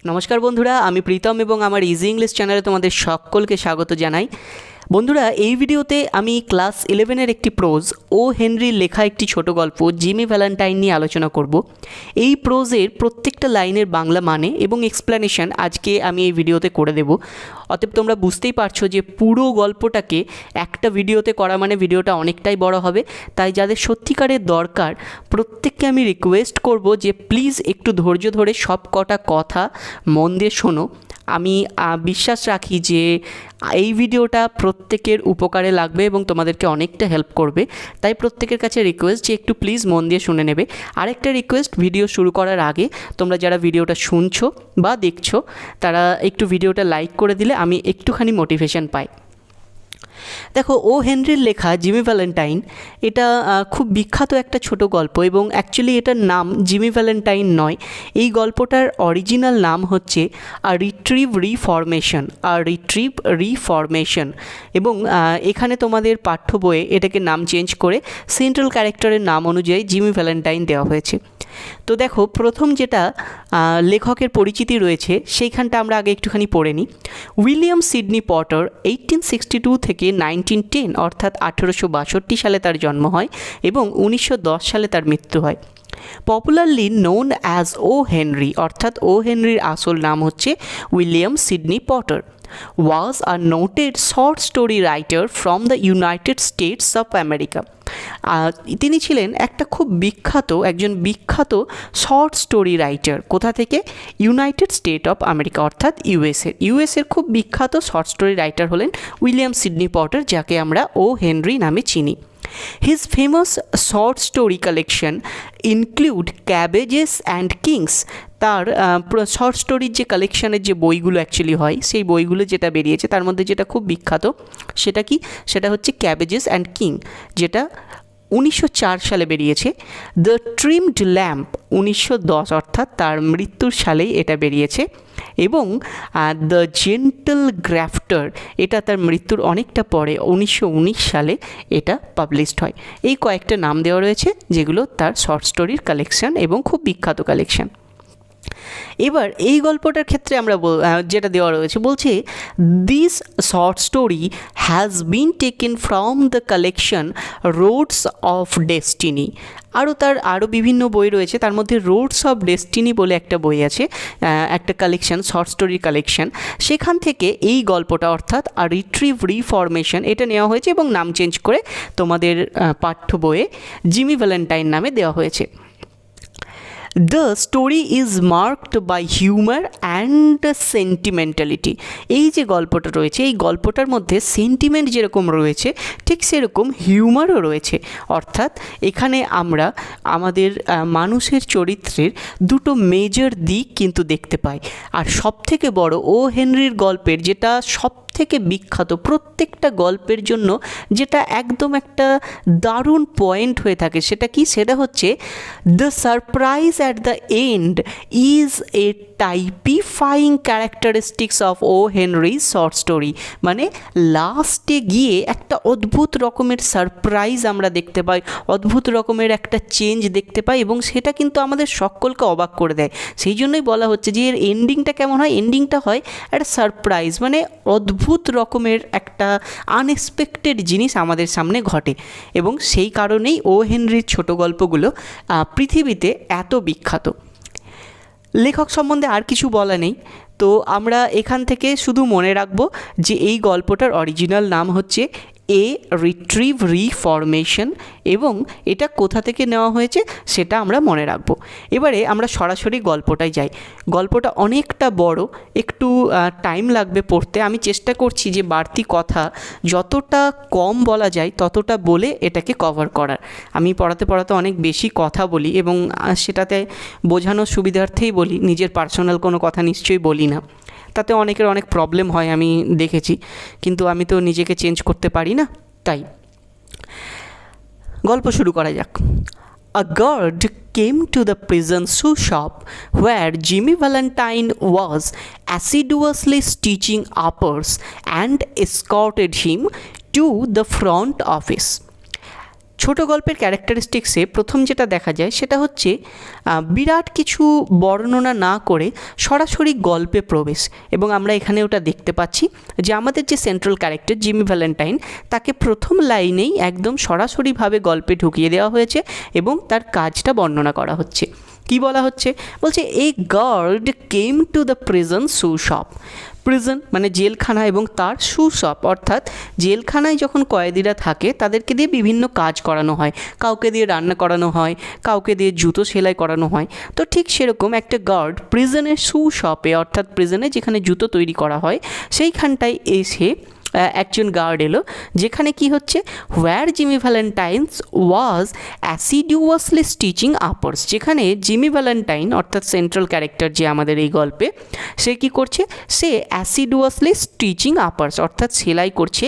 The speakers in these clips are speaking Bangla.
নমস্কার বন্ধুরা, আমি প্রীতম এবং আমার ইজি ইংলিশ চ্যানেলে তোমাদের সকলকে স্বাগত জানাই। বন্ধুরা, এই ভিডিওতে আমি ক্লাস 11-এর একটি প্রোজ ও হেনরির লেখা একটি ছোট গল্প জিমি ভ্যালেন্টাইন নিয়ে আলোচনা করব। এই প্রোজের প্রত্যেকটা লাইনের বাংলা মানে এবং এক্সপ্লেনেশন আজকে আমি এই ভিডিওতে করে দেব। অতএব তোমরা বুঝতেই পারছো যে পুরো গল্পটাকে একটা ভিডিওতে করা মানে ভিডিওটা অনেকটাই বড় হবে। তাই যাদের সত্যিকারের দরকার প্রত্যেককে আমি রিকোয়েস্ট করব যে প্লিজ একটু ধৈর্য ধরে সব কটা কথা মন দিয়ে শোনো। আমি বিশ্বাস রাখি যে এই ভিডিওটা প্রত্যেকের উপকারে লাগবে এবং তোমাদেরকে অনেকটা হেল্প করবে। তাই প্রত্যেকের কাছে রিকোয়েস্ট যে একটু প্লিজ মন দিয়ে শুনে নেবে। আরেকটা রিকোয়েস্ট, ভিডিও শুরু করার আগে তোমরা যারা ভিডিওটা শুনছো বা দেখছো তারা একটু ভিডিওটা লাইক করে দিলে আমি একটুখানি মোটিভেশন পাই। দেখো, ও হেনরির লেখা জিমি ভ্যালেন্টাইন এটা খুব বিখ্যাত একটা ছোট গল্প এবং অ্যাকচুয়ালি এটার নাম জিমি ভ্যালেন্টাইন নয়। এই গল্পটার অরিজিনাল নাম হচ্ছে রিট্রিভ রিফরমেশন এবং এখানে তোমাদের পাঠ্য বইয়ে এটাকে নাম চেঞ্জ করে সেন্ট্রাল ক্যারেক্টারের নাম অনুযায়ী জিমি ভ্যালেন্টাইন দেওয়া হয়েছে। তো দেখো, প্রথম যেটা লেখকের পরিচিতি রয়েছে সেইখানটা আমরা আগে একটুখানি পড়ে নিই। উইলিয়াম সিডনি পটার 1862 থেকে 1910 অর্থাৎ 1862 সালে তার জন্ম হয় এবং 1910 সালে তার মৃত্যু হয়। পপুলারলি নোন অ্যাজ ও হেনরি, অর্থাৎ ও হেনরির আসল নাম হচ্ছে William Sydney Potter, was a noted short story writer from the United States of America. তিনি ছিলেন একজন বিখ্যাত শর্ট স্টোরি রাইটার। কোথা থেকে? ইউনাইটেড স্টেট অফ আমেরিকা অর্থাৎ ইউএসের খুব বিখ্যাত শর্ট স্টোরি রাইটার হলেন উইলিয়াম সিডনি পটার, যাকে আমরা ও হেনরি নামে চিনি। His famous short story collection include Cabbages and Kings. তার শর্ট স্টোরির যে কালেকশানের যে বইগুলো অ্যাকচুয়ালি হয়, সেই বইগুলো যেটা বেরিয়েছে তার মধ্যে যেটা খুব বিখ্যাত সেটা হচ্ছে ক্যাবেজেস অ্যান্ড কিং, যেটা 1904 সালে বেরিয়েছে। দ্য ট্রিমড ল্যাম্প 1910 অর্থাৎ তার মৃত্যুর সালেই এটা বেরিয়েছে এবং দ্য জেন্টল গ্রাফটার এটা তার মৃত্যুর অনেকটা পরে 1919 সালে এটা পাবলিশড হয়। এই কয়েকটা নাম দেওয়া রয়েছে যেগুলো তার শর্ট স্টোরির কালেকশন এবং খুব বিখ্যাত কালেকশন। এবার এই গল্পটার ক্ষেত্রে আমরা যেটা দেওয়া রয়েছে বলছে, this short story has been taken from the collection Rhodes of destiny. আরও বিভিন্ন বই রয়েছে, তার মধ্যে রোডস অফ ডেস্টিনি বলে একটা বই আছে, একটা কালেকশন, শর্ট স্টোরির কালেকশন। সেখান থেকে এই গল্পটা অর্থাৎ রিট্রিভ রিফরমেশন এটা নেওয়া হয়েছে এবং নাম চেঞ্জ করে তোমাদের পাঠ্য বইয়ে জিমি ভ্যালেন্টাইন নামে দেওয়া হয়েছে। The story is marked by humor and sentimentality. এই যে গল্পটা রয়েছে, এই গল্পটার মধ্যে সেন্টিমেন্ট যেরকম রয়েছে ঠিক সেরকম হিউমারও রয়েছে। অর্থাৎ এখানে আমরা আমাদের মানুষের চরিত্রের দুটো মেজর দিক কিন্তু দেখতে পাই। আর সবথেকে বড়, ও হেনরির গল্পের যেটা সবথেকে বিখ্যাত, প্রত্যেকটা গল্পের জন্য যেটা একদম একটা দারুণ পয়েন্ট হয়ে থাকে, সেটা হচ্ছে the surprise at the end is a typifying characteristics of O. Henry's short story. মানে লাস্টে গিয়ে একটা অদ্ভুত রকমের সারপ্রাইজ আমরা দেখতে পাই, অদ্ভুত রকমের একটা চেঞ্জ দেখতে পাই এবং সেটা কিন্তু আমাদের সকলকে অবাক করে দেয়। সেই জন্যই বলা হচ্ছে যে এর এন্ডিংটা কেমন হয়, এন্ডিংটা হয় একটা সারপ্রাইজ, মানে অদ্ভুত রকমের একটা আনএক্সপেক্টেড জিনিস আমাদের সামনে ঘটে এবং সেই কারণেই ও হেনরির ছোট গল্পগুলো পৃথিবীতে এত বিখ্যাত। লেখক সম্বন্ধে আর কিছু বলা নেই, তো আমরা এখান থেকে শুধু মনে রাখবো যে এই গল্পটার অরিজিনাল নাম হচ্ছে রিট্রিভ রিফরমেশন এবং এটা কোথা থেকে নেওয়া হয়েছে সেটা আমরা মনে রাখবো। এবারে আমরা সরাসরি গল্পটায় যাই। গল্পটা অনেকটা বড়, একটু টাইম লাগবে পড়তে। আমি চেষ্টা করছি যে বাড়তি কথা যতটা কম বলা যায় ততটা বলে এটাকে কভার করার। আমি পড়াতে অনেক বেশি কথা বলি এবং সেটাতে বোঝানোর সুবিধার্থেই বলি, নিজের পার্সোনাল কোনো কথা নিশ্চয়ই বলি না। তাতে অনেকের অনেক প্রবলেম হয় আমি দেখেছি, কিন্তু আমি তো নিজেকে চেঞ্জ করতে পারি না, তাই। গল্প শুরু করা যাক। A guard came to the prison shoe shop where Jimmy Valentine was assiduously stitching uppers and escorted him to the front office. ছোট গল্পের ক্যারেক্টারিস্টিক্সে প্রথম যেটা দেখা যায় সেটা হচ্ছে বিরাট কিছু বর্ণনা না করে সরাসরি গল্পে প্রবেশ, এবং আমরা এখানে ওটা দেখতে পাচ্ছি যে আমাদের যে সেন্ট্রাল ক্যারেক্টার জিমি ভ্যালেন্টাইন, তাকে প্রথম লাইনেই একদম সরাসরিভাবে গল্পে ঢুকিয়ে দেওয়া হয়েছে এবং তার কাজটা বর্ণনা করা হচ্ছে। কি বলা হচ্ছে? বলছে a guard came to the prison shoe shop. Prison মানে জেলখানা, এবং তার শু শপ অর্থাৎ জেলখানায় যখন কয়েদিরা থাকে তাদেরকে দিয়ে বিভিন্ন কাজ করানো হয়, কাউকে দিয়ে রান্না করানো হয়, কাউকে দিয়ে জুতো সেলাই করানো হয়। তো ঠিক সেরকম একটা গার্ড প্রিজনের শু শপে অর্থাৎ প্রিজনে যেখানে জুতো তৈরি করা হয় সেইখানটায় এসে একজন গার্ড এলো, যেখানে কি হচ্ছে, হোয়ার জিমি ভ্যালেন্টাইন্স ওয়াজ অ্যাসিডিউয়াসলি স্টিচিং আপার্স, যেখানে জিমি ভ্যালেন্টাইন অর্থাৎ সেন্ট্রাল ক্যারেক্টার যে আমাদের এই গল্পে, সে কি করছে, সে অ্যাসিডুয়াসলি স্টিচিং আপার্স অর্থাৎ সেলাই করছে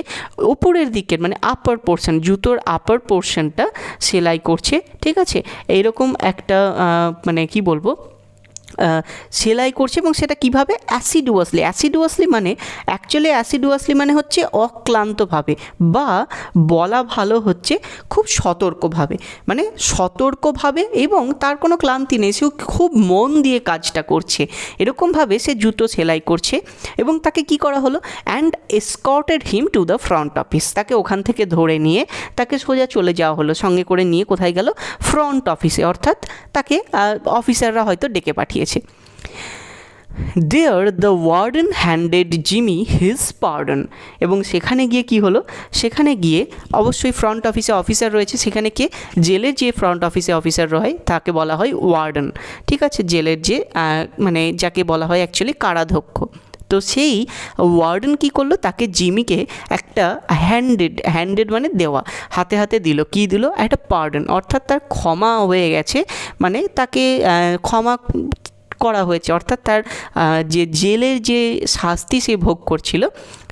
উপরের দিকের মানে আপার পোর্শন, জুতোর আপার পোর্শনটা সেলাই করছে। ঠিক আছে, এইরকম একটা মানে কি বলবো, সেলাই করছে, এবং সেটা কিভাবে, অ্যাসিডুয়াসলি মানে অ্যাকচুয়ালি অ্যাসিডুয়াসলি মানে হচ্ছে অক্লান্তভাবে, বা বলা ভালো হচ্ছে খুব সতর্কভাবে, মানে সতর্কভাবে এবং তার কোনো ক্লান্তি নেই, সে খুব মন দিয়ে কাজটা করছে, এরকমভাবে সে জুতো সেলাই করছে। এবং তাকে কি করা হলো, and escorted him to the front office, তাকে ওখান থেকে ধরে নিয়ে তাকে সোজা চলে যাওয়া হলো, সঙ্গে করে নিয়ে কোথায় গেল, ফ্রন্ট অফিসে, অর্থাৎ তাকে অফিসাররা হয়তো ডেকে পাঠিয়েছে। There the warden handed Jimmy his pardon, এবং সেখানে গিয়ে কি হলো, সেখানে গিয়ে অবশ্যই ফ্রন্ট অফিসে অফিসার রয়েছে, সেখানে কে, জেলের যে ফ্রন্ট অফিসে অফিসার রয় তাকে বলা হয় ওয়ার্ডেন। ঠিক আছে, জেলের যে মানে যাকে বলা হয় অ্যাকচুয়ালি কারাধ্যক্ষ। তো সেই ওয়ার্ডেন কী করলো, তাকে জিমিকে একটা হ্যান্ডেড মানে দেওয়া, হাতে হাতে দিল, কি দিল, একটা পার্ডন অর্থাৎ তার ক্ষমা হয়ে গেছে, মানে তাকে ক্ষমা করা হয়েছে, অর্থাৎ তার যে জেলের যে শাস্তি সে ভোগ করছিল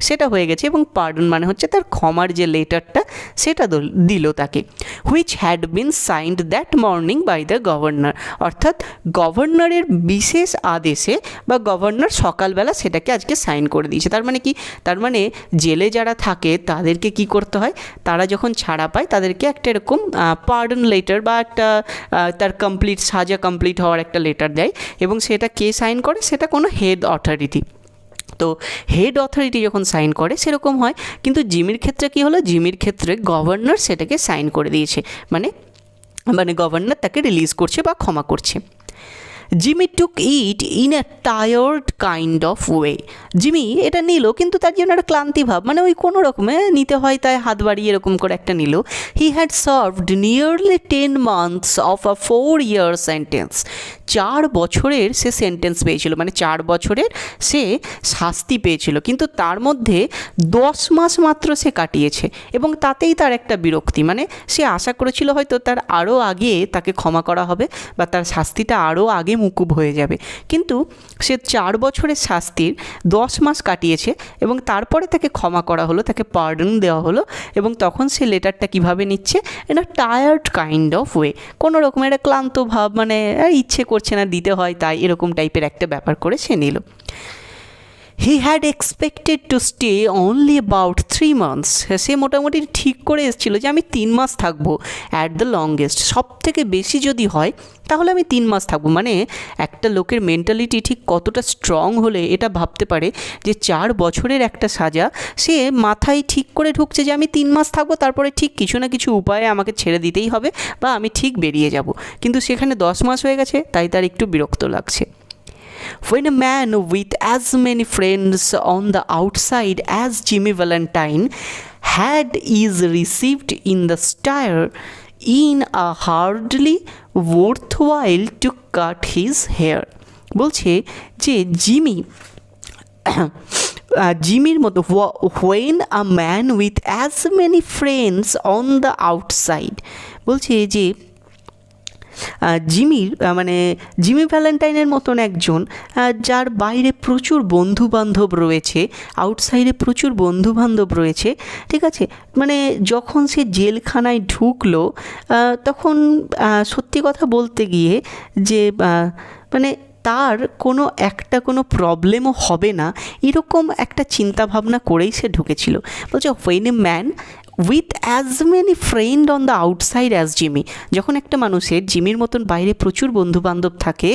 সেটা হয়ে গেছে, এবং পার্ডন মানে হচ্ছে তার ক্ষমার যে লেটারটা সেটা দিল তাকে, which had been signed that morning by the governor, অর্থাৎ গভর্নরের বিশেষ আদেশে বা গভর্নর সকালবেলা সেটাকে আজকে সাইন করে দিয়েছে। তার মানে কি, তার মানে জেলে যারা থাকে তাদেরকে কি করতে হয়, তারা যখন ছাড়া পায় তাদেরকে একটা এরকম পার্ডন লেটার বা একটা তার কমপ্লিট সাজা কমপ্লিট হওয়ার একটা লেটার দেয়, এবং সেটা কে সাইন করে, সেটা কোনো হেড অথরিটি। তো হেড অথরিটি যখন সাইন করে সেরকম হয়, কিন্তু জিমির ক্ষেত্রে কি হলো, জিমির ক্ষেত্রে গভর্নর সেটাকে সাইন করে দিয়েছে, মানে গভর্নর তাকে রিলিজ করছে বা ক্ষমা করছে। Jimmy took it in a tired kind of way, Jimmy এটা নিল কিন্তু তার জন্য একটা ক্লান্তি ভাব, মানে ওই কোনো রকমে নিতে হয় তাই হাত বাড়িয়ে এরকম করে একটা নিল। He had served nearly 10 months of a 4-year sentence, 4 বছরের সে সেন্টেন্স পেয়েছিল, মানে 4 বছরের সে শাস্তি পেয়েছিল, কিন্তু তার মধ্যে 10 মাস মাত্র সে কাটিয়েছে, এবং তাতেই তার একটা বিরক্তি, মানে সে আশা করেছিল হয়তো তার আরও আগে তাকে ক্ষমা করা হবে বা তার শাস্তিটা আরও আগে মুকুব হয়ে যাবে, কিন্তু সে 4 বছরের শাস্তির 10 মাস কাটিয়েছে, এবং তারপরে তাকে ক্ষমা করা হলো, তাকে পার্ডন দেওয়া হলো, এবং তখন সে লেটারটা কিভাবে নিচ্ছে, এটা টায়ার্ড কাইন্ড অফ ওয়ে, কোনো রকমের একটা ক্লান্ত ভাব, মানে ইচ্ছে করছে না দিতে হয় তাই এরকম টাইপের একটা ব্যাপার করে সে নিল। He had expected to stay only about 3 months, সে মোটামুটি ঠিক করে এসেছিলো যে আমি 3 মাস থাকবো, অ্যাট দ্য লংগেস্ট, সব থেকে বেশি যদি হয় তাহলে আমি 3 মাস থাকবো। মানে একটা লোকের মেন্টালিটি ঠিক কতটা স্ট্রং হলে এটা ভাবতে পারে যে 4 বছরের একটা সাজা সে মাথায় ঠিক করে ঢুকছে যে আমি 3 মাস থাকবো, তারপরে ঠিক কিছু না কিছু উপায়ে আমাকে ছেড়ে দিতেই হবে বা আমি ঠিক বেরিয়ে যাব, কিন্তু সেখানে 10 মাস হয়ে গেছে তাই তার একটু বিরক্ত লাগছে। When a man with as many friends on the outside as Jimmy Valentine had is received in the stir in a hardly worthwhile to cut his hair, বলছে যে জিমির মতো when a man with as many friends on the outside, বলছে যে জিমি ভ্যালেন্টাইনের মতন একজন যার বাইরে প্রচুর বন্ধুবান্ধব রয়েছে, আউটসাইডে প্রচুর বন্ধুবান্ধব রয়েছে, ঠিক আছে, মানে যখন সে জেলখানায় ঢুকলো তখন সত্যি কথা বলতে গিয়ে যে মানে তার কোনো প্রবলেমও হবে না এরকম একটা চিন্তাভাবনা করেই সে ঢুকেছিল। বলছে when a man with as many friend on the outside as Jimmy, যখন একটা মানুষের জিমির মতন বাইরে প্রচুর বন্ধুবান্ধব থাকে,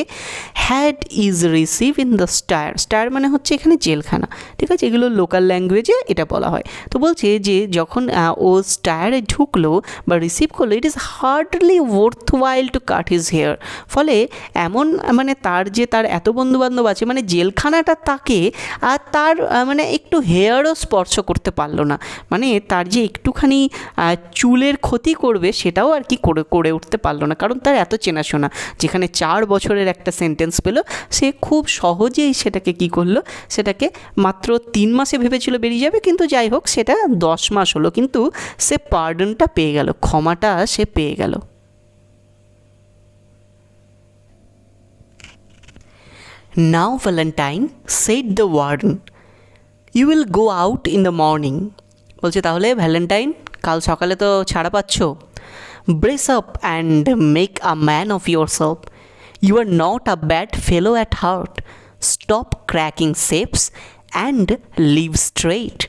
had is receive in the stir, stir মানে হচ্ছে এখানে জেলখানা, ঠিক আছে, এগুলো লোকাল ল্যাঙ্গুয়েজে এটা বলা হয়। তো বলছে যে যখন ও স্টায়ারে ঢুকলো বা রিসিভ করলো, it is hardly worthwhile to cut his hair, ফলে এমন মানে তার এত বন্ধুবান্ধব আছে, মানে জেলখানাটা তাকে আর তার মানে একটু হেয়ারও স্পর্শ করতে পারলো না, মানে তার যে একটুখানি চুলের ক্ষতি করবে সেটাও আর কি করে উঠতে পারলো না, কারণ তার এত চেনাশোনা। যেখানে 4 বছরের একটা সেন্টেন্স পেল, সে খুব সহজেই সেটাকে কি করলো, সেটাকে মাত্র 3 মাসে ভেবেছিল বেরিয়ে যাবে, কিন্তু যাই হোক সেটা 10 মাস হলো, কিন্তু সে পার্ডনটা পেয়ে গেল, ক্ষমাটা সে পেয়ে গেল। Now Valentine, said the warden, you will go out in the morning. বলছে তাহলে ভ্যালেন্টাইন, কাল সকালে তো ছাড়া পাচ্ছ, brace up and make a man of yourself. You are not a bad fellow at heart. Stop cracking safes and live straight.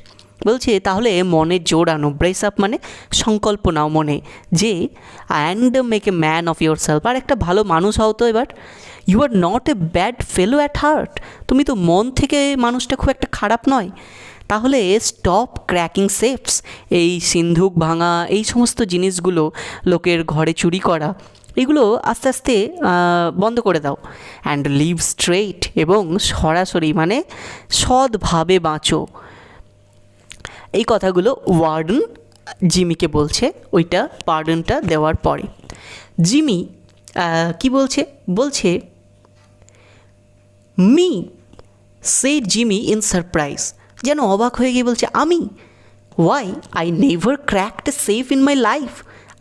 বলছে তাহলে মনে জোর আনো, ব্রেস আপ মানে সংকল্প নাও মনে, যে and make a man of yourself, আর একটা ভালো মানুষ হও তো এবার। You are not a bad fellow at heart, তুমি তো মন থেকে মানুষটা খুব একটা খারাপ নয়। তাহলে স্টপ ক্র্যাকিং সেফস, এই সিন্ধুক ভাঙা, এই সমস্ত জিনিসগুলো, লোকের ঘরে চুরি করা, এগুলো আস্তে আস্তে বন্ধ করে দাও। অ্যান্ড লিভ স্ট্রেইট, এবং সরাসরি মানে সৎভাবে বাঁচো। এই কথাগুলো ওয়ার্ডেন জিমিকে বলছে ওইটা পার্ডনটা দেওয়ার পরে। জিমি কি বলছে, বলছে me, said Jimmy in surprise, যেন অবাক হয়ে গিয়ে বলছে আমি, why I never cracked a safe in my life,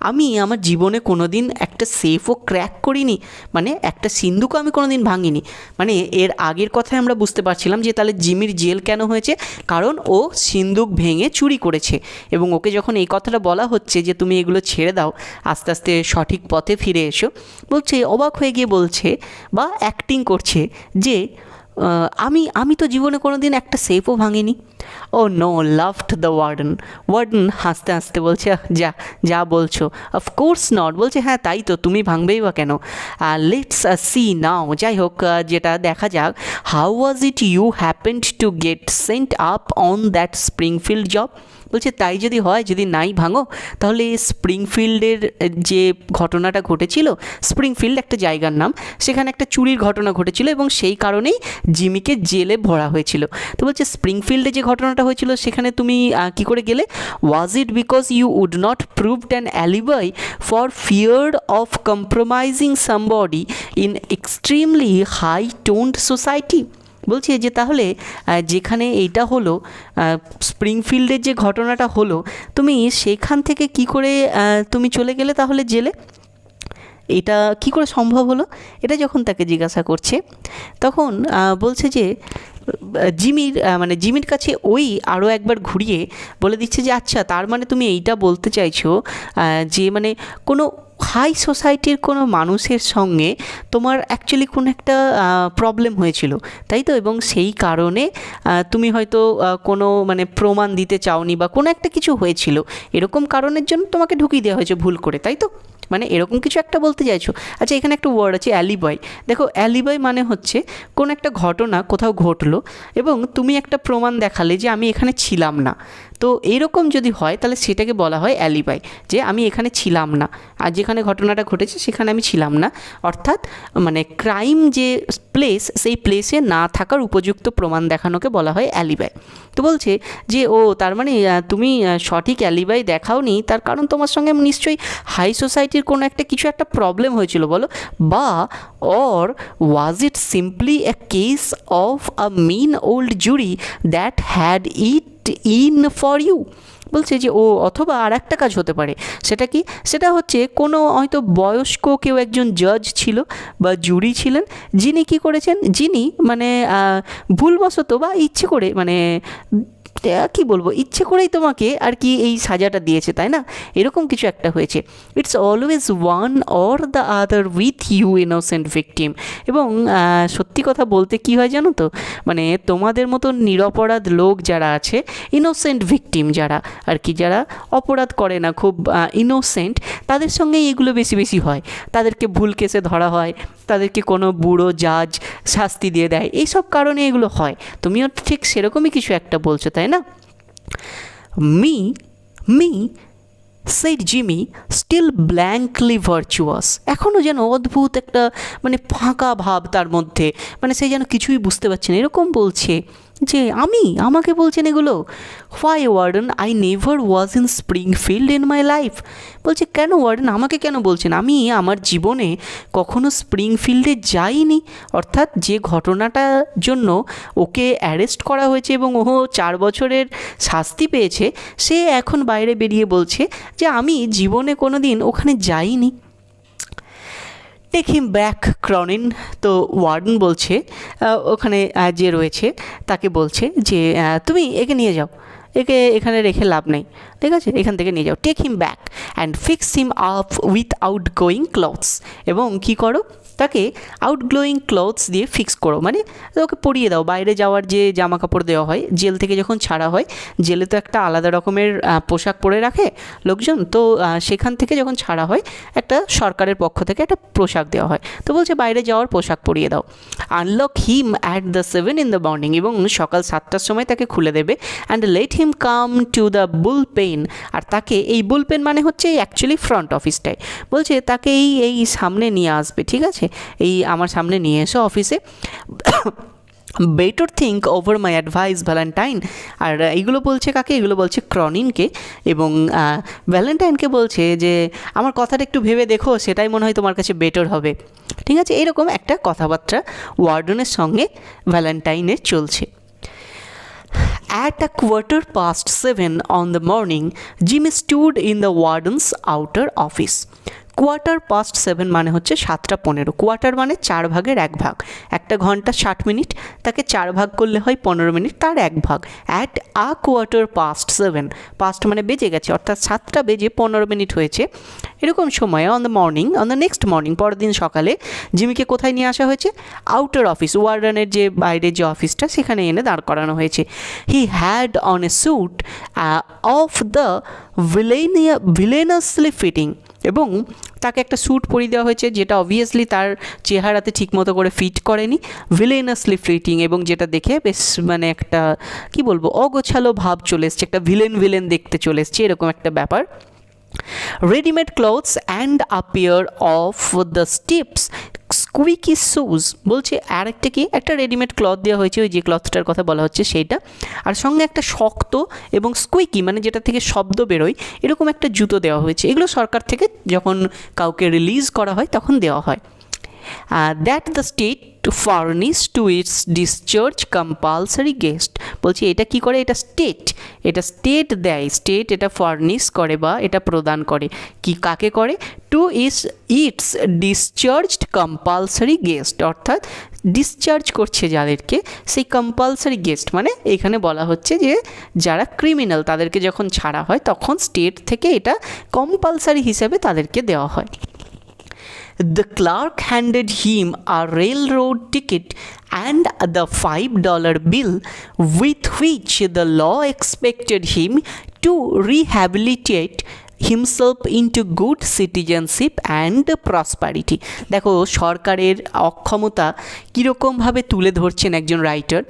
আমি আমার জীবনে কোনো দিন একটা সেফও ক্র্যাক করিনি, মানে একটা সিন্ধুকও আমি কোনো দিন ভাঙিনি। মানে এর আগের কথায় আমরা বুঝতে পারছিলাম যে তাহলে জিমির জেল কেন হয়েছে, কারণ ও সিন্ধুক ভেঙে চুরি করেছে, এবং ওকে যখন এই কথাটা বলা হচ্ছে যে তুমি এগুলো ছেড়ে দাও, আস্তে আস্তে সঠিক পথে ফিরে এসো, বলছে অবাক হয়ে গিয়ে বলছে বা অ্যাক্টিং করছে যে আমি তো জীবনে কোনো দিন একটা সেফও ভাঙিনি। Oh no, laughed the warden, warden হাসতে হাসতে বলছে যা যা বলছো, অফকোর্স নট, বলছে হ্যাঁ তাই তো, তুমি ভাঙবেই বা কেন, লেটস সি নাও, যাই হোক যেটা দেখা যাক, how was it you happened to get sent up on that Springfield job, বলছে তাই যদি হয়, যদি নাই ভাঙো, তাহলে স্প্রিংফিল্ডের যে ঘটনাটা ঘটেছিল, স্প্রিংফিল্ড একটা জায়গার নাম, সেখানে একটা চুরির ঘটনা ঘটেছিল এবং সেই কারণেই জিমিকে জেলে ভরা হয়েছিল। তো বলছে স্প্রিংফিল্ডে যে ঘটনাটা হয়েছিল সেখানে তুমি কি করে গেলে, was it because you would not proved an alibi for fear of compromising somebody in extremely high toned society, বলছে যে তাহলে যেখানে এইটা হলো স্প্রিংফিল্ডের যে ঘটনাটা হলো, তুমি সেখান থেকে কি করে তুমি চলে গেলে তাহলে জেলে, এটা কি করে সম্ভব হলো, এটা যখন তাকে জিজ্ঞাসা করছে তখন বলছে যে জিমির কাছে ওই আরও একবার ঘুরিয়ে বলে দিচ্ছে যে আচ্ছা তার মানে তুমি এইটা বলতে চাইছো যে মানে কোনো হাই সোসাইটির কোনো মানুষের সঙ্গে তোমার অ্যাকচুয়ালি কোনো একটা প্রবলেম হয়েছিল, তাই তো, এবং সেই কারণে তুমি হয়তো কোনো মানে প্রমাণ দিতে চাওনি বা কোনো একটা কিছু হয়েছিল, এরকম কারণের জন্য তোমাকে ঢুকিয়ে দেওয়া হয়েছে ভুল করে, তাই তো, মানে এরকম কিছু একটা বলতে চাইছো। আচ্ছা এখানে একটা ওয়ার্ড আছে অ্যালিবাই, দেখো অ্যালিবাই মানে হচ্ছে কোনো একটা ঘটনা কোথাও ঘটলো এবং তুমি একটা প্রমাণ দেখালে যে আমি এখানে ছিলাম না, তো এইরকম যদি হয় তাহলে সেটাকে বলা হয় অ্যালিবাই, যে আমি এখানে ছিলাম না, আর যেখানে ঘটনাটা ঘটেছে সেখানে আমি ছিলাম না, অর্থাৎ মানে ক্রাইম যে প্লেস সেই প্লেসে না থাকার উপযুক্ত প্রমাণ দেখানোকে বলা হয় অ্যালিবাই। তো বলছে যে ও তার মানে তুমি সঠিক অ্যালিবাই দেখাওনি, তার কারণ তোমার সঙ্গে নিশ্চয়ই হাই সোসাইটির কোনো একটা কিছু একটা প্রবলেম হয়েছিল বলো, বা or was it simply a case of a mean old jury that had it in for you, বলছে যে ও অথবা আর একটা কাজ হতে পারে, সেটা কি, সেটা হচ্ছে কোনো হয়তো বয়স্ক কেউ একজন জাজ ছিল বা জুরি ছিলেন, যিনি কি করেছেন, যিনি মানে ভুলবশত বা ইচ্ছে করে মানে কি বলবো, ইচ্ছে করেই তোমাকে আর কি এই সাজাটা দিয়েছে, তাই না? এরকম কিছু একটা হয়েছে। It's always one or the other with you innocent victims. এবং সত্যি কথা বলতে কি হয় জানো তো, মানে তোমাদের মতো নিরপরাধ লোক যারা আছে, ইনোসেন্ট ভিকটিম যারা আর কি, যারা অপরাধ করে না, খুব ইনোসেন্ট, তাদের সঙ্গে এগুলো বেশি বেশি হয়। তাদেরকে ভুল কেসে ধরা হয়, তাদেরকে কোনো বুড়ো জাজ শাস্তি দিয়ে দেয়, এইসব কারণে এগুলো হয়। তুমিও ঠিক সেরকমই কিছু একটা বলছো, তাই না? Me said Jimmy still blankly virtuous. এখনও যেন অদ্ভুত একটা মানে ফাঁকা ভাব তার মধ্যে, মানে সে যেন কিছুই বুঝতে পারছে না, এরকম বলছে যে আমাকে বলছেন এগুলো। Why warden, I never was in Springfield in my life. বলছে কেন ওয়ার্ডেন, আমাকে কেন বলছেন? আমি আমার জীবনে কখনো স্প্রিংফিল্ডে যাইনি। অর্থাৎ যে ঘটনাটার জন্য ওকে অ্যারেস্ট করা হয়েছে এবং ও 4 বছরের শাস্তি পেয়েছে, সে এখন বাইরে বেরিয়ে বলছে যে আমি জীবনে কোনো দিন ওখানে যাইনি। Take him back Cronin. তো ওয়ার্ডেন বলছে, ওখানে যে রয়েছে তাকে বলছে যে তুমি একে নিয়ে যাও, একে এখানে রেখে লাভ নেই, ঠিক আছে, এখান থেকে নিয়ে যাও। Take him back and fix him up with outgoing clothes. এবং কী করো, তাকে আউটগ্লোয়িং ক্লথস দিয়ে ফিক্স করো, মানে ওকে পরিয়ে দাও। বাইরে যাওয়ার যে জামা কাপড় দেওয়া হয় জেল থেকে যখন ছাড়া হয়, জেলে তো একটা আলাদা রকমের পোশাক পরে রাখে লোকজন, তো সেখান থেকে যখন ছাড়া হয় একটা সরকারের পক্ষ থেকে একটা পোশাক দেওয়া হয়, তো বলছে বাইরে যাওয়ার পোশাক পরিয়ে দাও। Unlock him at the 7 in the morning, এবং সকাল 7টার সময় তাকে খুলে দেবে। And let him come to the bull pen. আর তাকে এই বুল পেন মানে হচ্ছে অ্যাকচুয়ালি ফ্রন্ট অফিসটাই, বলছে তাকে এই সামনে নিয়ে আসবে, ঠিক আছে, এই আমার সামনে নিয়ে এসো অফিসে। Better think over my advice Valentine. আর এইগুলো বলছে কাকে? এগুলো বলছে ক্রনিনকে। এবং ভ্যালেন্টাইনকে বলছে যে আমার কথাটা একটু ভেবে দেখো, সেটাই মনে হয় তোমার কাছে বেটার হবে, ঠিক আছে। এরকম একটা কথাবার্তা ওয়ার্ডেনের সঙ্গে ভ্যালেন্টাইনের চলছে। At 7:15 on the morning, Jimmy stood in the warden's outer office. 7:15 মানে হচ্ছে 7:15। কোয়ার্টার মানে 4 ভাগের 1 ভাগ। একটা ঘন্টা 60 মিনিট, তাকে 4 ভাগ করলে হয় 15 মিনিট, তার 1 ভাগ। অ্যাট 7:15, পাস্ট মানে বেজে গেছে, অর্থাৎ 7টা বেজে 15 মিনিট হয়েছে, এরকম সময়ে অন দ্য নেক্সট মর্নিং, পরের দিন সকালে জিমিকে কোথায় নিয়ে আসা হয়েছে? আউটার অফিস, ওয়ার্ডেনের যে বাইরে যে অফিসটা, সেখানে এনে দাঁড় করানো হয়েছে। He had on a suit of the villainously fitting. এবং তাকে একটা স্যুট পরিয়ে দেওয়া হয়েছে যেটা অবভিয়াসলি তার চেহারাতে ঠিকমতো করে ফিট করেনি, ভিলেনাসলি ফিটিং, এবং যেটা দেখে বেশ মানে একটা কি বলবো অগোছালো ভাব চলে এসছে, একটা ভিলেন দেখতে চলে এসছে, এরকম একটা ব্যাপার। Readymade clothes and a pair of the stiff squeaky shoes. বলছে আর একটা কি, একটা রেডিমেড ক্লথ দেওয়া হয়েছে, ওই যে ক্লথটার কথা বলা হচ্ছে সেইটা, আর সঙ্গে একটা শক্ত এবং স্কুইকি মানে যেটা থেকে শব্দ বেরোয় এরকম একটা জুতো দেওয়া হয়েছে। এগুলো সরকার থেকে যখন কাউকে রিলিজ করা হয় তখন দেওয়া হয়। That the state furnish to its discharge compulsory guest. বলছি এটা কি করে? এটা স্টেট দেয়, স্টেট এটা ফার্নিশ করে বা এটা প্রদান করে, কি কাকে করে? টু ইটস ডিসচার্জড কম্পালসারি গেস্ট, অর্থাৎ ডিসচার্জ করছে যাদেরকে, সেই কম্পালসারি গেস্ট মানে এখানে বলা হচ্ছে যে যারা ক্রিমিনাল তাদেরকে যখন ছাড়া হয় তখন স্টেট থেকে এটা কম্পালসারি হিসেবে তাদেরকে দেওয়া হয়। The clerk handed him a railroad ticket and the $5 bill with which the law expected him to rehabilitate himself into good citizenship and prosperity. দেখো সরকারের অক্ষমতা কীরকমভাবে তুলে ধরছেন একজন রাইটার।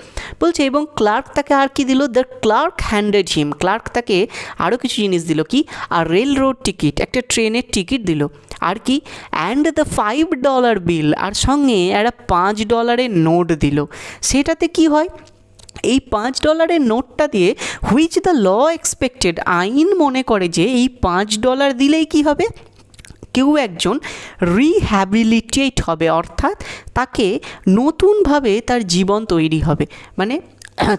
বলছে এবং ক্লার্ক তাকে আর কি দিল? The clerk handed him, clerk তাকে আরও কিছু জিনিস দিল, কি? আর রেল রোড টিকিট, একটা ট্রেনের টিকিট দিল, আর কি? অ্যান্ড দ্য $5 বিল, আর সঙ্গে একটা $5 নোট দিল। সেটাতে কি হয়? এই $5 নোটটা দিয়ে হুইচ দ্য ল এক্সপেক্টেড, আইন মনে করে যে এই $5 দিলেই কি হবে? কেউ একজন রিহ্যাবিলিটেট হবে, অর্থাৎ তাকে নতুনভাবে তার জীবন তৈরি হবে, মানে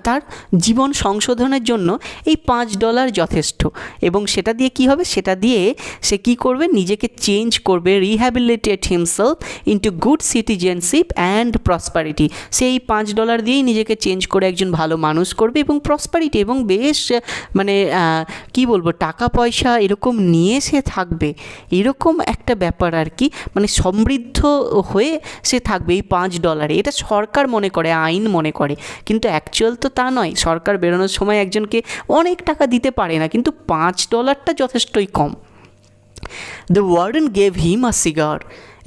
তার জীবন সংশোধনের জন্য এই $5 যথেষ্ট। এবং সেটা দিয়ে কি হবে, সেটা দিয়ে সে কি করবে, নিজেকে চেঞ্জ করবে, rehabilitate himself into good citizenship and prosperity. সে এই $5 দিয়েই নিজেকে চেঞ্জ করে একজন ভালো মানুষ করবে এবং প্রসপারিটি এবং বেশ মানে কি বলবো, টাকা পয়সা এরকম নিয়ে সে থাকবে, এরকম একটা ব্যাপার আর কি, মানে সমৃদ্ধ হয়ে সে থাকবে এই $5। এটা সরকার মনে করে, আইন মনে করে, কিন্তু অ্যাকচুয়াল তো তা নয়। সরকার বেরোনোর সময় একজনকে অনেক টাকা দিতে পারে না, কিন্তু $5টা যথেষ্টই কম। The warden gave him a cigar,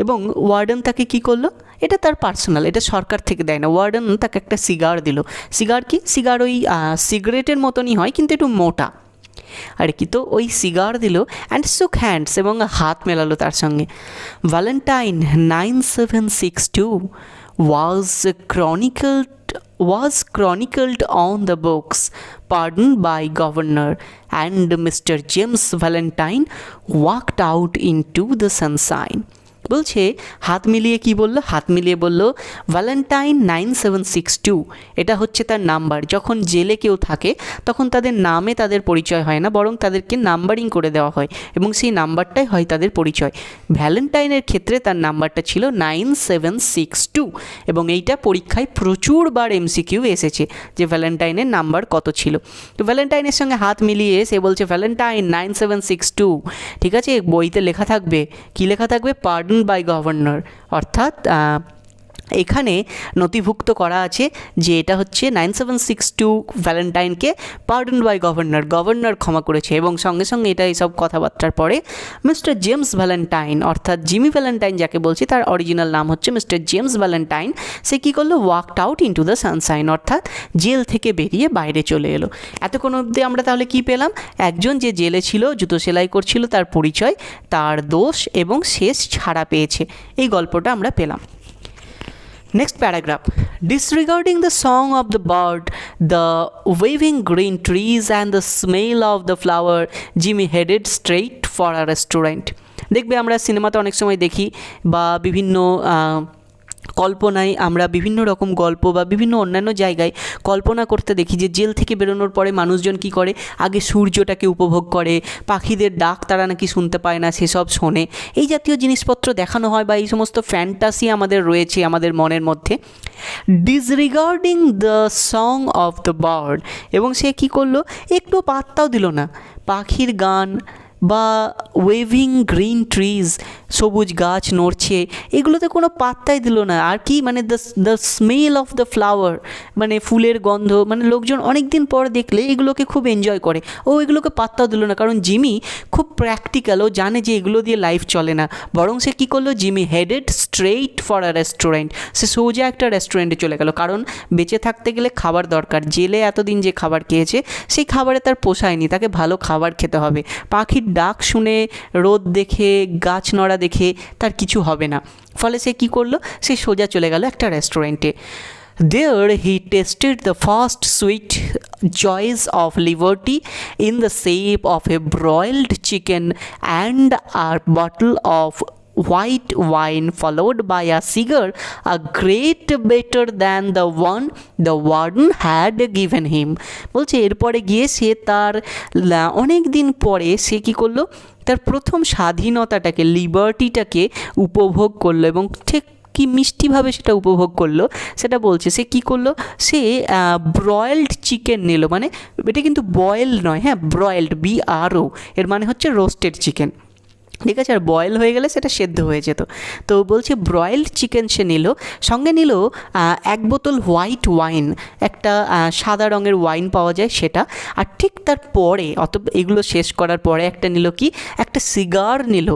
এবং ওয়ার্ডেন তাকে কি করলো, এটা তার পার্সোনাল, এটা সরকার থেকে দেয় না, ওয়ার্ডেন তাকে একটা সিগার দিল। সিগার কি, সিগার ওই সিগারেটের মতনই হয় কিন্তু একটু মোটা আর কি। তো ওই সিগার দিল অ্যান্ড শুক হ্যান্ডস, এবং হাত মেলালো তার সঙ্গে। Valentine 9762 was chronicled on the books, pardoned by governor, and Mr. James Valentine walked out into the sunshine. বলছে হাত মিলিয়ে কি বলল, হাত মিলিয়ে বলল ভ্যালেন্টাইন 9762, এটা হচ্ছে তার নাম্বার। যখন জেলে কেউ থাকে তখন তাদের নামে তাদের পরিচয় হয় না, বরং তাদেরকে নাম্বারিং করে দেওয়া হয় এবং সেই নাম্বারটাই হয় তাদের পরিচয়। ভ্যালেন্টাইনের ক্ষেত্রে তার নাম্বারটা ছিল 9762, এবং এইটা পরীক্ষায় প্রচুরবার এমসিকিউ এসেছে যে ভ্যালেন্টাইনের নাম্বার কত ছিল। তো ভ্যালেন্টাইনের সঙ্গে হাত মিলিয়ে সে বলছে ভ্যালেন্টাইন 9762, ঠিক আছে, বইতে লেখা থাকবে, কি লেখা থাকবে, পার্ডন বাই গভর্নর, অর্থাৎ এখানে নথিভুক্ত করা আছে যে এটা হচ্ছে 9762 ভ্যালেন্টাইনকে পার্ডন বাই গভর্নর, গভর্নর ক্ষমা করেছে। এবং সঙ্গে সঙ্গে এটা এইসব কথাবার্তার পরে মিস্টার জেমস ভ্যালেন্টাইন, অর্থাৎ জিমি ভ্যালেন্টাইন যাকে বলছি তার অরিজিনাল নাম হচ্ছে মিস্টার জেমস ভ্যালেন্টাইন, সে কী করলো, walked out into the Sunshine, অর্থাৎ জেল থেকে বেরিয়ে বাইরে চলে এলো। এতক্ষণ অবধি আমরা তাহলে কি পেলাম, একজন যে জেলে ছিল, জুতো সেলাই করছিল, তার পরিচয়, তার দোষ এবং শেষ ছাড়া পেয়েছে, এই গল্পটা আমরা পেলাম। Next paragraph. Disregarding the song of the bird, the waving green trees and the smell of the flower, Jimmy headed straight for a restaurant. দেখবে আমরা সিনেমাতে অনেক সময় দেখি বা বিভিন্ন কল্পনায় আমরা বিভিন্ন রকম গল্প বা বিভিন্ন অন্যান্য জায়গায় কল্পনা করতে দেখি যে জেল থেকে বেরোনোর পরে মানুষজন কি করে, আগে সূর্যটাকে উপভোগ করে, পাখিদের ডাক তারা নাকি শুনতে পায় না, সেসব শোনে, এই জাতীয় জিনিসপত্র দেখানো হয় বা এই সমস্ত ফ্যান্টাসি আমাদের রয়েছে আমাদের মনের মধ্যে। Disregarding the song of the bird, এবং সে কী করলো, একটু পাত্তাও দিল না পাখির গান বা ওয়েভিং গ্রিন ট্রিজ, সবুজ গাছ নড়ছে, এগুলোতে কোনো পাত্তাই দিল না। আর কি মানে the smell of the flower, মানে ফুলের গন্ধ, মানে লোকজন অনেক দিন পর দেখলে এগুলোকে খুব এনজয় করে, ও এগুলোকে পাত্তাও দিল না, কারণ জিমি খুব প্র্যাকটিক্যাল, ও জানে যে এগুলো দিয়ে লাইফ চলে না। বরং সে কী করলো, Jimmy headed straight for a restaurant, সে সোজা একটা রেস্টুরেন্টে চলে গেল, কারণ বেঁচে থাকতে গেলে খাবার দরকার। জেলে এতদিন যে খাবার খেয়েছে সেই খাবারে তার পোষায়নি, তাকে ভালো খাবার খেতে হবে। পাখির ডাক শুনে, রোদ দেখে, গাছ নড়া দেখে তার কিছু হবে না, ফলে সে কী করলো, সে সোজা চলে গেল একটা রেস্টুরেন্টে। There he tasted the first sweet joys of liberty in the shape of a broiled chicken and a bottle of white wine, followed by a cigar, a great better than the one the warden had given him. বলছে এরপরে গিয়ে সে তার অনেক দিন পরে সে কী করলো, তার প্রথম স্বাধীনতাটাকে, লিবার্টিটাকে উপভোগ করলো, এবং ঠিক কি মিষ্টিভাবে সেটা উপভোগ করলো সেটা বলছে। সে কী করলো, সে ব্রয়েলড চিকেন নিল, মানে এটা কিন্তু বয়েল নয়, হ্যাঁ, ব্রয়েলড, BRO, এর মানে হচ্ছে রোস্টেড চিকেন, ঠিক আছে, আর বয়েল হয়ে গেলে সেটা সেদ্ধ হয়ে যেত। তো বলছে ব্রয়েলড চিকেন সে নিল, সঙ্গে নিল 1 বোতল হোয়াইট ওয়াইন, একটা সাদা রঙের ওয়াইন পাওয়া যায় সেটা, আর ঠিক তার পরে এগুলো শেষ করার পরে একটা নিল কি, একটা সিগার নিল,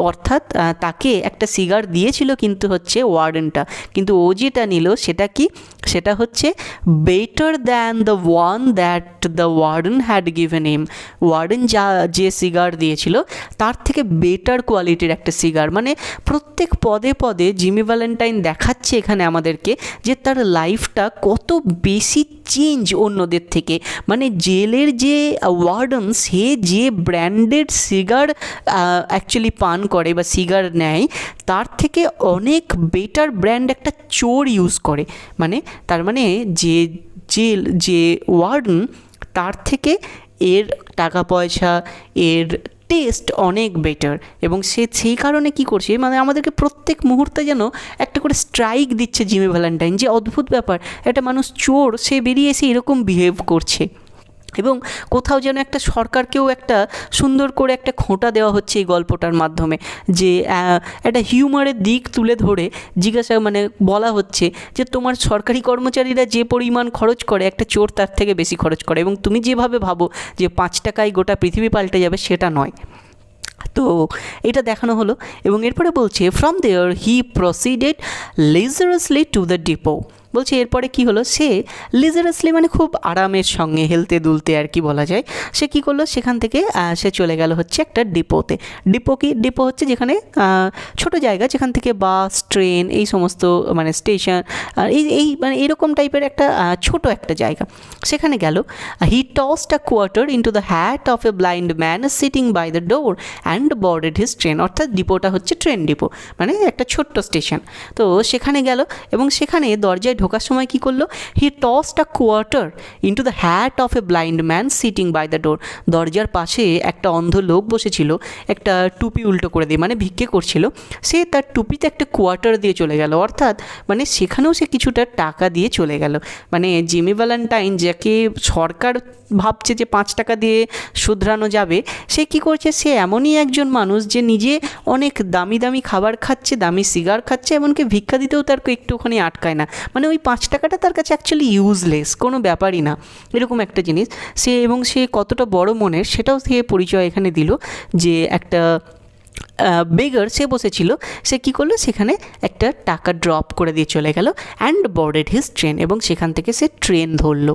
অর্থাৎ তাকে একটা সিগার দিয়েছিল কিন্তু হচ্ছে ওয়ার্ডেনটা, কিন্তু ও যেটা নিল সেটা কি, সেটা হচ্ছে better than the one that the warden had given him. Warden যে সিগার দিয়েছিল তার থেকে বেটার কোয়ালিটির একটা সিগার। মানে প্রত্যেক পদে পদে জিমি ভ্যালেন্টাইন দেখাচ্ছে এখানে আমাদেরকে যে তার লাইফটা কত বেশি চেঞ্জ অন্যদের থেকে। মানে জেলের যে ওয়ার্ডেন, সে যে ব্র্যান্ডেড সিগার অ্যাকচুয়ালি পান করে বা সিগার নেয়, তার থেকে অনেক বেটার ব্র্যান্ড একটা চোর ইউজ করে। মানে তার মানে জেল যে ওয়ার্ডেন তার থেকে এর টাকা পয়সা, এর টেস্ট অনেক বেটার, এবং সে সেই কারণে কী করছে, মানে আমাদেরকে প্রত্যেক মুহূর্তে যেন একটা করে স্ট্রাইক দিচ্ছে জিমি ভ্যালেন্টাইন। যে অদ্ভুত ব্যাপার, একটা মানুষ চোর, সে বেরিয়ে এসে এরকম বিহেভ করছে, এবং কোথাও যেন একটা সরকারকেও একটা সুন্দর করে একটা খোঁটা দেওয়া হচ্ছে এই গল্পটার মাধ্যমে, যে একটা হিউমারের দিক তুলে ধরে মানে বলা হচ্ছে যে তোমার সরকারি কর্মচারীরা যে পরিমাণ খরচ করে, একটা চোর তার থেকে বেশি খরচ করে, এবং তুমি যেভাবে ভাবো যে 5 টাকায় গোটা পৃথিবী পাল্টে যাবে, সেটা নয়। তো এটা দেখানো হলো, এবং এরপরে বলছে from there he proceeded leisurely to the depot. বলছে এরপরে কি হলো, সে লিজারাসলি মানে খুব আরামের সঙ্গে, হেলতে দুলতে আর কি বলা যায়, সে কি করলো, সেখান থেকে সে চলে গেল হচ্ছে একটা ডিপোতে। ডিপো হচ্ছে যেখানে ছোট জায়গা, যেখান থেকে বাস, ট্রেন, এই সমস্ত মানে স্টেশন, এই মানে এরকম টাইপের একটা ছোট একটা জায়গা, সেখানে গেল। He tossed a quarter into the hat of a blind man sitting by the door and boarded his train. অর্থাৎ ডিপোটা হচ্ছে ট্রেন ডিপো, মানে একটা ছোট্ট স্টেশন। তো সেখানে গেল, এবং সেখানে দরজায় ঢোকার সময় কী করলো, he tossed a quarter into the hat of a blind man sitting by the door. দরজার পাশে একটা অন্ধ লোক বসেছিল, একটা টুপি উল্টো করে দিয়ে, মানে ভিক্ষে করছিল, সে তার টুপিতে একটা কোয়ার্টার দিয়ে চলে গেল। অর্থাৎ মানে সেখানেও সে কিছুটা টাকা দিয়ে চলে গেল। মানে জিমি ভ্যালেন্টাইন, যাকে সরকার ভাবছে যে 5 টাকা দিয়ে শুধরানো যাবে, সে কি করছে, সে এমনই একজন মানুষ যে নিজে অনেক দামি দামি খাবার খাচ্ছে, দামি সিগার খাচ্ছে, এমনকি ভিক্ষা দিতেও তার একটুখানি আটকায় না। মানে ওই 5 টাকাটা তার কাছে অ্যাকচুয়ালি ইউজলেস, কোনো ব্যাপারই না, এরকম একটা জিনিস সে। এবং সে কতটা বড় মনের সেটাও সে পরিচয় এখানে দিল, যে একটা বেগার সে বসেছিল, সে কী করলো, সেখানে একটা টাকা ড্রপ করে দিয়ে চলে গেল, অ্যান্ড বর্ডেড হিজ ট্রেন, এবং সেখান থেকে সে ট্রেন ধরলো।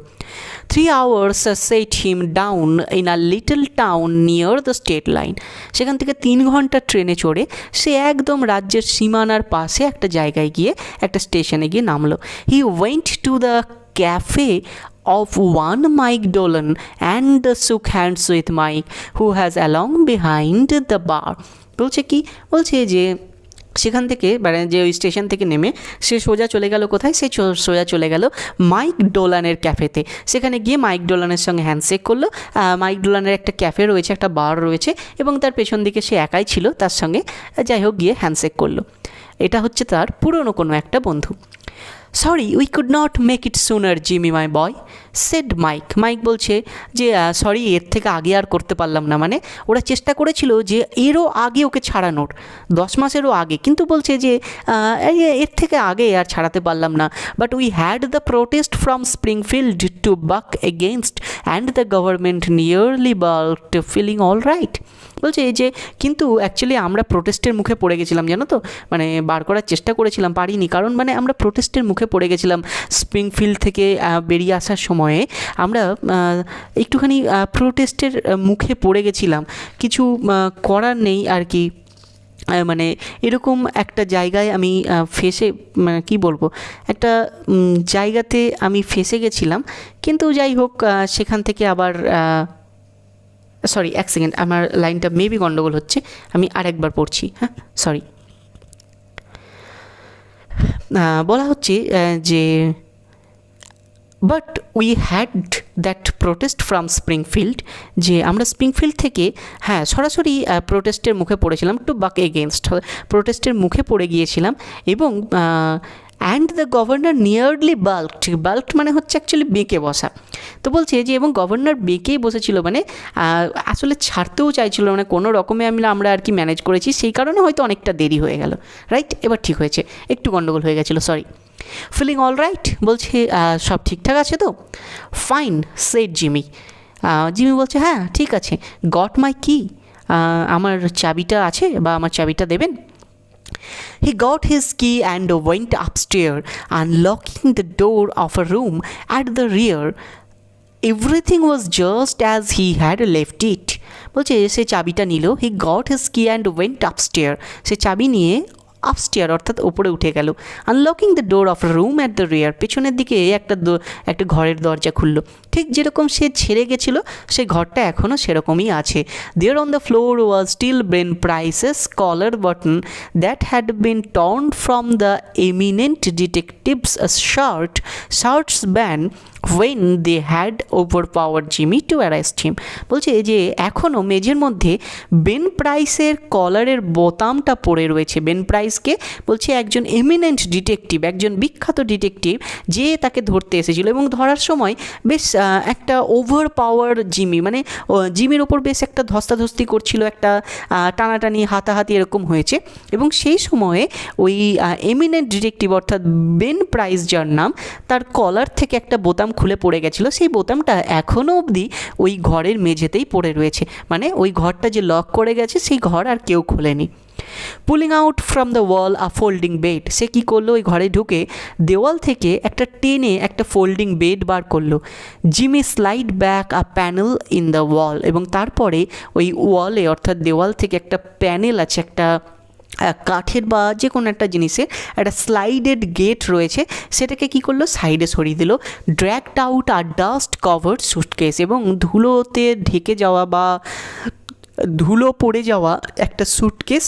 3 hours set him down in a little town near the state line. সেখান থেকে 3 ঘন্টা ট্রেনে চড়ে সে একদম রাজ্যের সীমানার পাশে একটা জায়গায় গিয়ে, একটা স্টেশনে গিয়ে নামলো। He went to the cafe of one Mike Dolan and shook hands with Mike, who has along behind the bar. বলছে যে সেখান থেকে মানে যে ওই স্টেশন থেকে নেমে সে সোজা চলে গেল কোথায়, সে সোজা চলে গেল মাইক ডোলানের ক্যাফেতে। সেখানে গিয়ে মাইক ডোলানের সঙ্গে হ্যান্ডশেক করলো। মাইক ডোলানের একটা ক্যাফে রয়েছে, একটা বার রয়েছে, এবং তার পেছন দিকে সে একাই ছিল, তার সঙ্গে যাই হোক গিয়ে হ্যান্ডশেক করলো। এটা হচ্ছে তার পুরনো কোনো একটা বন্ধু। Sorry we could not make it sooner Jimmy my boy, said Mike. Mike বলছে যে সরি, এর থেকে আগে আর করতে পারলাম না। মানে ওরা চেষ্টা করেছিল যে এরও আগে ওকে ছাড়ানোর, 10 মাসেরও আগে, কিন্তু বলছে যে এর থেকে আগে আর ছাড়াতে পারলাম না। But we had the protest from Springfield to buck against and the government nearly balked, feeling all right. বলছে যে কিন্তু অ্যাকচুয়ালি আমরা প্রোটেস্টের মুখে পড়ে গেছিলাম, জানো তো, মানে বার করার চেষ্টা করেছিলাম, পারিনি, কারণ মানে আমরা প্রোটেস্টের মুখে পড়ে গেছিলাম। স্প্রিংফিল্ড থেকে বেরিয়ে আসার সময়ে আমরা একটুখানি প্রোটেস্টের মুখে পড়ে গেছিলাম, কিছু করার নেই আর কি। মানে এরকম একটা জায়গায় আমি মানে কী বলবো, একটা জায়গাতে আমি ফেসে গেছিলাম। কিন্তু যাই হোক, সেখান থেকে আবার সরি, 1 সেকেন্ড, আমার লাইনটা মেবি গন্ডগোল হচ্ছে, আমি আরেকবার পড়ছি, হ্যাঁ সরি। বলা হচ্ছে যে but we had that protest from Springfield, যে আমরা স্প্রিংফিল্ড থেকে হ্যাঁ সরাসরি প্রোটেস্টের মুখে পড়েছিলাম, টু বাক এগেনস্ট, প্রোটেস্টের মুখে পড়ে গিয়েছিলাম, এবং অ্যান্ড দ্য গভর্নর নিয়ারলি বাল্কড মানে হচ্ছে অ্যাকচুয়ালি বেঁকে বসা। তো বলছে যে এবং গভর্নর বেঁকেই বসেছিল, মানে আসলে ছাড়তেও চাইছিল, মানে কোনো রকমে আমরা আর কি ম্যানেজ করেছি, সেই কারণে হয়তো অনেকটা দেরি হয়ে গেল। রাইট, এবার ঠিক হয়েছে, একটু গন্ডগোল হয়ে গেছিলো, সরি। ফিলিং অল রাইট, বলছে সব ঠিকঠাক আছে তো? Fine shed Jimmy. জিমি বলছে হ্যাঁ ঠিক আছে। গট মাই কি, আমার চাবিটা আছে, বা আমার চাবিটা দেবেন? He got his key and went upstairs, unlocking the door of a room at the rear. Everything was just as he had left it. বলছে সে চাবিটা নিল। He got his key and went upstairs. সে চাবি নিয়ে আপস্টেয়ার অর্থাৎ ওপরে উঠে গেল। Unlocking the door of room at the rear, পেছনের দিকে একটা ঘরের দরজা খুললো, ঠিক যেরকম সে ছেড়ে গেছিল সেই ঘরটা এখনও সেরকমই আছে। There on the floor was still Ben Price's collar button that had been torn from the eminent detective's shirt band when they had overpowered Jimmy to arrest him। বলছে যে এখনও মেঝের মধ্যে বেন প্রাইসের কলারের বোতামটা পড়ে রয়েছে। বেন প্রাইসকে বলছে একজন এমিনেন্ট ডিটেকটিভ, একজন বিখ্যাত ডিটেকটিভ, যে তাকে ধরতে এসেছিল এবং ধরার সময় বেশ একটা ওভার পাওয়ার জিমি, মানে জিমির ওপর বেশ একটা ধস্তাধস্তি করছিল, একটা টানাটানি হাতাহাতি এরকম হয়েছে। এবং সেই সময়ে ওই এমিনেন্ট ডিটেকটিভ অর্থাৎ বেন প্রাইস, যার নাম, তার কলার থেকে একটা বোতাম খুলে পড়ে গেছিলো। সেই বোতামটা এখনও অবধি ওই ঘরের মেঝেতেই পড়ে রয়েছে, মানে ওই ঘরটা যে লক করে গেছে সেই ঘর আর কেউ খোলেনি। Pulling out from the wall a folding bed, সে কী করলো, ওই ঘরে ঢুকে দেওয়াল থেকে একটা টেনে একটা ফোল্ডিং বেড বার করলো। Jimmy slide back a panel in the wall, এবং তারপরে ওই ওয়ালে অর্থাৎ দেওয়াল থেকে একটা প্যানেল আছে, একটা কাঠের বা যে কোনো একটা জিনিসের একটা স্লাইডেড গেট রয়েছে, সেটাকে কী করলো, সাইডে সরিয়ে দিল। ড্র্যাগড আউট আর ডাস্ট কভার্ড সুটকেস, এবং ধুলোতে ঢেকে যাওয়া বা ধুলো পড়ে যাওয়া একটা সুটকেস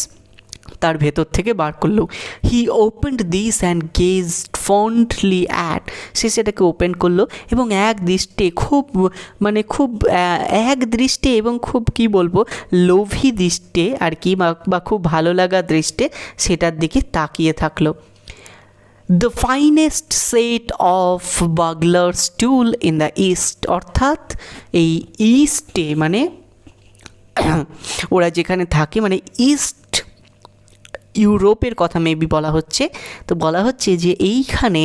তার ভেতর থেকে বার করলো। He opened this and gazed fondly at, সে সেটাকে ওপেন করলো এবং এক দৃষ্টে খুব এক দৃষ্টে এবং খুব কী বলবো লোভী দৃষ্টে আর কি, বা খুব ভালো লাগা দৃষ্টে সেটার দিকে তাকিয়ে থাকলো। The finest set of burglar's tools in the east, অর্থাৎ এই ইস্টে মানে ওরা যেখানে থাকে, মানে ইস্ট ইউরোপের কথা মেবি বলা হচ্ছে। তো বলা হচ্ছে যে এইখানে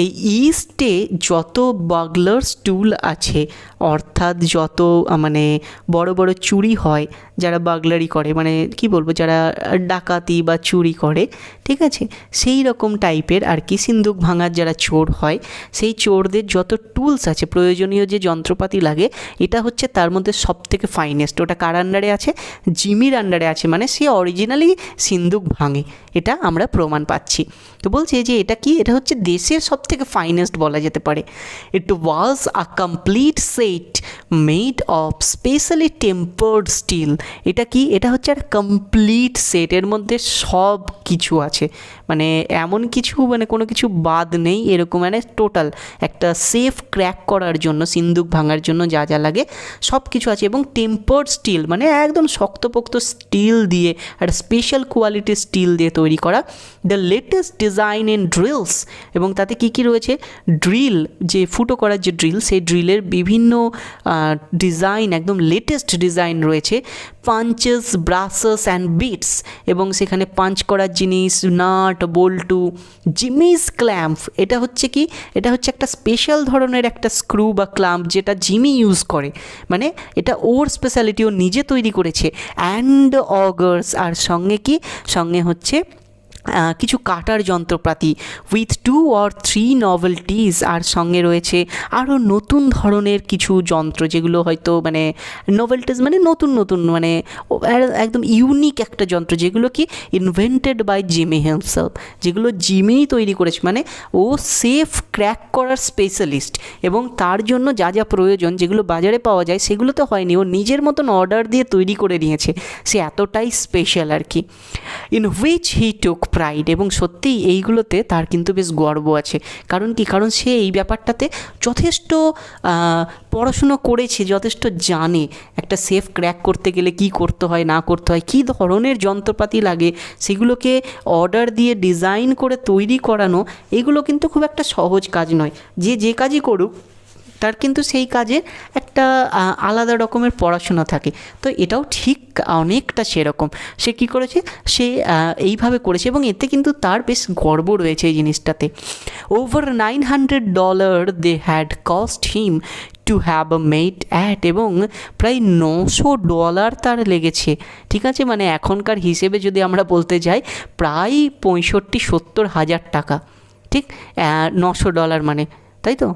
এই ইস্টে যত বাগলার্স টুল আছে, অর্থাৎ যত মানে বড় বড় চুরি হয়, যারা বাগলারি করে, মানে কি বলবো, যারা ডাকাতি বা চুরি করে, ঠিক আছে, সেই রকম টাইপের আর কি, সিন্দুক ভাঙার যারা চোর হয়, সেই চোরদের যত টুলস আছে, প্রয়োজনীয় যে যন্ত্রপাতি লাগে, এটা হচ্ছে তার মধ্যে সবথেকে ফাইনেস্ট। ওটা কার আন্ডারে আছে? জিমির আন্ডারে আছে, মানে সে অরিজিনালি সিন্দুক ভাঙে, এটা আমরা প্রমাণ পাচ্ছি। তো বলছে যে এটা কি, এটা হচ্ছে দেশের সবথেকে ফাইনেস্ট বলা যেতে পারে। It was a complete set made of specially tempered steel. এটা কি, এটা হচ্ছে একটা কমপ্লিট সেট, এর মধ্যে সব কিছু আছে, মানে এমন কিছু, মানে কোনো কিছু বাদ নেই এরকম, মানে টোটাল একটা সেফ ক্র্যাক করার জন্য, সিন্দুক ভাঙার জন্য যা যা লাগে সব কিছু আছে। এবং টেম্পার্ড স্টিল মানে একদম শক্তপোক্ত স্টিল দিয়ে, একটা স্পেশাল কোয়ালিটির স্টিল দিয়ে তৈরি করা। The latest design in drills, এবং তাতে কী কী রয়েছে, ড্রিল, যে ফুটো করার যে ড্রিল, সেই ড্রিলের বিভিন্ন ডিজাইন, একদম লেটেস্ট ডিজাইন রয়েছে। পাঞ্চেস, ব্রাসেস অ্যান্ড বিটস, এবং সেখানে পাঞ্চ করার জিনিস, নাট, বল্টু। জিমিস ক্ল্যাম্প, এটা হচ্ছে কি, এটা হচ্ছে একটা স্পেশাল ধরনের একটা স্ক্রু বা ক্ল্যাম্প যেটা জিমি ইউজ করে, মানে এটা ওর স্পেশালিটি, ও নিজে তৈরি করেছে। অ্যান্ড অগার্স, আর সঙ্গে কি, সঙ্গে হচ্ছে কিছু কাটার যন্ত্রপাতি। উইথ 2 or 3 নভেলটিস, আর সঙ্গে রয়েছে আরও নতুন ধরনের কিছু যন্ত্র, যেগুলো হয়তো মানে নভেলটিস মানে নতুন নতুন, মানে একদম ইউনিক একটা যন্ত্র, যেগুলো কি ইনভেন্টেড বাই জিমি হিমসেলফ, যেগুলো জিমিই তৈরি করেছে, মানে ও সেফ ক্র্যাক করার স্পেশালিস্ট, এবং তার জন্য যা যা প্রয়োজন, যেগুলো বাজারে পাওয়া যায় সেগুলো তো হয়নি, ও নিজের মতন অর্ডার দিয়ে তৈরি করে নিয়েছে, সে এতটাই স্পেশাল আর কি। In which he took pride, এবং সত্যিই এইগুলোতে তার কিন্তু বেশ গর্ব আছে। কারণ কি, কারণ সে এই ব্যাপারটাতে যথেষ্ট পড়াশুনো করেছে, যথেষ্ট জানে একটা সেফ ক্র্যাক করতে গেলে কি করতে হয় না করতে হয়, কী ধরনের যন্ত্রপাতি লাগে, সেগুলোকে অর্ডার দিয়ে ডিজাইন করে তৈরি করানো, এগুলো কিন্তু খুব একটা সহজ কাজ নয়। যে কাজই করুক তার কিন্তু সেই কাজে একটা আলাদা রকমের পড়াশোনা থাকে। তো এটাও ঠিক অনেকটা সেরকম, সে কী করেছে, সে এইভাবে করেছে, এবং এতে কিন্তু তার বেশ গর্ব রয়েছে এই জিনিসটাতে। Over $900 they had cost him to have a made at, এবং প্রায় $900 তার লেগেছে, ঠিক আছে, মানে এখনকার হিসেবে যদি আমরা বলতে যাই প্রায় 65-70 হাজার টাকা, ঠিক, $900 মানে, তাই তো।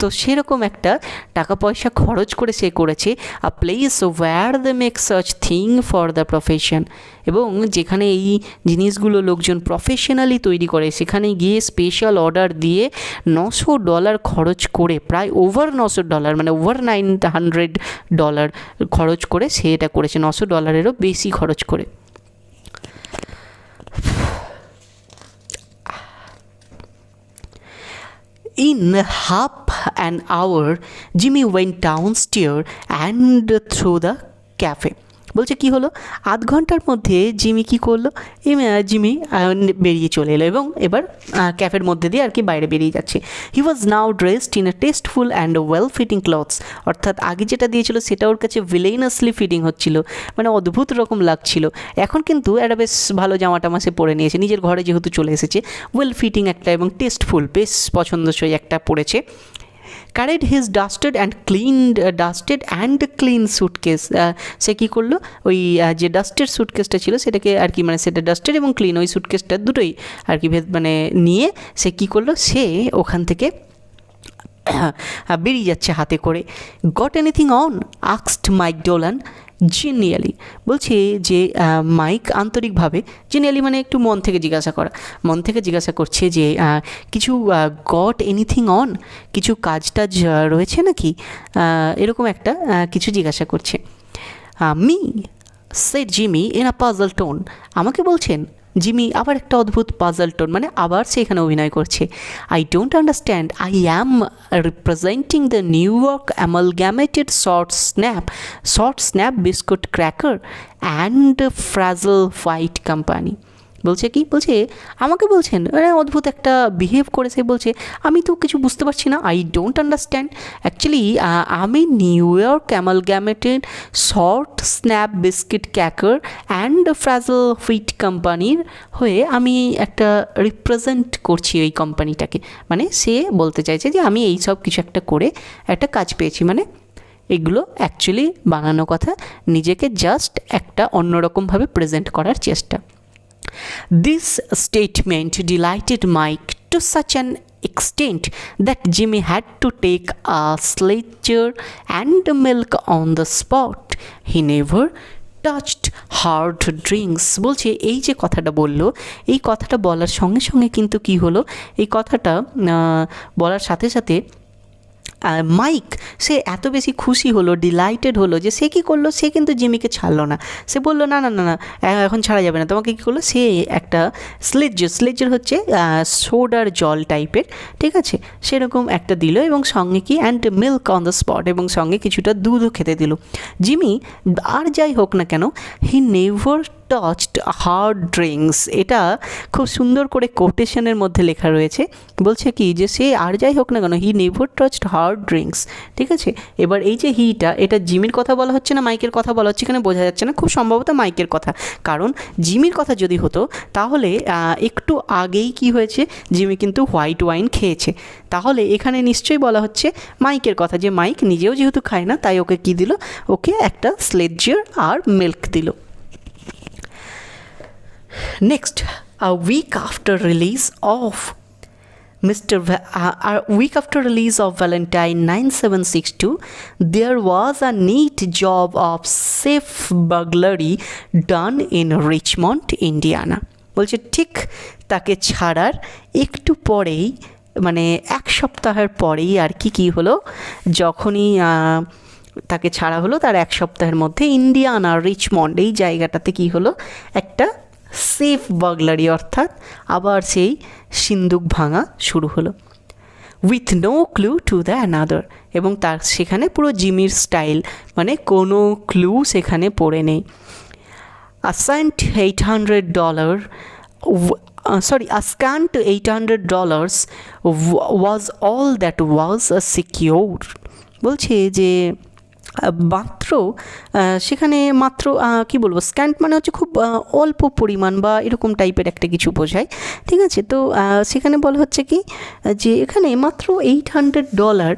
তো সেরকম একটা টাকা পয়সা খরচ করে সে করেছে। A place where they make such thing for the profession, এবং যেখানে এই জিনিসগুলো লোকজন প্রফেশনালি তৈরি করে, সেখানে গিয়ে স্পেশাল অর্ডার দিয়ে $900 খরচ করে, প্রায় ওভার $900 মানে ওভার $900 খরচ করে সে এটা করেছে, $900-এরও বেশি খরচ করে। In half an hour, Jimmy went downstairs and through the cafe. বলছে কি হলো, আধ ঘন্টার মধ্যে জিমি কি করলো, জিমি বেরিয়ে চলে এলো এবং এবার ক্যাফের মধ্যে দিয়ে আর কি বাইরে বেরিয়ে যাচ্ছে। He was now dressed in a tasteful and well fitting clothes, অর্থাৎ আগে যেটা দিয়েছিল সেটা ওর কাছে ভিলেইনাসলি ফিটিং হচ্ছিল, মানে অদ্ভুত রকম লাগছিল। এখন কিন্তু একটা বেশ ভালো জামা টামা সে পরে নিয়েছে, নিজের ঘরে যেহেতু চলে এসেছে, ওয়েল ফিটিং একটা এবং টেস্টফুল বেশ পছন্দসই একটা পরেছে। carried his dusted and clean suitcase, সে কী করলো, ওই যে ডাস্টেড সুটকেসটা ছিল সেটাকে আর কি, মানে সেটা ডাস্টেড এবং ক্লিন ওই সুটকেসটা দুটোই আর কি মানে নিয়ে সে কী করলো, সে ওখান থেকে বেরিয়ে যাচ্ছে হাতে করে। Got anything on, asked Mike Dolan genially. বলছে যে মাইক আন্তরিকভাবে, জেনিয়ালি মানে একটু মন থেকে জিজ্ঞাসা করছে যে কিছু গট এনিথিং অন, কিছু কাজ টাজ রয়েছে নাকি, এরকম একটা কিছু জিজ্ঞাসা করছে। Me said Jimmy in a puzzle tone, আমাকে বলছেন। জিমি আবার একটা অদ্ভুত পাজল টোন, মানে আবার সে এখানে অভিনয় করছে। I don't understand, I am representing the New York Amalgamated Short Snap Biscuit Cracker and Frazzled Fight Company. বলছে কি, বলছে আমাকে বলছেন, অদ্ভুত একটা বিহেভ করেছে, বলছে আমি তো কিছু বুঝতে পারছি না, আই ডোন্ট আন্ডারস্ট্যান্ড। অ্যাকচুয়ালি আমি New York Amalgamated Short Snap Biscuit Cracker and Frazzled Fit কোম্পানির হয়ে আমি একটা রিপ্রেজেন্ট করছি ওই কোম্পানিটাকে, মানে সে বলতে চাইছে যে আমি এই সব কিছু একটা করে একটা কাজ পেয়েছি, মানে এগুলো অ্যাকচুয়ালি বানানো কথা, নিজেকে জাস্ট একটা অন্যরকমভাবে প্রেজেন্ট করার চেষ্টা। This statement delighted Mike to such an extent that Jimmy had to take a sledger and milk on the spot. He never touched hard drinks. বলছে এই যে কথাটা বললো, এই কথাটা বলার সঙ্গে সঙ্গে কিন্তু কি হলো, এই কথাটা বলার সাথে সাথে মাইক সে এত বেশি খুশি হলো, ডিলাইটেড হলো যে সে কী করলো, সে কিন্তু জিমিকে ছাড়লো না। সে বললো না না না না এখন ছাড়া যাবে না তোমাকে। কী করলো, সে একটা স্লেজের হচ্ছে সোডার জল টাইপের, ঠিক আছে, সেরকম একটা দিল এবং সঙ্গে কি and milk on the spot, এবং সঙ্গে কিছুটা দুধও খেতে দিল। জিমি আর যাই হোক না কেন, he never touched hard drinks, এটা খুব সুন্দর করে কোটেশনের মধ্যে লেখা রয়েছে। বলছে কি যে সে আর যাই হোক না কেন, he never touched hard drinks, ঠিক আছে। এবার এই যে হিটা, এটা জিমির কথা বলা হচ্ছে না মাইকের কথা বলা হচ্ছে, এখানে বোঝা যাচ্ছে না, খুব সম্ভবত মাইকের কথা, কারণ জিমির কথা যদি হতো তাহলে একটু আগেই কি হয়েছে, জিমি কিন্তু হোয়াইট ওয়াইন খেয়েছে, তাহলে এখানে নিশ্চয়ই বলা হচ্ছে মাইকের কথা, যে মাইক নিজেও যেহেতু খায় না তাই ওকে কি দিল, ওকে একটা স্লেজার আর মিল্ক দিল। Next, a week after release of Valentine 9762, there was a neat job of safe burglary done in Richmond, Indiana. বলছে ঠিক তাকে ছাড়ার একটু পরেই, মানে এক সপ্তাহের পরেই আর কি হলো, যখনই তাকে ছাড়া হলো তার এক সপ্তাহের মধ্যে ইন্ডিয়ানা রিচমন্ড এই জায়গাটাতে কি হলো, একটা সেফ বার্গলারি, অর্থাৎ আবার সেই সিন্দুক ভাঙা শুরু হলো। With no clue to the another, এবং তার সেখানে পুরো জিমির স্টাইল, মানে কোনো ক্লু সেখানে পড়ে নেই। A scant $800 was all that was secure. বলছে যে মাত্র সেখানে মাত্র কী বলবো, স্ক্যান্ট মানে হচ্ছে খুব অল্প পরিমাণ বা এরকম টাইপের একটা কিছু বোঝায়, ঠিক আছে। তো সেখানে বলা হচ্ছে কি যে এখানে মাত্র $800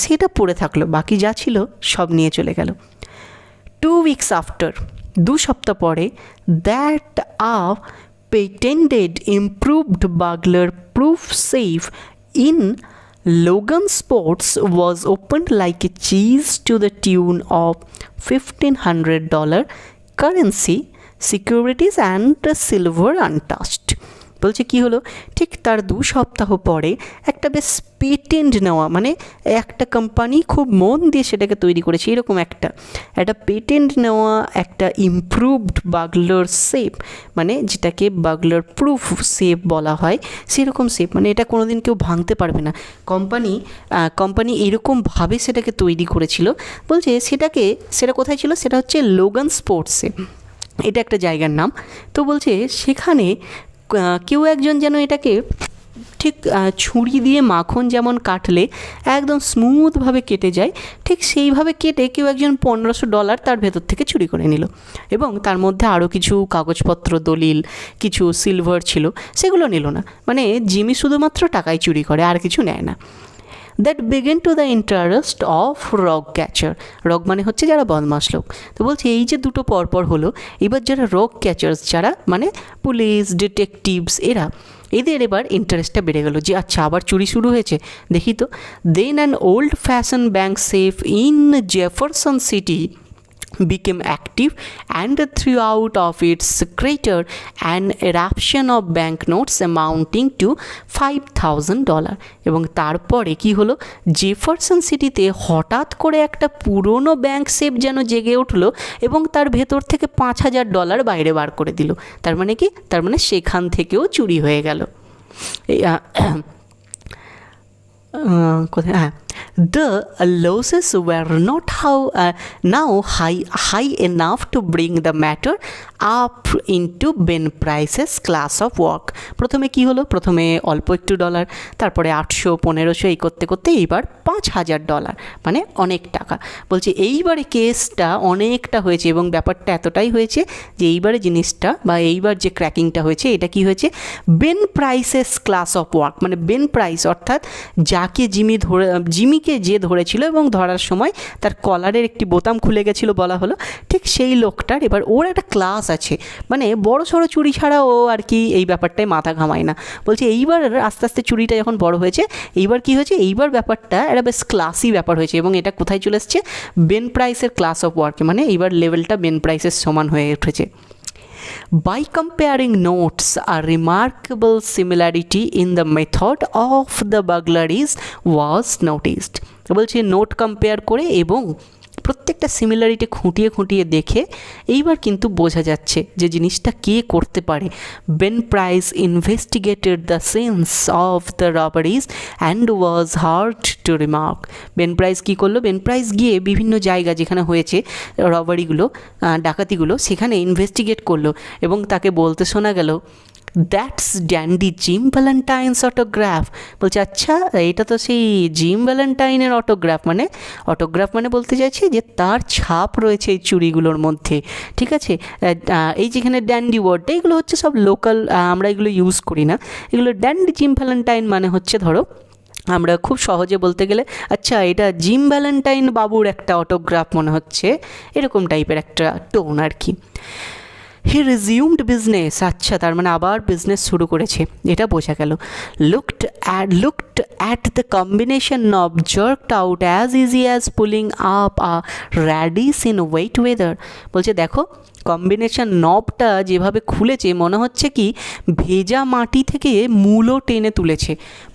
সেটা পড়ে থাকলো, বাকি যা ছিল সব নিয়ে চলে গেল। 2 weeks after, 2 সপ্তাহ পরে, that patented improved burglar proof safe in Logan Sports was opened like a cheese to the tune of $1,500 currency, securities and silver untouched. বলছে কি হলো, ঠিক তার 2 সপ্তাহ পরে একটা বেশ পেটেন্ট নেওয়া, মানে একটা কোম্পানি খুব মন দিয়ে সেটাকে তৈরি করেছে এরকম একটা পেটেন্ট নেওয়া একটা ইমপ্রুভড বাগলার সেফ, মানে যেটাকে বাগলার প্রুফ সেফ বলা হয়, সেরকম সেফ, মানে এটা কোনো দিন কেউ ভাঙতে পারবে না। কোম্পানি এরকমভাবে সেটাকে তৈরি করেছিল। বলছে সেটা কোথায় ছিল, সেটা হচ্ছে লোগান স্পোর্টসে, এটা একটা জায়গার নাম। তো বলছে সেখানে কেউ একজন যেন এটাকে ঠিক ছুরি দিয়ে মাখন যেমন কাটলে একদম স্মুথভাবে কেটে যায়, ঠিক সেইভাবে কেটে কেউ একজন $1500 তার ভেতর থেকে চুরি করে নিল, এবং তার মধ্যে আরও কিছু কাগজপত্র, দলিল, কিছু সিলভার ছিল, সেগুলো নিল না। মানে জিমি শুধুমাত্র টাকাই চুরি করে, আর কিছু নেয় না। That began to the interest of rogue catcher, rogue মানে হচ্ছে যারা বদমাশ লোক। তো বলছে এই যে দুটো পরপর হলো, এবার যারা রগ ক্যাচার্স, যারা মানে পুলিশ, ডিটেকটিভস, এদের এবার ইন্টারেস্টটা বেড়ে গেল যে আচ্ছা আবার চুরি শুরু হয়েছে, দেখি তো। Then an old fashion bank safe in Jefferson City became active and threw out of its crater an eruption of banknotes amounting to $5,000। এবং তারপরে কি হলো, জেফারসন সিটিতে হঠাৎ করে একটা পুরনো ব্যাংক সেফ যেন জেগে উঠলো এবং তার ভেতর থেকে $5,000 বাইরে বার করে দিল। তার মানে কি, তার মানে সেখান থেকেও চুরি হয়ে গেল। কোথায়, হ্যাঁ, the losses were not now high enough to bring the matter up into Ben Price's class of work। প্রথমে কি হলো, প্রথমে অল্প একটু ডলার, তারপরে 800, 1500 এই করতে করতে এইবার $5,000, মানে অনেক টাকা। বলছে এইবারে কেসটা অনেকটা হয়েছে এবং ব্যাপারটা এতটাই হয়েছে যে এইবারে জিনিসটা বা এইবার যে ক্র্যাকিংটা হয়েছে এটা কি হয়েছে, Ben prices class of work, মানে বেন প্রাইস অর্থাৎ যাকে জিমিকে যে ধরেছিল এবং ধরার সময় তার কলারের একটি বোতাম খুলে গেছিলো বলা হলো, ঠিক সেই লোকটার এবার ওর একটা ক্লাস আছে, মানে বড় সড়ো চুরি ছাড়া ও আর কি এই ব্যাপারটায় মাথা ঘামায় না। বলছে এইবার আস্তে আস্তে চুরিটা যখন বড় হয়েছে, এইবার কি হয়েছে, এইবার ব্যাপারটা একটা বেশ ক্লাসি ব্যাপার হয়েছে এবং এটা কোথায় চলে এসছে, বেন প্রাইসের ক্লাস অফ ওয়ার্কে, মানে এইবার লেভেলটা বেন প্রাইসের সমান হয়ে উঠেছে। By comparing notes, a remarkable similarity in the method of the burglaries was noticed। বলছে নোট কম্পেয়ার করে এবং প্রত্যেকটা সিমিলারিটি খুঁটিয়ে খুঁটিয়ে দেখে এইবার কিন্তু বোঝা যাচ্ছে যে জিনিসটা কে করতে পারে। Ben Price investigated the scenes of the robberies and was heard to remark. Ben Price কী করলো, বেন প্রাইস গিয়ে বিভিন্ন জায়গা যেখানে হয়েছে রবারিগুলো, ডাকাতিগুলো, সেখানে ইনভেস্টিগেট করলো এবং তাকে বলতে শোনা গেল, that's dandy gym Valentine's autograph. বলছে আচ্ছা এটা তো সেই জিম ভ্যালেন্টাইনের অটোগ্রাফ, মানে বলতে চাইছে যে তার ছাপ রয়েছে এই চুড়িগুলোর মধ্যে। ঠিক আছে, এই যেখানে ড্যান্ডি ওয়ার্ডটা, এগুলো হচ্ছে সব লোকাল, আমরা এগুলো ইউজ করি না। এগুলো ড্যান্ডি জিম ভ্যালেন্টাইন মানে হচ্ছে ধরো আমরা খুব সহজে বলতে গেলে আচ্ছা এটা জিম ভ্যালেন্টাইন বাবুর একটা অটোগ্রাফ মনে হচ্ছে, এরকম টাইপের একটা টোন আর কি। হি রিজিউমড বিজনেস, আচ্ছা তার মানে আবার বিজনেস শুরু করেছে, এটা বোঝা গেল। Looked at the combination knob jerked out as easy as pulling up a radish in wet weather. বলছে দেখো কম্বিনেশন নবটা যেভাবে খুলেছে মনে হচ্ছে কি ভেজা মাটি থেকে মূলো টেনে তুলেছে।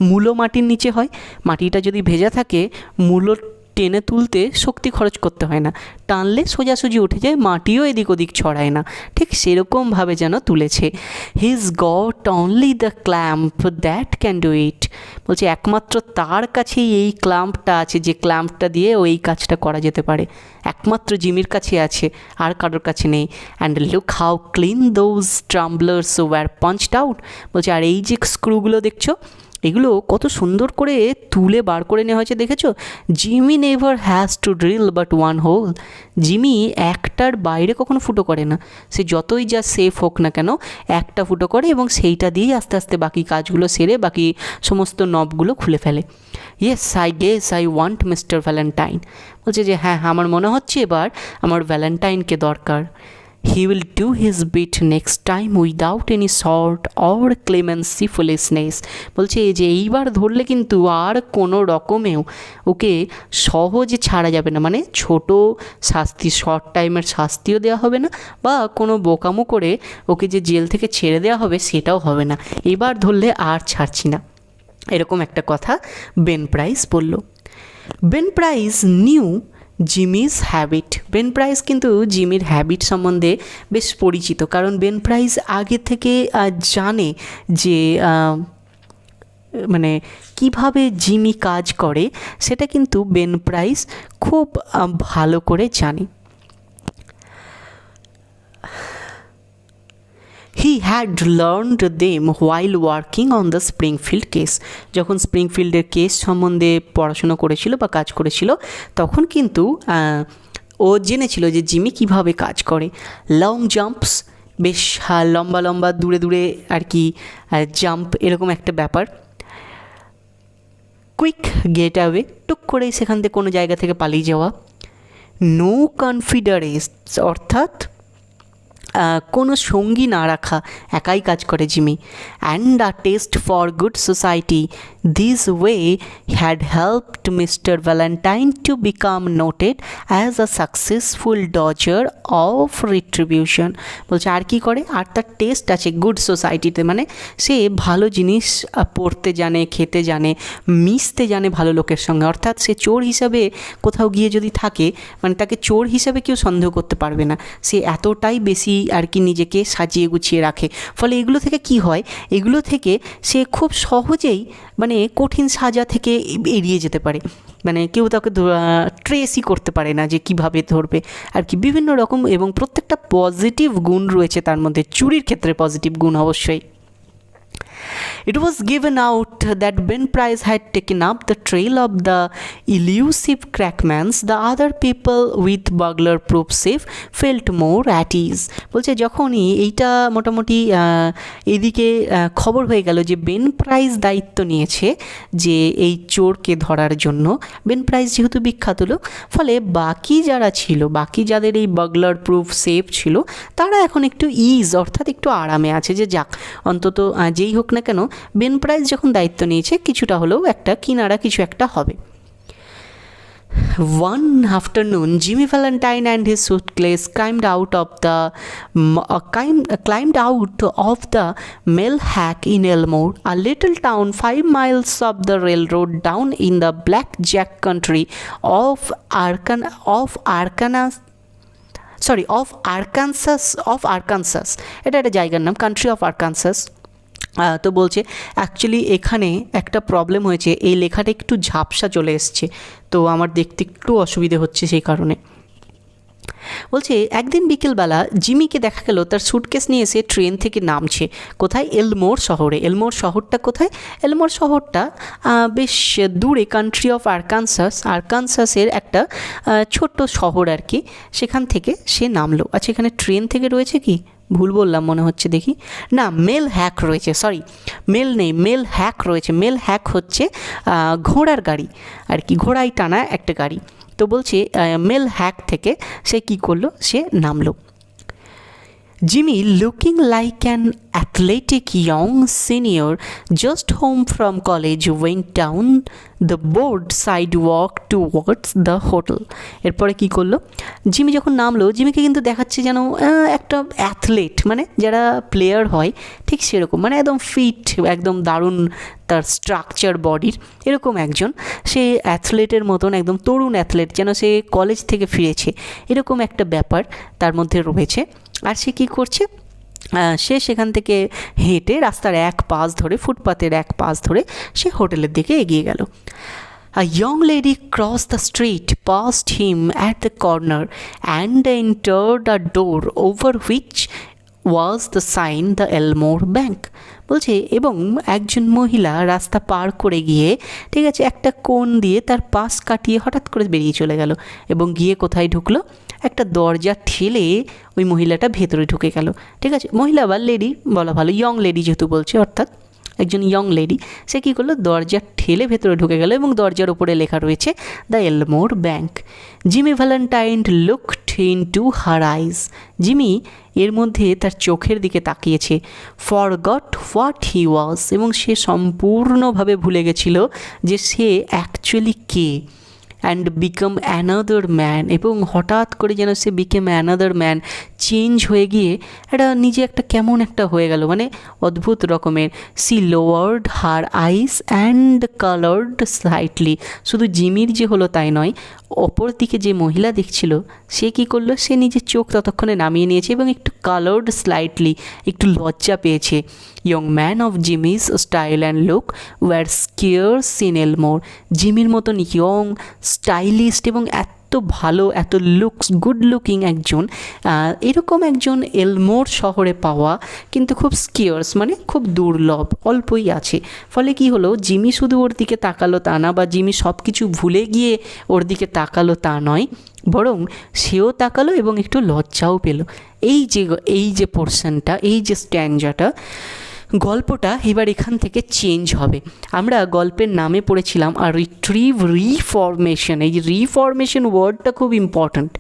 মূলো মাটির নিচে হয়, মাটিটা যদি ভেজা থাকে মূলো টেনে তুলতে শক্তি খরচ করতে হয় না, টানলে সোজাসুজি উঠে যায়, মাটিও এদিক ওদিক ছড়ায় না, ঠিক সেরকমভাবে যেন তুলেছে। His goat only the clamp that can do it. বলছে একমাত্র তার কাছেই এই ক্ল্যাম্পটা আছে, যে ক্ল্যাম্পটা দিয়ে ওই কাজটা করা যেতে পারে, একমাত্র জিমির কাছে আছে, আর কারোর কাছে নেই। And look how clean those tumblers were punched out. বলছে আর এই যে স্ক্রুগুলো দেখছো এগুলো কত সুন্দর করে তুলে বার করে নেওয়া হয়েছে দেখেছো। Jimmy never has to drill but one hole. Jimmy একটার বাইরে কখনো ফুটো করে না, সে যতই যা সেফ হোক না কেন একটা ফুটো করে এবং সেইটা দিয়েই আস্তে আস্তে বাকি কাজগুলো সেরে বাকি সমস্ত নবগুলো খুলে ফেলে। Yes I guess I want mister Valentine. বলছে যে হ্যাঁ আমার মনে হচ্ছে এবার আমার ভ্যালেন্টাইনকে দরকার। He will do his bit next time without any sort or clemency foolishness. বলছে যে এইবার ধরলে কিন্তু আর কোনো রকমেও ওকে সহজে ছাড়া যাবে না, মানে ছোট শাস্তি, শর্ট টাইমের শাস্তিও দেওয়া হবে না, বা কোনো বোকামো করে ওকে যে জেল থেকে ছেড়ে দেওয়া হবে সেটাও হবে না, এবার ধরলে আর ছাড়ছি না, এরকম একটা কথা বেন প্রাইস বলল। Ben price new Jimmy's habit. Ben price কিন্তু জিমির হ্যাবিট সম্বন্ধে বেশ পরিচিত, কারণ বেন প্রাইস আগে থেকে জানে যে মানে কিভাবে জিমি কাজ করে, সেটা কিন্তু বেন প্রাইস খুব ভালো করে জানে। He had learned them while working on the Springfield case. যখন স্প্রিংফিল্ডের কেস সম্বন্ধে পড়াশুনো করেছিল বা কাজ করেছিল, তখন কিন্তু ও জেনেছিল যে জিমি কিভাবে কাজ করে। লং জাম্পস, বেশ লম্বা লম্বা দূরে দূরে আর কি জাম্প, এরকম একটা ব্যাপার। কুইক গেট অ্যাওয়ে, টুক করেই সেখান থেকে কোনো জায়গা থেকে পালিয়ে যাওয়া। নো কনফিডারেন্স, অর্থাৎ কোনো সঙ্গী না রাখা, একাই কাজ করে Jimmy. And a test for good society, this way had helped mister Valentine to become noted as a successful dodger of retribution. বলছে আর কি করে, আর তার টেস্ট আছে গুড সোসাইটিতে, মানে সে ভালো জিনিস পড়তে জানে, খেতে জানে, মিশতে জানে ভালো লোকের সঙ্গে, অর্থাৎ সে চোর হিসাবে কোথাও গিয়ে যদি থাকে, মানে তাকে চোর হিসাবে কেউ সন্দেহ করতে পারবে না, সে এতটাই বেশি আর কি নিজেকে সাজিয়ে গুছিয়ে রাখে। ফলে এগুলো থেকে কি হয়, এগুলো থেকে সে খুব সহজেই মানে কঠিন সাজা থেকে এড়িয়ে যেতে পারে, মানে কেউ তাকে ট্রেসই করতে পারে না যে কিভাবে ধরবে আর কি, বিভিন্ন রকম। এবং প্রত্যেকটা পজিটিভ গুণ রয়েছে তার মধ্যে, চুরির ক্ষেত্রে পজিটিভ গুণ অবশ্যই। It was given out that Ben Price had taken up the trail of the elusive crackmans. The other people with burglar-proof safe felt more at ease. বলছে যখনই এইটা মোটামুটি এদিকে খবর হয়ে গেল যে বেন প্রাইস দায়িত্ব নিয়েছে যে এই চোরকে ধরার জন্য, বেন প্রাইস যেহেতু বিখ্যাত লোক, ফলে বাকি যারা ছিল, বাকি যাদের এই বার্গলার প্রুফ সেফ ছিল, তারা এখন একটু ইজ, অর্থাৎ একটু আরামে আছে যে যাক অন্তত যেই হোক না কেন বেন প্রাইস যখন দায়িত্ব নিয়েছে কিছুটা হলেও একটা কিনারা কিছু একটা হবে। One afternoon, Jimmy Valentine and his suitcase climbed out of the Mill Hack in Elmore, a little town 5 miles up the railroad down in the Blackjack country of Arkansas. এটা একটা জায়গার নাম, কান্ট্রি অফ আরকানসাস। তো বলছে অ্যাকচুয়ালি এখানে একটা প্রবলেম হয়েছে, এই লেখাটা একটু ঝাপসা চলে এসছে, তো আমার দেখতে একটু অসুবিধে হচ্ছে সেই কারণে। বলছে একদিন বিকেলবেলা জিমিকে দেখা গেল তার সুটকেস নিয়ে এসে ট্রেন থেকে নামছে। কোথায়? এলমোর শহরে। এলমোর শহরটা কোথায়? এলমোর শহরটা বেশ দূরে, কান্ট্রি অফ আরকানসাসের একটা ছোট্ট শহর আর কি, সেখান থেকে সে নামলো। আচ্ছা এখানে ট্রেন থেকে রয়েছে কি? ভুল বললাম মনে হচ্ছে, দেখি। না, মেল হ্যাক রয়েছে, সরি মেল নেই, মেল হ্যাক রয়েছে। মেল হ্যাক হচ্ছে ঘোড়ার গাড়ি আর কি, ঘোড়ায় টানা একটা গাড়ি। তো বলছে মেল হ্যাক থেকে সে কী করলো, সে নামলো। Jimmy, looking like an athletic young senior just home from college, went down the board sidewalk towards the hotel. এরপরে কী করলো, জিমি যখন নামলো, জিমিকে কিন্তু দেখাচ্ছে যেন একটা অ্যাথলেট, মানে যারা প্লেয়ার হয় ঠিক সেরকম, মানে একদম ফিট, একদম দারুণ তার স্ট্রাকচার বডির, এরকম একজন, সে অ্যাথলেটের মতন, একদম তরুণ অ্যাথলেট, যেন সে কলেজ থেকে ফিরেছে, এরকম একটা ব্যাপার তার মধ্যে রয়েছে। আর সে কী করছে, সে সেখান থেকে হেঁটে রাস্তার এক পাশ ধরে, ফুটপাতের এক পাশ ধরে সে হোটেলের দিকে এগিয়ে গেল। A young lady crossed the street past him at the corner and entered a door over which was the sign the Elmore Bank. বলছে এবং একজন মহিলা রাস্তা পার করে গিয়ে, ঠিক আছে, একটা কোণ দিয়ে তার পাশ কাটিয়ে হঠাৎ করে বেরিয়ে চলে গেল এবং গিয়ে কোথায় ঢুকলো, একটা দরজা ঠেলে ওই মহিলাটা ভেতরে ঢুকে গেল। ঠিক আছে, মহিলা বা লেডি বলা ভালো, ইয়ং লেডি যেহেতু বলছে, অর্থাৎ একজন ইয়ং লেডি, সে কী করলো, দরজা ঠেলে ভেতরে ঢুকে গেল এবং দরজার উপরে লেখা রয়েছে the এলমোর bank. Jimmy Valentine looked into her eyes. Jimmy এর মধ্যে তার চোখের দিকে তাকিয়েছে। forgot what he was, এবং সে সম্পূর্ণভাবে ভুলে গেছিল যে সে অ্যাকচুয়ালি কে। অ্যান্ড বিকাম অ্যানাদার ম্যান, এবং হঠাৎ করে যেন সে বিকেম অ্যানাদার ম্যান, চেঞ্জ হয়ে গিয়ে নিজে একটা কেমন একটা হয়ে গেল, মানে অদ্ভুত রকমের। She lowered her eyes and coloured slightly. শুধু জিমির যে হলো তাই নয়, অপর দিকে যে মহিলা দেখছিল সে কী করলো, সে নিজের চোখ ততক্ষণে নামিয়ে নিয়েছে এবং একটু কালার্ড স্লাইটলি, একটু লজ্জা পেয়েছে। Young man of Jimmy's style and look were scarce in Elmore. জিমির মতন ইয়ং, স্টাইলিস্ট এবং এত ভালো, এত লুকস, গুড লুকিং একজন, এরকম একজন এলমোর শহরে পাওয়া কিন্তু খুব স্কিয়ার্স, মানে খুব দুর্লভ, অল্পই আছে। ফলে কি হলো, জিমি শুধু ওর দিকে তাকালো তা না, বা জিমি সব কিছু ভুলে গিয়ে ওর দিকে তাকালো তা নয়, বরং সেও তাকালো এবং একটু লজ্জাও পেল। এই যে পোর্শনটা, এই যে স্ট্যান্ডাটা, গল্পটা এবার এখান থেকে চেঞ্জ হবে। আমরা গল্পের নামে পড়েছিলাম আর রিফরমেশন। এই যে রিফরমেশন ওয়ার্ডটা খুব ইম্পর্ট্যান্ট।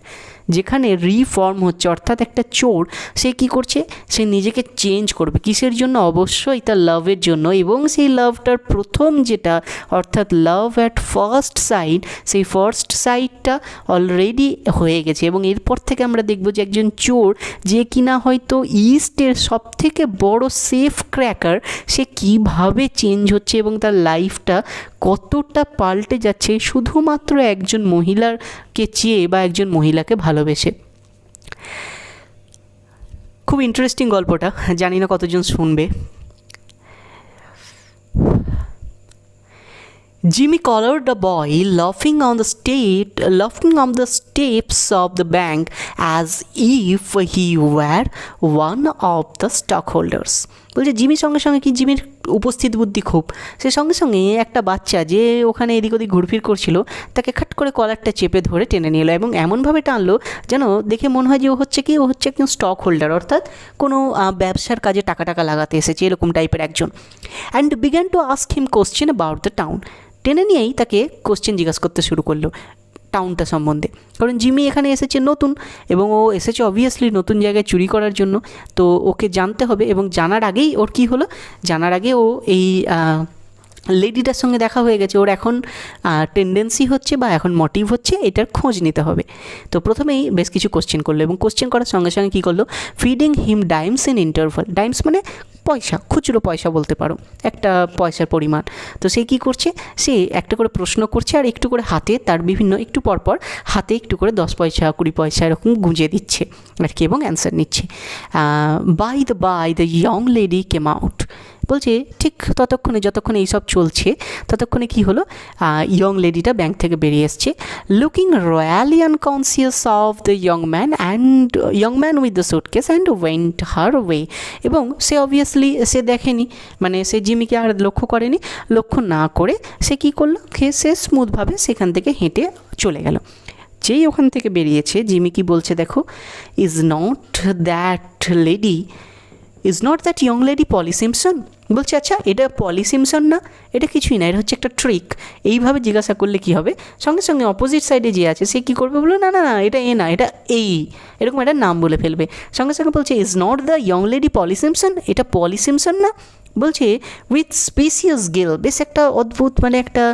যেখানে রিফর্ম হচ্ছে, অর্থাৎ একটা চোর সে কি করছে, সে নিজেকে চেঞ্জ করবে। কিসের জন্য? অবশ্যই তার লাভের জন্য। এবং সেই লাভটার প্রথম যেটা, অর্থাৎ লাভ অ্যাট ফার্স্ট সাইট, সেই ফার্স্ট সাইটটা অলরেডি হয়ে গেছে। এবং এরপর থেকে আমরা দেখব যে একজন চোর, যে কিনা হয়তো ইস্টের সবথেকে বড় সেফ ক্র্যাকার, সে কিভাবে চেঞ্জ হচ্ছে এবং তার লাইফটা কতটা পাল্টে যাচ্ছে শুধুমাত্র একজন মহিলাকে চেয়ে বা একজন মহিলাকে ভালোবেসে। খুব ইন্টারেস্টিং গল্পটা, জানি না কতজন শুনবে। Jimmy collared a boy laughing on the steps of the bank as if he were one of the stockholders. বলছে জিমির সঙ্গে সঙ্গে কি, জিমির উপস্থিত বুদ্ধি খুব, সে সঙ্গে সঙ্গে একটা বাচ্চা যে ওখানে এদিক ওদিক ঘুরফির করছিল তাকে খাট করে কলারটা চেপে ধরে টেনে নিয়ে এলো এবং এমনভাবে টানলো যেন দেখে মনে হয় যে ও হচ্ছে একজন স্টক হোল্ডার, অর্থাৎ কোনো ব্যবসার কাজে টাকা লাগাতে এসেছে, এরকম টাইপের একজন। And began to ask him question about the town. টেনে নিয়েই তাকে কোশ্চেন জিজ্ঞাসা করতে শুরু করলো টাউনটা সম্বন্ধে। কারণ জিমি এখানে এসেছে নতুন, এবং ও এসেছে অবভিয়াসলি নতুন জায়গায় চুরি করার জন্য, তো ওকে জানতে হবে। এবং জানার আগেই ওর কী হলো, জানার আগে ও এই লেডিটার সঙ্গে দেখা হয়ে গেছে, ওর এখন টেন্ডেন্সি হচ্ছে বা এখন মোটিভ হচ্ছে এটার খোঁজ নিতে হবে। তো প্রথমেই বেশ কিছু কোশ্চেন করলো, এবং কোশ্চেন করার সঙ্গে সঙ্গে কী করলো, ফিডিং হিম ডাইমস ইন ইন্টারভাল। ডাইমস মানে পয়সা, খুচরো পয়সা বলতে পারো, একটা পয়সার পরিমাণ। তো সে কী করছে, সে একটা করে প্রশ্ন করছে আর একটু করে হাতে তার বিভিন্ন একটু পরপর হাতে একটু করে 10 পয়সা 20 পয়সা এরকম গুঁজে দিচ্ছে আর কি, এবং অ্যান্সার নিচ্ছে। By the young lady came out. বলছে ঠিক যতক্ষণে এইসব চলছে ততক্ষণে কি হলো, ইয়ং লেডিটা ব্যাংক থেকে বেরিয়ে এসছে, looking royally unconscious of the young man with the suitcase and went her way. এবং সে অবভিয়াসলি সে দেখেনি, মানে সে জিমিকে আর লক্ষ্য করেনি, লক্ষ্য না করে সে কী করলো, সে স্মুথভাবে সেখান থেকে হেঁটে চলে গেল। যেই ওখান থেকে বেরিয়েছে, জিমি কি বলছে দেখো, is not that young lady Polly Simpson. বলছে আচ্ছা এটা পলি সিম্পসন না, এটা কিছুই না, এটা হচ্ছে একটা ট্রিক। এইভাবে জিজ্ঞাসা করলে কি হবে, সঙ্গে সঙ্গে অপোজিট সাইডে যে আছে সে কী করবে, বলো না এটা না, এটা এরকম একটা নাম বলে ফেলবে। সঙ্গে সঙ্গে বলছে is not the young lady Polly Simpson, এটা পলি সিম্পসন না। বলছে উইথ স্পেসিয়াস গিল, বেশ একটা অদ্ভুত, মানে একটা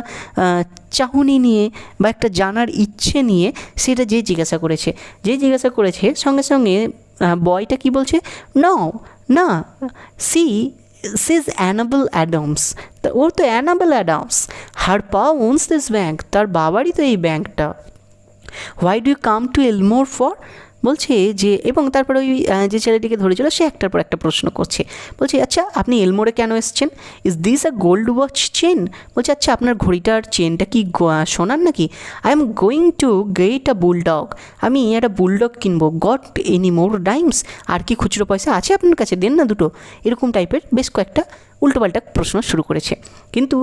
চাহনি নিয়ে বা একটা জানার ইচ্ছে নিয়ে সেটা যে জিজ্ঞাসা করেছে সঙ্গে সঙ্গে বয়টা কি বলছে, না সিজ অ্যানাবেল অ্যাডামস। ওর তো অ্যানাবেল অ্যাডামস, হার পা ওনস দিস ব্যাংক, তার বাবারই তো এই ব্যাংকটা। Why do you come to Elmore for. বলছে যে, এবং তারপরে ওই যে ছেলেটিকে ধরেছিল সে একটার পর একটা প্রশ্ন করছে। বলছে আচ্ছা আপনি এলমোরে কেন এসছেন, is this a gold watch chain. বলছে আচ্ছা আপনার ঘড়িটার চেনটা কি সোনার নাকি। I am going to get a bulldog, আমি একটা বুলডগ কিনবো। গট এনি মোর ডাইমস, আর কি খুচরো পয়সা আছে আপনার কাছে, দেন না দুটো। এরকম টাইপের বেশ কয়েকটা উল্টোপাল্টা প্রশ্ন শুরু করেছে। কিন্তু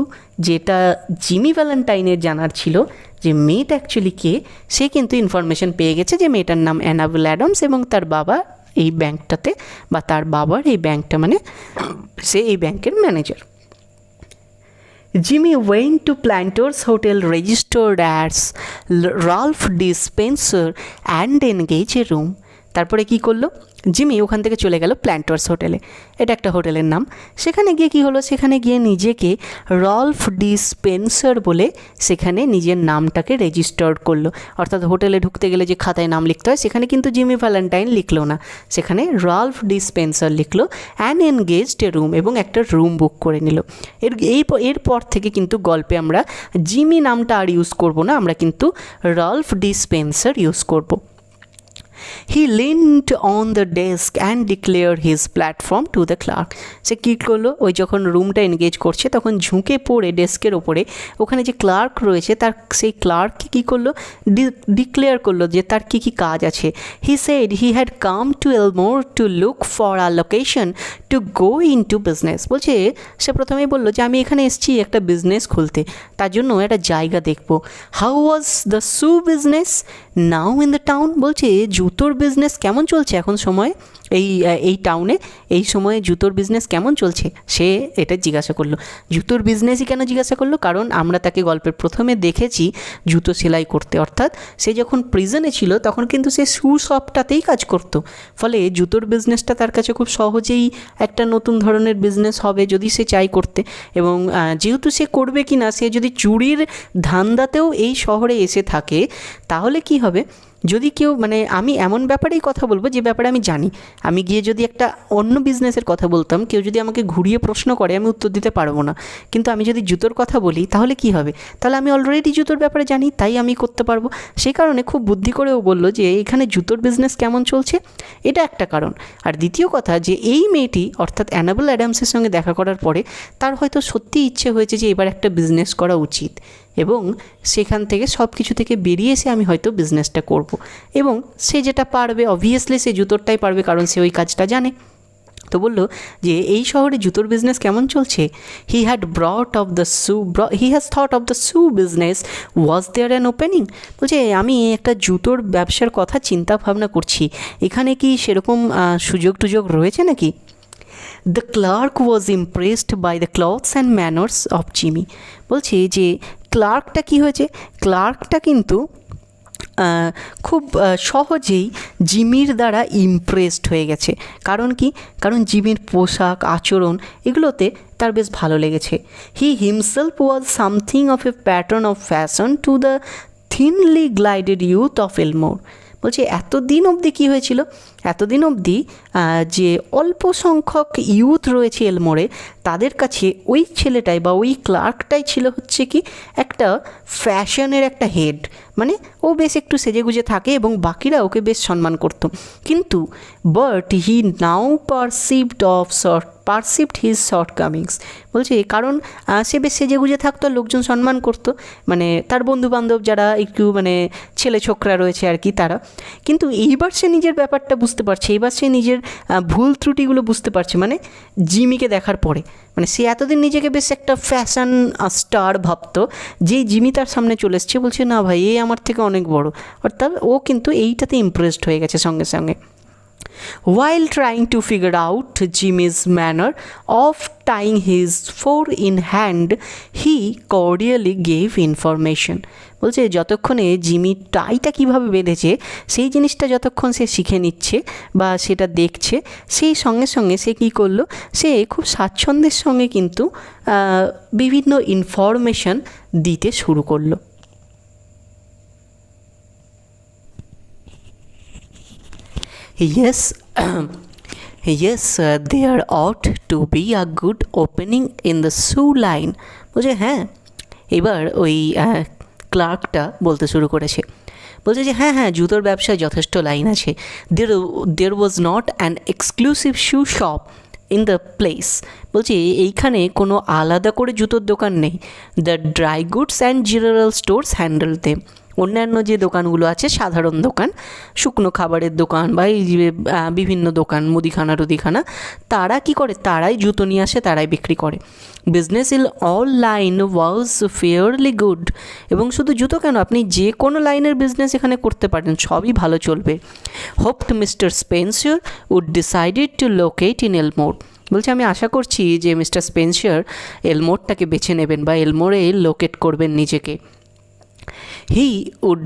যেটা জিমি ভ্যালেন্টাইনের জানার ছিল যে মেয়েটা অ্যাকচুয়ালি কে, সে কিন্তু ইনফরমেশন পেয়ে গেছে যে মেয়েটার নাম অ্যানাবেল অ্যাডামস এবং তার বাবা এই ব্যাংকটাতে, বা তার বাবার এই ব্যাংকটা, মানে সে এই ব্যাংকের manager. Jimmy went to Planter's Hotel, registered as Ralph D. Spencer and engaged a room. তারপরে কি করলো, জিমি ওখান থেকে চলে গেল প্ল্যান্টার্স হোটেলে, এটা একটা হোটেলের নাম। সেখানে গিয়ে কি হলো, সেখানে গিয়ে নিজেকে রলফ ডি স্পেন্সার বলে সেখানে নিজের নামটাকে রেজিস্টার্ড করলো। অর্থাৎ হোটেলে ঢুকতে গেলে যে খাতায় নাম লিখতে হয় সেখানে কিন্তু জিমি ভ্যালেন্টাইন লিখলো না, সেখানে রলফ ডি স্পেন্সার লিখলো। অ্যান্ড এনগেজড এ রুম, এবং একটা রুম বুক করে নিল। এরপর থেকে কিন্তু গল্পে আমরা জিমি নামটা আর ইউজ করব না, আমরা কিন্তু রলফ ডি স্পেন্সার ইউজ করব। He leaned on the desk and declared his platform to the clerk. সে কী করলো, ওই যখন রুমটা এনগেজ করছে তখন ঝুঁকে পড়ে ডেস্কের ওপরে ওখানে যে ক্লার্ক রয়েছে তার সেই ক্লার্ককে কী করলো, ডিক্লেয়ার করলো যে তার কী কী কাজ আছে। He said he had come to Elmore to look for a location to go into business. বলছে সে প্রথমেই বললো যে আমি এখানে এসেছি একটা বিজনেস খুলতে, তার জন্য একটা জায়গা দেখবো। How was the shoe business now in the town? বলছে জুতোর বিজনেস কেমন চলছে এখন সময়ে এই টাউনে, এই সময়ে জুতোর বিজনেস কেমন চলছে, সে এটা জিজ্ঞাসা করলো। জুতোর বিজনেসই কেন জিজ্ঞাসা করলো, কারণ আমরা তাকে গল্পের প্রথমে দেখেছি জুতো সেলাই করতে, অর্থাৎ সে যখন প্রিজনে ছিল তখন কিন্তু সে শু শপটাতেই কাজ করতো, ফলে জুতোর বিজনেসটা তার কাছে খুব সহজেই একটা নতুন ধরনের বিজনেস হবে যদি সে চাই করতে। এবং যেহেতু সে করবে কি না, সে যদি চুরির ধান্দাতেও এই শহরে এসে থাকে তাহলে কি হবে, যদি কেউ আমি এমন ব্যাপারেই কথা বলবো যে ব্যাপারে আমি জানি, আমি গিয়ে যদি একটা অন্য বিজনেসের কথা বলতাম, কেউ যদি আমাকে ঘুরিয়ে প্রশ্ন করে আমি উত্তর দিতে পারবো না, কিন্তু আমি যদি জুতোর কথা বলি তাহলে কি হবে, তাহলে আমি অলরেডি জুতোর ব্যাপারে জানি, তাই আমি করতে পারবো। সেই কারণে খুব বুদ্ধি করেও বললো যে এখানে জুতোর বিজনেস কেমন চলছে, এটা একটা কারণ। আর দ্বিতীয় কথা যে এই মেয়েটি অর্থাৎ অ্যানাবেল অ্যাডামসের সঙ্গে দেখা করার পরে তার হয়তো সত্যিই ইচ্ছে হয়েছে যে এবার একটা বিজনেস করা উচিত, এবং সেখান থেকে সব কিছু থেকে বেরিয়ে এসে আমি হয়তো বিজনেসটা করব, এবং সে যেটা পারবে অবভিয়াসলি সে জুতোরটাই পারবে, কারণ সে ওই কাজটা জানে। তো বললো যে এই শহরে জুতোর বিজনেস কেমন চলছে। He has thought of the shoe business, was there an opening. বলছে আমি একটা জুতোর ব্যবসার কথা চিন্তা ভাবনা করছি, এখানে কি সেরকম সুযোগ টুযোগ রয়েছে নাকি। The clerk was impressed by the clothes and manners of Jimmy. বলছে যে ক্লার্কটা কী হয়েছে, ক্লার্কটা কিন্তু খুব সহজেই জিমির দ্বারা ইমপ্রেসড হয়ে গেছে। কারণ কি, কারণ জিমির পোশাক আচরণ এগুলোতে তার বেশ ভালো লেগেছে। He himself was something of a pattern of fashion to the thinly gilded youth of Elmore. বলছে এতদিন অবধি কী হয়েছিল, এতদিন অবধি যে অল্প সংখ্যক ইউথ রয়েছে এলমোরে তাদের কাছে ওই ছেলেটাই বা ওই ক্লার্কটাই ছিল হচ্ছে কি একটা ফ্যাশনের একটা হেড, ও বেশ একটু সেজেগুজে থাকে এবং বাকিরা ওকে বেশ সম্মান করতো। কিন্তু but he now perceived his shortcomings. বলছে কারণ সে বেশ সেজেগুজে থাকতো, লোকজন সম্মান করতো, তার বন্ধুবান্ধব যারা একটু ছেলে ছোকরা রয়েছে আর কি তারা। কিন্তু এইবার সে নিজের ব্যাপারটা বুঝতে পারছে, এবার সে নিজের ভুল ত্রুটিগুলো বুঝতে পারছে, জিমিকে দেখার পরে। সে এতদিন নিজেকে বেশ একটা ফ্যাশন স্টার ভাবতো, যেই জিমি তার সামনে চলে এসছে বলছে না ভাই এই আমার থেকে অনেক বড়, অর্থাৎ ও কিন্তু এইটাতে ইমপ্রেসড হয়ে গেছে সঙ্গে সঙ্গে। While trying to figure out Jimmy's manner of tying his four in hand, he cordially gave information. বলছে যতক্ষণে জিমি টাইটা কীভাবে বেঁধেছে সেই জিনিসটা যতক্ষণ সে শিখে নিচ্ছে বা সেটা দেখছে, সেই সঙ্গে সঙ্গে সে কী করলো, সে খুব স্বাচ্ছন্দ্যের সঙ্গে কিন্তু বিভিন্ন ইনফরমেশন দিতে শুরু করলো। Yes, there ought to be a good opening in the shoe line. বলছে হ্যাঁ, এবার ওই ক্লার্কটা বলতে শুরু করেছে, বলছে যে হ্যাঁ জুতোর ব্যবসায় যথেষ্ট লাইন আছে। there was not an exclusive shoe shop in the place. বলছে এইখানে কোনো আলাদা করে জুতোর দোকান নেই। the dry goods and general stores handle them. অন্যান্য যে দোকানগুলো আছে সাধারণ দোকান, শুকনো খাবারের দোকান বা এই যে বিভিন্ন দোকান মুদিখানা তারা কি করে, তারাই জুতো নিয়ে আসে, তারাই বিক্রি করে। Business in all line was fairly good. এবং শুধু জুতো কেন, আপনি যে কোনো লাইনের বিজনেস এখানে করতে পারেন, সবই ভালো চলবে। Hoped mister Spencer would decided to locate in Elmore. বলছে আমি আশা করছি যে মিস্টার স্পেন্সার এলমোরটাকে বেছে নেবেন বা এলমোরে লোকেট করবেন নিজেকে। He would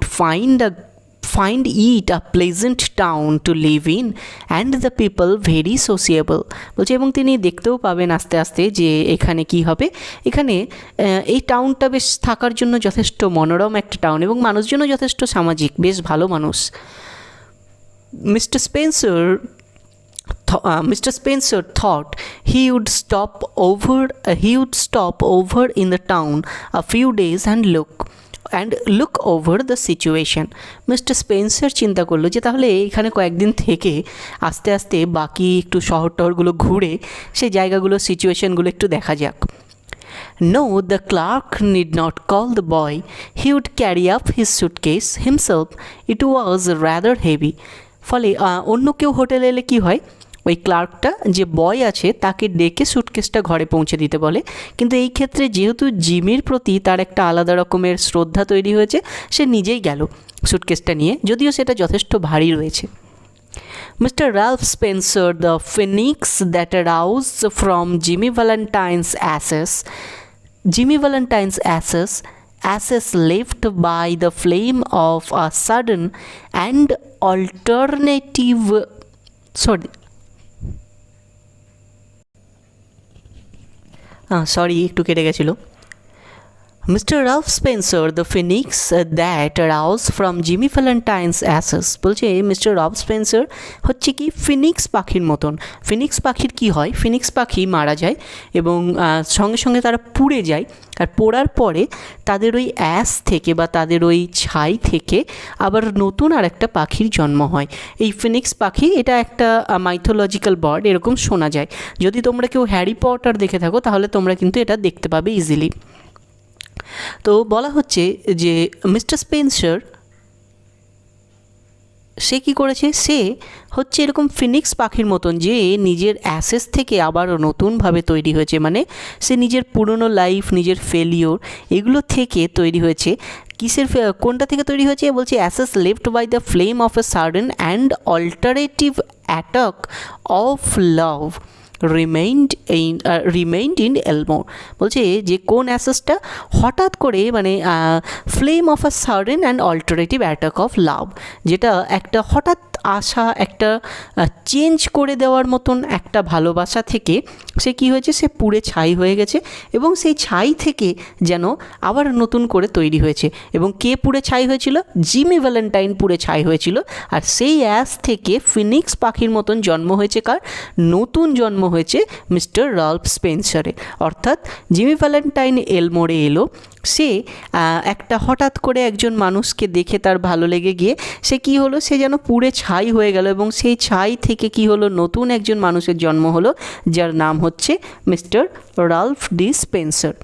find it a pleasant town to live in and the people very sociable। বলছে এবং তিনি দেখতেও পাবেন আস্তে আস্তে যে এখানে কি হবে, এখানে এই টাউনটা বেশ থাকার জন্য যথেষ্ট মনোরম একটা টাউন এবং মানুষজনও যথেষ্ট সামাজিক, বেশ ভালো মানুষ। Mr. Spencer thought he would stop over in the town a few days and look over the situation। Mister Spencer চিন্তা করলো যে তাহলে এখানে কয়েকদিন থেকে আস্তে আস্তে বাকি একটু শহর টহরগুলো ঘুরে সেই জায়গাগুলো সিচুয়েশনগুলো একটু দেখা যাক। No, the clerk need not call the boy. He would carry up his suitcase himself. It was rather heavy। ফলে অন্য কেউ হোটেলে এলে কী হয়, ওই ক্লার্কটা যে বয় আছে তাকে ডেকে সুটকেসটা ঘরে পৌঁছে দিতে বলে, কিন্তু এই ক্ষেত্রে যেহেতু জিমির প্রতি তার একটা আলাদা রকমের শ্রদ্ধা তৈরি হয়েছে, সে নিজেই গেল সুটকেসটা নিয়ে, যদিও সেটা যথেষ্ট ভারী রয়েছে। Mr. Ralph Spencer, the phoenix that arose from Jimmy Valentine's ashes left by the flame of a sudden and alternative একটু কেটে গেছিলো। Mr. Ralph Spencer, the phoenix that arose from Jimmy Valentine's ashes। বলছে মিস্টার রব স্পেন্সার হচ্ছে কি ফিনিক্স পাখির মতন। ফিনিক্স পাখির কি হয়, ফিনিক্স পাখি মারা যায় এবং সঙ্গে সঙ্গে তারা পুড়ে যায়, আর পোড়ার পরে তাদের ওই অ্যাশ থেকে বা তাদের ওই ছাই থেকে আবার নতুন আর একটা পাখির জন্ম হয়। এই ফিনিক্স পাখি এটা একটা মাইথোলজিক্যাল বার্ড, এরকম শোনা যায়। যদি তোমরা কেউ হ্যারি পটার দেখে থাকো তাহলে তোমরা কিন্তু এটা দেখতে পাবে ইজিলি। তো বলা হচ্ছে যে মিস্টার স্পেন্সার সে কী করেছে, সে হচ্ছে এরকম ফিনিক্স পাখির মতন যে নিজের অ্যাসেস থেকে আবার নতুনভাবে তৈরি হয়েছে, মানে সে নিজের পুরনো লাইফ, নিজের ফেলিওর, এগুলো থেকে তৈরি হয়েছে। কোনটা থেকে তৈরি হয়েছে বলছে ashes left by the flame of a sudden and alterative attack of love remained in Elmore. বলছে যে কোন অ্যাসেসটা হঠাৎ করে মানে flame of a sudden and alterative attack of love, যেটা একটা হঠাৎ আসা একটা চেঞ্জ করে দেওয়ার মতন একটা ভালোবাসা থেকে সে কী হয়েছে, সে পুড়ে ছাই হয়ে গেছে এবং সেই ছাই থেকে যেন আবার নতুন করে তৈরি হয়েছে। এবং কে পুড়ে ছাই হয়েছিল, জিমি ভ্যালেন্টাইন পুড়ে ছাই হয়েছিল, আর সেই অ্যাশ থেকে ফিনিক্স পাখির মতন জন্ম হয়েছে কার, নতুন জন্ম হয়েছে মিস্টার রাল্ফ স্পেন্সারের। অর্থাৎ জিমি ভ্যালেন্টাইন এলমোরে এলো, সে একটা হঠাৎ করে একজন মানুষকে দেখে তার ভালো লেগে গিয়ে সে কি হলো, সে যেন পুড়ে ছাই হয়ে গেল এবং সেই ছাই থেকে কি হলো, নতুন একজন মানুষের জন্ম হলো যার নাম হচ্ছে মিস্টার রাল্ফ ডি স্পেন্সার।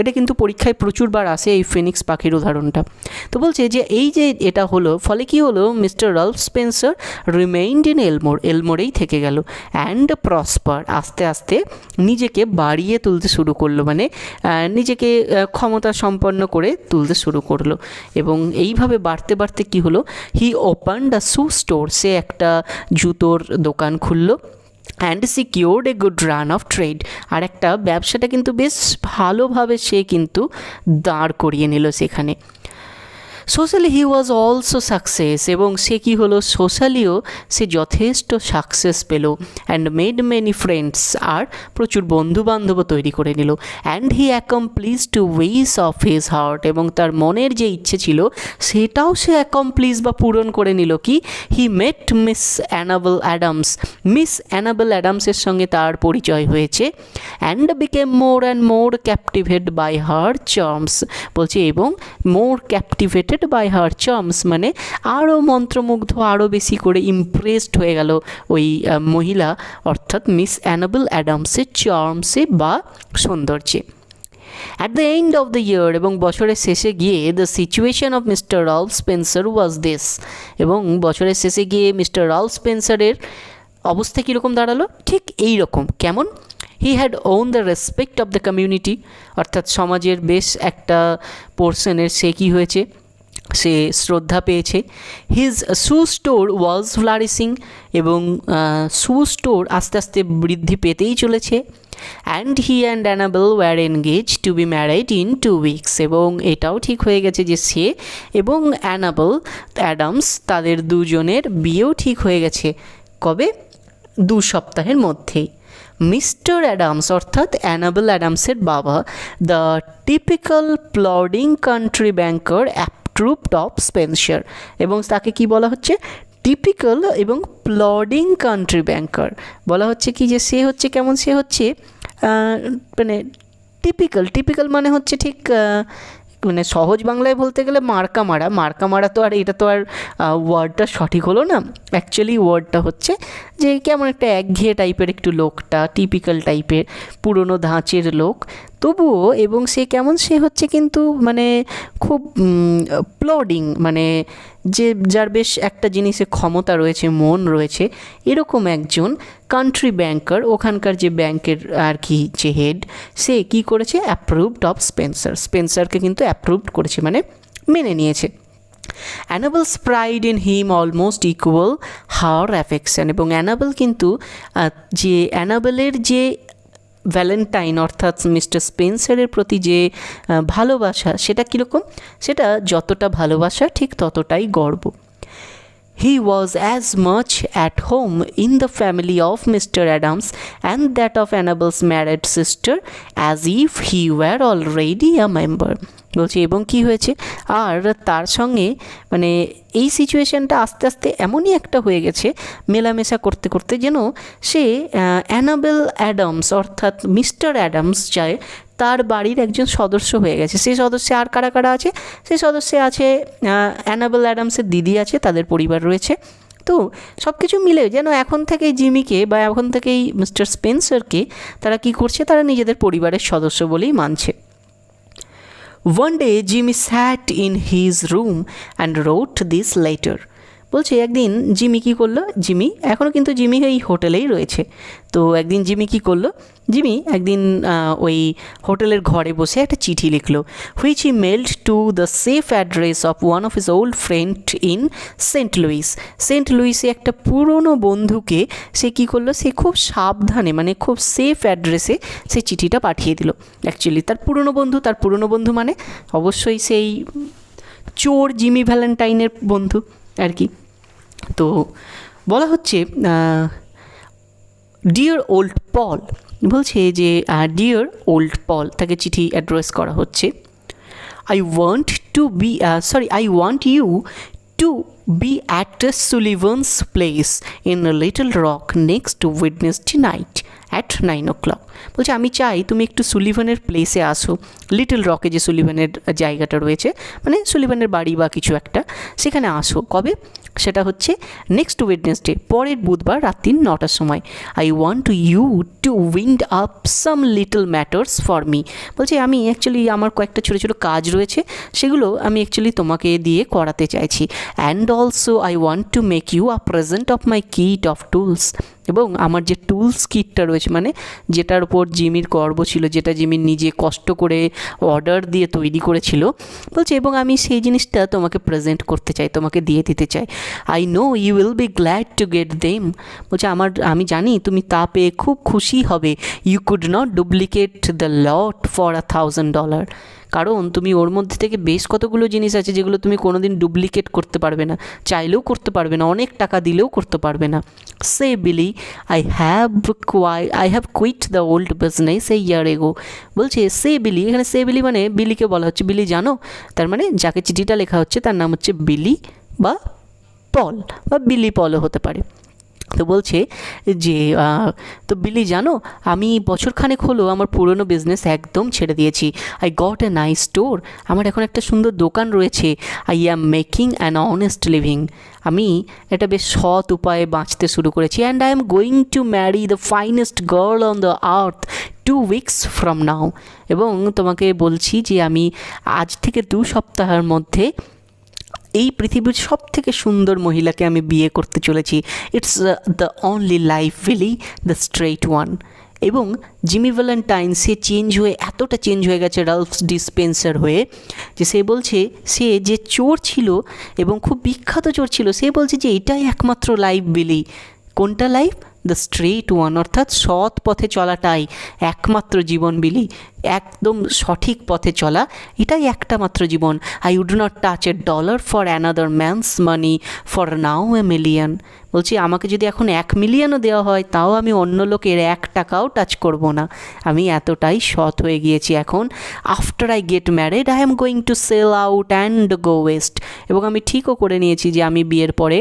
এটা কিন্তু পরীক্ষায় প্রচুরবার আসে এই ফিনিক্স পাখির উদাহরণটা। তো বলছে যে এই যে এটা হলো, ফলে কি হলো, mister Ralph Spencer remained in এলমোরেই থেকে গেল অ্যান্ড প্রসপার, আস্তে আস্তে নিজেকে বাড়িয়ে তুলতে শুরু করলো, মানে নিজেকে ক্ষমতা সম্পন্ন করে তুলতে শুরু করলো। এবং এইভাবে বাড়তে বাড়তে কি হলো, হি ওপেনড আ শু স্টোর, সে একটা জুতোর দোকান খুললো and secured a good run of trade, আর একটা ব্যবসাটা কিন্তু বেশ ভালোভাবে সে কিন্তু দাঁড় করিয়ে নিল সেখানে। Socially he was also success, এবং সে কী হলো, সোশ্যালিও সে যথেষ্ট সাকসেস পেল অ্যান্ড মেড মেনি ফ্রেন্ডস, আর প্রচুর বন্ধুবান্ধবও তৈরি করে নিল। And he accomplish two wish of his heart, এবং তার মনের যে ইচ্ছে ছিল সেটাও সে অ্যাকমপ্লিশ বা পূরণ করে নিল। কি, হি মেট মিস অ্যানাবেল অ্যাডামসের সঙ্গে তার পরিচয় হয়েছে। And became more and more captivate by her charms, বলছে এবং মোর ক্যাপটিভেটেড বাই হার চার্মস মানে আরও মন্ত্রমুগ্ধ, আরও বেশি করে ইমপ্রেসড হয়ে গেল ওই মহিলা, অর্থাৎ মিস অ্যানাবেল অ্যাডামসের চার্মসে বা সৌন্দর্যে। At the end of the year, এবং বছরের শেষে গিয়ে the situation of mister Ralph Spencer was this, এবং বছরের শেষে গিয়ে মিস্টার রাল্ফ স্পেন্সারের অবস্থা কীরকম দাঁড়ালো, ঠিক এই রকম। কেমন, he had won the respect of the community, অর্থাৎ সমাজের বেশ একটা পোর্শনের সে কী হয়েছে, সে শ্রদ্ধা পেয়েছে। His shoe store was flourishing, এবং শু স্টোর আস্তে আস্তে বৃদ্ধি পেতেই চলেছে। And he and Annabel were engage to be married in 2 weeks, এবং এটাও ঠিক হয়ে গেছে যে সে এবং অ্যানাবেল অ্যাডামস তাদের দুজনের বিয়েও ঠিক হয়ে গেছে। কবে? 2 সপ্তাহের মধ্যেই। মিস্টার অ্যাডামস অর্থাৎ অ্যানাবেল অ্যাডামসের বাবা, the typical plodding country banker approved of Spencer, এবং তাকে কি বলা হচ্ছে? টিপিক্যাল এবং প্লডিং কান্ট্রি ব্যাংকার। বলা হচ্ছে কি যে সে হচ্ছে কেমন? সে হচ্ছে মানে টিপিক্যাল মানে হচ্ছে ঠিক মানে সহজ বাংলায় বলতে গেলে মার্কা মারা তো আর এটা তো আর ওয়ার্ডটা সঠিক হলো না। অ্যাকচুয়ালি ওয়ার্ডটা হচ্ছে যে কেমন একটা একঘেয়ে টাইপের একটু লোকটা, টিপিক্যাল টাইপের পুরনো ধাঁচের লোক তবুও, এবং সে কেমন? সে হচ্ছে কিন্তু মানে খুব প্লডিং, মানে যে যার বেশ একটা জিনিসে ক্ষমতা রয়েছে, মন রয়েছে, এরকম একজন কান্ট্রি ব্যাংকার, ওখানকার যে ব্যাংকের আর কি যে হেড, সে কি করেছে? অ্যাপ্রুভড অফ স্পেন্সারকে কিন্তু অ্যাপ্রুভড করেছে, মানে মেনে নিয়েছে। অ্যানাবেলস pride in him almost equal her affection, এবং অ্যানাবেল কিন্তু যে অ্যানাবেলের যে ভ্যালেন্টাইন অর্থাৎ মিস্টার স্পেন্সারের প্রতি যে ভালোবাসা, সেটা কীরকম? সেটা যতটা ভালোবাসা ঠিক ততটাই গর্ব। He was as much at home in the family of Mr. Adams and that of Annabel's married sister as if he were already a member. বলছে এবং কি হয়েছে? আর তার সঙ্গে মানে এই সিচুয়েশানটা আস্তে আস্তে এমনই একটা হয়ে গেছে, মেলামেশা করতে করতে, যেন সে অ্যানাবেল অ্যাডামস অর্থাৎ মিস্টার অ্যাডামস চায় তার বাড়ির একজন সদস্য হয়ে গেছে। সেই সদস্যে আর কারা কারা আছে? সেই সদস্যে আছে অ্যানাবেল অ্যাডামসের দিদি আছে, তাদের পরিবার রয়েছে। তো সব কিছু মিলে যেন এখন থেকেই জিমিকে বা এখন থেকেই মিস্টার স্পেন্সারকে তারা কি করছে? তারা নিজেদের পরিবারের সদস্য বলেই মানছে। One day Jimmy sat in his room and wrote this letter. বলছে একদিন জিমি কী করলো? জিমি এখনও কিন্তু জিমি এই হোটেলেই রয়েছে। তো একদিন জিমি কী করলো? জিমি একদিন ওই হোটেলের ঘরে বসে একটা চিঠি লিখলো, which he mailed to the safe address of one of his old friend in Saint Louis. Saint লুইসে একটা পুরনো বন্ধুকে সে কী করলো? সে খুব সাবধানে, মানে খুব সেফ অ্যাড্রেসে সে চিঠিটা পাঠিয়ে দিল। অ্যাকচুয়ালি তার পুরনো বন্ধু মানে অবশ্যই সেই চোর জিমি ভ্যালেন্টাইনের বন্ধু আর কি। তো বলা হচ্ছে ডিয়ার ওল্ড পল, বলছে যে ডিয়ার ওল্ড পল, তাকে চিঠি অ্যাড্রেস করা হচ্ছে। I want you to be at Sullivan's place in Little Rock next Wednesday night at 9 o'clock. বলছে আমি চাই তুমি একটু সুলিভানের প্লেসে আসো, লিটল রকে যে সুলিভানের জায়গাটা রয়েছে, মানে সুলিভানের বাড়ি বা কিছু একটা, সেখানে আসো। কবে? সেটা হচ্ছে নেক্সট ওয়েডনেসডে, পরের বুধবার রাত্রি 9টার সময়। I want you to wind up some little matters for me. বলছে আমি অ্যাকচুয়ালি আমার কয়েকটা ছোটো ছোটো কাজ রয়েছে, সেগুলো আমি অ্যাকচুয়ালি তোমাকে দিয়ে করাতে চাইছি। And also I want to make you a present of my kit of tools, এবং আমার যে টুলস কিটটা রয়েছে, মানে যেটার উপর জিমির গর্ব ছিল, যেটা জিমি নিজে কষ্ট করে অর্ডার দিয়ে তৈরি করেছিল, বলছে এবং আমি সেই জিনিসটা তোমাকে প্রেজেন্ট করতে চাই, তোমাকে দিয়ে দিতে চাই। I know you will be glad to get them. বলছে আমি জানি তুমি তা পেয়ে খুব খুশি হবে। You could not duplicate the lot for $1,000, কারণ তুমি ওর মধ্যে থেকে বেশ কতগুলো জিনিস আছে যেগুলো তুমি কোনোদিন ডুপ্লিকেট করতে পারবে না, চাইলেও করতে পারবে না, অনেক টাকা দিলেও করতে পারবে না। সে Billy I have quit the old business a year ago. বলছে সে বিলি, এখানে সে বিলি মানে বিলিকে বলা হচ্ছে। বিলি জানো, তার মানে যাকে চিঠিটা লেখা হচ্ছে তার নাম হচ্ছে বিলি বা পল, বা বিলি পলও হতে পারে। তো বলছে যে তো বিলি জানো, আমি বছরখানেক হলো আমার পুরনো বিজনেস একদম ছেড়ে দিয়েছি। I got a nice store, আমার এখন একটা সুন্দর দোকান রয়েছে। I am making an honest living, আমি এটা বেশ সৎ উপায়ে বাঁচতে শুরু করেছি। And I am going to marry the finest girl on the earth 2 weeks from now. এবং তোমাকে বলছি যে আমি আজ থেকে 2 সপ্তাহের মধ্যে এই পৃথিবীর সব থেকে সুন্দর মহিলাকে আমি বিয়ে করতে চলেছি। ইটস দ্য অনলি লাইফ, বিলি দ্য স্ট্রেইট ওয়ান। এবং জিমি ভ্যালেন্টাইন সে চেঞ্জ হয়ে এতটা চেঞ্জ হয়ে গেছে রাল্ফ ডিসপেন্সার হয়ে যে সে বলছে সে যে চোর ছিল এবং খুব বিখ্যাত চোর ছিল, সে বলছে যে এটাই একমাত্র লাইফ বিলি। কোনটা লাইফ? দ্য স্ট্রেট ওয়ান, অর্থাৎ সৎ পথে চলাটাই একমাত্র জীবন বিলি, একদম সঠিক পথে চলা এটাই একটা মাত্র জীবন। I would not touch a dollar for another man's money for now a million. বলছি আমাকে যদি এখন 1 মিলিয়নও দেওয়া হয় তাও আমি অন্য লোকের 1 টাকাও টাচ করব না, আমি এতটাই সৎ হয়ে গিয়েছি এখন। After I get married I am going to sell out and go west. এবং আমি ঠিকও করে নিয়েছি যে আমি বিয়ের পরে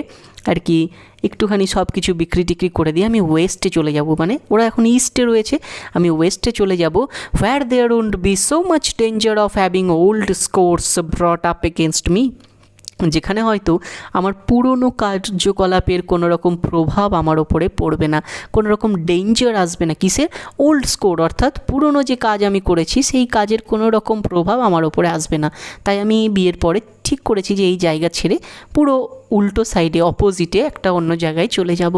আর কি একটুখানি সব কিছু বিক্রি টিক্রি করে দিয়ে আমি ওয়েস্টে চলে যাব, মানে ওরা এখন ইস্টে রয়েছে, আমি ওয়েস্টে চলে যাব। Where there won't be so much danger of having old scores brought up against me, যেখানে হয়তো আমার পুরনো কার্যকলাপের কোনো রকম প্রভাব আমার ওপরে পড়বে না, কোনো রকম ডেঞ্জার আসবে না। কিসের? ওল্ড স্কোর, অর্থাৎ পুরনো যে কাজ আমি করেছি সেই কাজের কোনো রকম প্রভাব আমার ওপরে আসবে না। তাই আমি বিয়ের পরে ঠিক করেছি যে এই জায়গা ছেড়ে পুরো উল্টো সাইডে অপোজিটে একটা অন্য জায়গায় চলে যাব।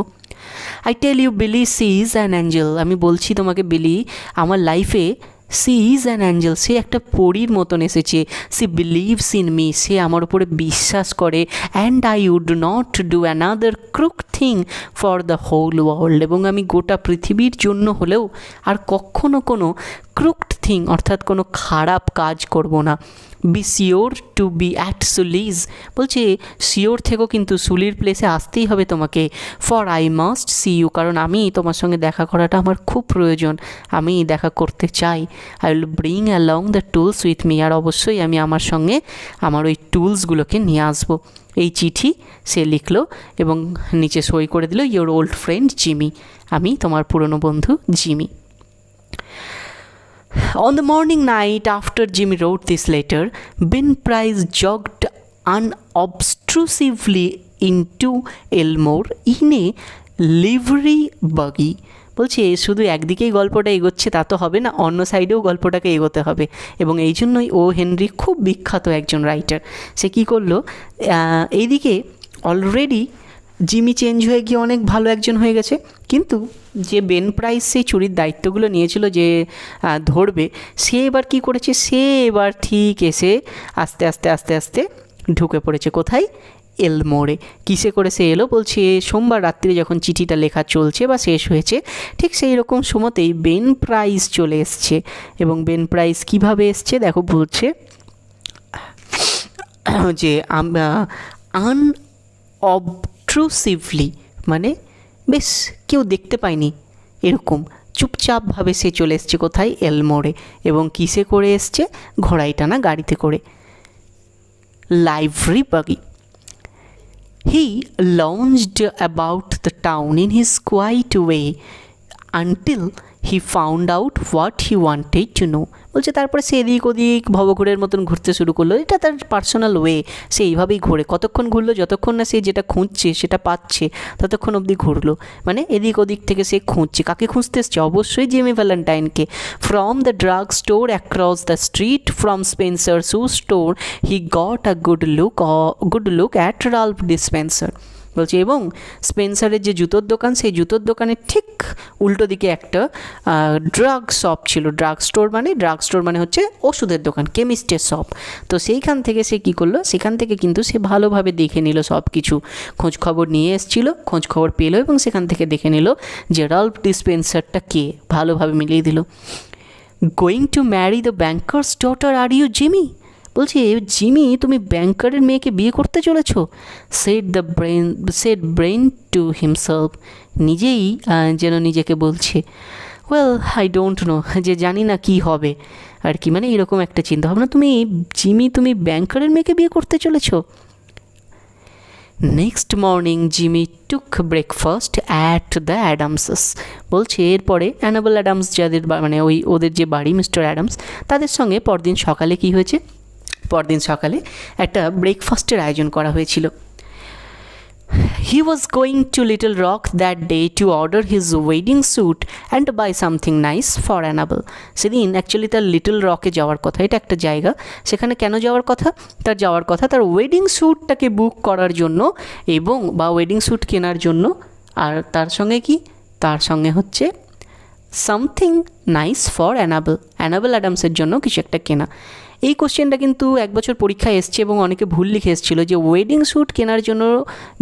I tell you Billy she is an angel. আমি বলছি তোমাকে বিলি, আমার লাইফে সি ইজ অ্যান অ্যাঞ্জেল, সে একটা পরীর মতন এসেছে। সি বিলিভস ইন মি, সে আমার উপরে বিশ্বাস করে। And I would not do another crook thing for the whole world, এবং আমি গোটা পৃথিবীর জন্য হলেও আর কখনো কোনো ক্রুকড থিং অর্থাৎ কোনো খারাপ কাজ করব না। Be sure to be at Sully's, বলছে শিওর থেকেও কিন্তু সুলির প্লেসে আসতেই হবে তোমাকে। For I must see you, কারণ আমি তোমার সঙ্গে দেখা করাটা আমার খুব প্রয়োজন, আমি দেখা করতে চাই। I will bring along the tools with me, আর অবশ্যই আমি আমার সঙ্গে আমার ওই টুলসগুলোকে নিয়ে আসবো। এই চিঠি সে লিখলো এবং নিচে সই করে দিল, ইয়োর ওল্ড ফ্রেন্ড জিমি, আমি তোমার পুরনো বন্ধু Jimmy. On the morning night after Jimmy wrote this letter, Ben Price jogged unobtrusively into Elmore in a livery buggy. বলছে শুধু একদিকেই গল্পটা এগোচ্ছে তা তো হবে না, অন্য সাইডেও গল্পটাকে এগোতে হবে, এবং এই জন্যই ও হেনরি খুব বিখ্যাত একজন রাইটার। সে কী করলো, এইদিকে অলরেডি জিমি চেঞ্জ হয়ে গিয়ে অনেক ভালো একজন হয়ে গেছে, কিন্তু যে বেন প্রাইস সেই চুরির দায়িত্বগুলো নিয়েছিল যে ধরবে, সে এবার কী করেছে, সে এবার ঠিক এসে আস্তে আস্তে আস্তে আস্তে ঢুকে পড়েছে কোথায়? এলমোরে। কিসে করে সে এলো? বলছে সোমবার রাত্রে যখন চিঠিটা লেখা চলছে বা শেষ হয়েছে ঠিক সেই রকম সময়তেই বেন প্রাইস চলে এসছে। এবং বেন প্রাইস কীভাবে এসছে দেখো, বলছে যে অবট্রুসিভলি, মানে বেশ কেউ দেখতে পায়নি এরকম চুপচাপভাবে সে চলে এসছে কোথায়? এলমোরে। এবং কিসে করে এসছে? ঘোড়াই টানা গাড়িতে করে, লাইভরি বাগি। He lounged about the town in his quiet way until he found out what he wanted to know. বলছে তারপরে সে এদিক ওদিক ভবঘুরের মতন ঘুরতে শুরু করলো, এটা তার পার্সোনাল ওয়ে, সে এইভাবেই ঘুরে। কতক্ষণ ঘুরলো? যতক্ষণ না সে যেটা খুঁজছে সেটা পাচ্ছে ততক্ষণ অবধি ঘুরলো, মানে এদিক ওদিক থেকে সে খুঁজছে। কাকে খুঁজতে এসছে? অবশ্যই জিমি ভ্যালেন্টাইনকে। From the drug store across the street from Spencer shoe store he got a good look at Ralph D Spencer. বলছে এবং স্পেন্সারের যে জুতোর দোকান, সেই জুতোর দোকানের ঠিক উল্টো দিকে একটা ড্রাগ শপ ছিল। ড্রাগ স্টোর মানে হচ্ছে ওষুধের দোকান, কেমিস্টের শপ। তো সেইখান থেকে সে কী করলো, সেখান থেকে কিন্তু সে ভালোভাবে দেখে নিল সব কিছু, খোঁজখবর নিয়ে এসেছিলো, খোঁজখবর পেলো এবং সেখান থেকে দেখে নিল যে রাল্ফ ডিসপেন্সারটা কে, ভালোভাবে মিলিয়ে দিল। Going to marry the banker's daughter are you Jimmy? বলছে জিমি তুমি ব্যাংকারের মেয়েকে বিয়ে করতে চলেছো? সেড ব্রেন টু হিমসেলফ, নিজেই যেন নিজেকে বলছে। ওয়েল আই ডোন্ট নো, যে জানি না কি হবে আর কি, মানে এরকম একটা চিন্তা ভাবনা। তুমি ব্যাংকারের মেয়েকে বিয়ে করতে চলেছো? Next morning Jimmy took breakfast at the Adamses. বলছে এরপরে অ্যানাবেল অ্যাডামস, যাদের মানে ওদের যে বাড়ি মিস্টার অ্যাডামস, তাদের সঙ্গে পরদিন সকালে কি হয়েছে, পরদিন সকালে একটা ব্রেকফাস্টের আয়োজন করা হয়েছিল। He was going to Little Rock that day to order his wedding suit and buy something nice for Annabel. সেদিন অ্যাকচুয়ালি তার লিটল রকে যাওয়ার কথা, এটা একটা জায়গা, সেখানে কেন যাওয়ার কথা? তার ওয়েডিং স্যুটটাকে বুক করার জন্য এবং বা ওয়েডিং স্যুট কেনার জন্য। আর তার সঙ্গে কি? তার সঙ্গে হচ্ছে সামথিং নাইস ফর অ্যানাবেল অ্যাডামসের জন্য কিছু একটা কেনা। এই কোশ্চেনটা কিন্তু 1 বছর পরীক্ষায় এসছে এবং অনেকে ভুল লিখে এসেছিলো যে ওয়েডিং স্যুট কেনার জন্য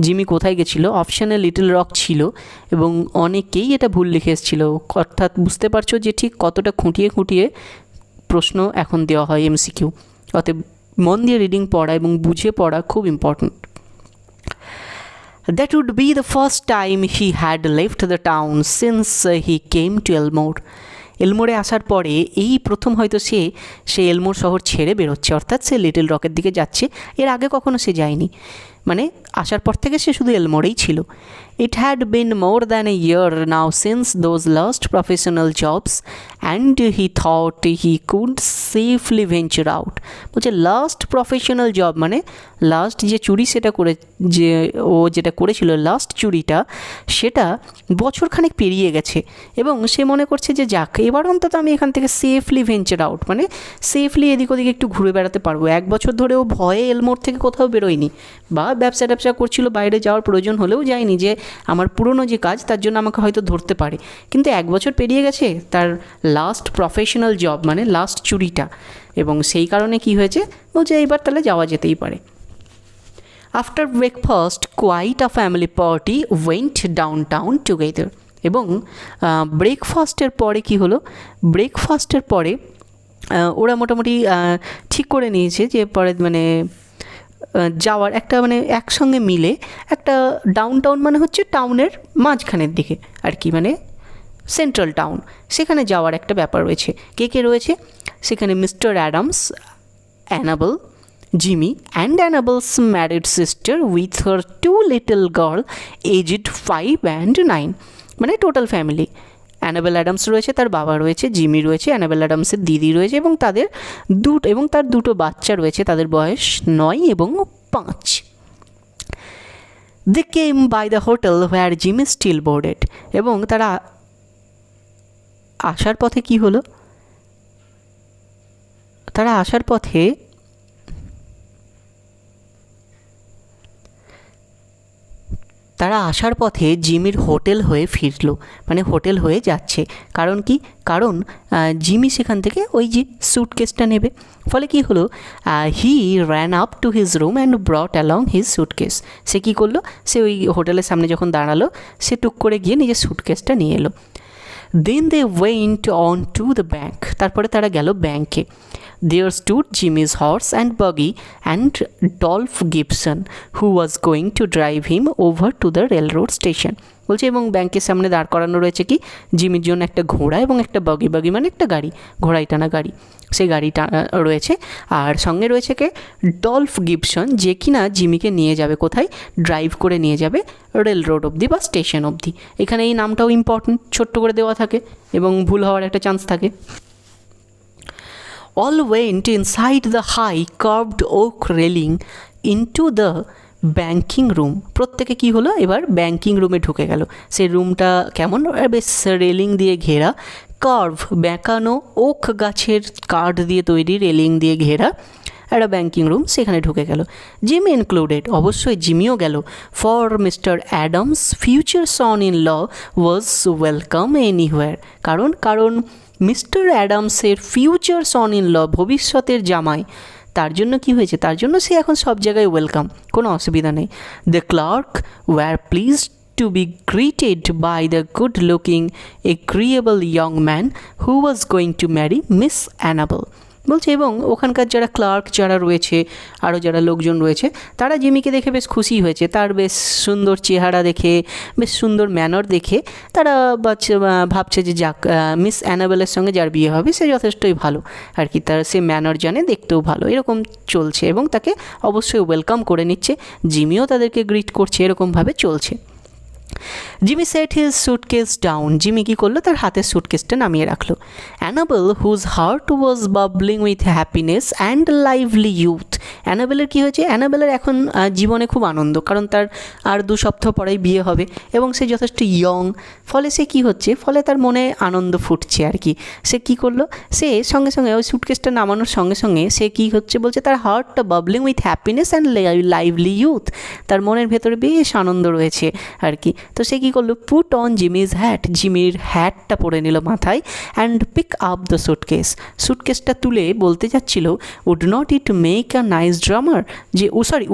জিমি কোথায় গেছিলো, অপশানে লিটল রক ছিল এবং অনেকেই এটা ভুল লিখে এসেছিলো। অর্থাৎ বুঝতে পারছো যে ঠিক কতটা খুঁটিয়ে খুঁটিয়ে প্রশ্ন এখন দেওয়া হয় MCQ। অতএব মন দিয়ে রিডিং পড়া এবং বুঝে পড়া খুব important. That would be the first time he had left the town since he came to Elmore. এলমোরে আসার পরে এই প্রথম হয়তো সে এলমোর শহর ছেড়ে বেরোচ্ছে, অর্থাৎ সে লিটল রকের দিকে যাচ্ছে। এর আগে কখনো সে যায়নি, মানে আসার পর থেকে সে শুধু এলমোরেই ছিল। It had been more than a year now since those last professional jobs and he thought he could safely venture out. বলছে লাস্ট প্রফেশনাল জব মানে লাস্ট যে চুরি যেটা করেছিল লাস্ট চুরিটা, সেটা বছরখানেক পেরিয়ে গেছে এবং সে মনে করছে যে যাক এবার অন্তত আমি এখান থেকে সেফলি ভেঞ্চার আউট, মানে সেফলি এদিক ওদিকে একটু ঘুরে বেড়াতে পারবো। 1 বছর ধরে ও ভয়ে এলমোর থেকে কোথাও বেরোয়নি বা ব্যবসা করছিল, বাইরে যাওয়ার প্রয়োজন হলেও যায়নি যে আমার পুরনো যে কাজ তার জন্য আমাকে হয়তো ধরতে পারে। কিন্তু 1 বছর পেরিয়ে গেছে তার লাস্ট প্রফেশনাল জব মানে লাস্ট চুরিটা, এবং সেই কারণে কি হয়েছে বলছে এইবার তাহলে যাওয়া যেতেই পারে। After breakfast quite a family party went down town together. এবং ব্রেকফাস্টের পরে কি হলো, ব্রেকফাস্টের পরে ওরা মোটামুটি ঠিক করে নিয়েছে যে পরে মানে যাওয়ার একটা মানে একসঙ্গে মিলে একটা ডাউন টাউন মানে হচ্ছে টাউনের মাঝখানের দিকে আর কি, মানে সেন্ট্রাল টাউন, সেখানে যাওয়ার একটা ব্যাপার রয়েছে। কে কে রয়েছে সেখানে? Mister Adams, Annabel, Jimmy and Annabel's married sister with her 2 little girl aged 5 and 9, মানে টোটাল ফ্যামিলি। অ্যানাবেল অ্যাডামস রয়েছে, তার বাবা রয়েছে, জিমি রয়েছে, অ্যানাবেল অ্যাডামসের দিদি রয়েছে এবং তার দুটো বাচ্চা রয়েছে, তাদের বয়স 9 এবং 5। They came by the hotel where Jimmy still boarded. এবং তারা আসার পথে কি হলো, তারা আসার পথে জিমির হোটেল হয়ে ফিরলো, মানে হোটেল হয়ে যাচ্ছে। কারণ কি? কারণ জিমি সেখান থেকে ওই যে স্যুটকেসটা নেবে। ফলে কি হলো, he ran up to his room and brought along his suitcase. সে কী করলো, সে ওই হোটেলের সামনে যখন দাঁড়ালো সে টুক করে গিয়ে নিজের স্যুটকেসটা নিয়ে এলো। Then they went on to the bank. তারপরে তারা গেল ব্যাঙ্কে। There stood Jimmy's horse and buggy and Dolph Gibson, who was going to drive him over to the railroad station. বলছে এবং ব্যাংকের সামনে দাঁড় করানো রয়েছে কি, জিমির জন্য একটা ঘোড়া এবং একটা বাগি মানে একটা গাড়ি, ঘোড়ায় টানা গাড়ি, সেই গাড়িটা রয়েছে। আর সঙ্গে রয়েছে কে, ডলফ গিবসন, যে কিনা জিমিকে নিয়ে যাবে কোথায়, ড্রাইভ করে নিয়ে যাবে রেল রোড অবধি বা স্টেশন অবধি। এখানে এই নামটাও ইম্পর্টেন্ট, ছোট্ট করে দেওয়া থাকে এবং ভুল হওয়ার একটা চান্স থাকে। All went inside the high curved oak railing into the banking room. প্রত্যেকে কি হলো, এবার ব্যাঙ্কিং রুমে ঢুকে গেল। সেই রুমটা কেমন, বেশ রেলিং দিয়ে ঘেরা, কার্ভ বেঁকানো ওক গাছের কাঠ দিয়ে তৈরি রেলিং দিয়ে ঘেরা একটা ব্যাঙ্কিং রুম, সেখানে ঢুকে গেল। জিমি ইনক্লুডেড, অবশ্যই জিমিও গেল। For mister Adams future son in law was welcome anywhere. কারণ মিস্টার অ্যাডামসের ফিউচার সন ইন ল, ভবিষ্যতের জামাই, তার জন্য কি হয়েছে, তার জন্য সে এখন সব জায়গায় ওয়েলকাম, কোনো অসুবিধা নেই। The clerk were pleased to be greeted by the good-looking, agreeable young man who was going to marry Miss Annabel. বলছে এবং ওখানকার যারা ক্লার্ক যারা রয়েছে, আরও যারা লোকজন রয়েছে, তারা জিমিকে দেখে বেশ খুশি হয়েছে। তার বেশ সুন্দর চেহারা দেখে, বেশ সুন্দর ম্যানার দেখে তারা ভাবছে যে যাক মিস অ্যানাবেলের সঙ্গে যার বিয়ে হবে সে যথেষ্টই ভালো আর কি, তার সে ম্যানার জানে, দেখতেও ভালো, এরকম চলছে এবং তাকে অবশ্যই ওয়েলকাম করে নিচ্ছে। জিমিও তাদেরকে গ্রিট করছে, এরকমভাবে চলছে। Jimmy set his suitcase down. Jimmy কী করলো, তার হাতের সুটকেসটা নামিয়ে রাখলো। Annabel whose heart was bubbling with happiness and lively youth. অ্যানাবেলের কী হয়েছে, অ্যানাবেলের এখন জীবনে খুব আনন্দ, কারণ তার আর 2 সপ্তাহ পরেই বিয়ে হবে এবং সে যথেষ্ট ইয়ং। ফলে সে কী হচ্ছে, ফলে তার মনে আনন্দ ফুটছে আর কি। সে কী করলো, সে সঙ্গে সঙ্গে ওই সুটকেসটা নামানোর সঙ্গে সঙ্গে সে কী হচ্ছে বলছে, তার হার্টটা bubbling with happiness and lively youth, তার মনের ভেতরে বেশ আনন্দ রয়েছে আর কি। তো সে কী করলো, পুট অন জিমিজ হ্যাট, জিমির হ্যাটটা পরে নিল মাথায়, and pick up the suitcase, সুটকেসটা তুলে বলতে যাচ্ছিল, would not it make a nice drummer, যে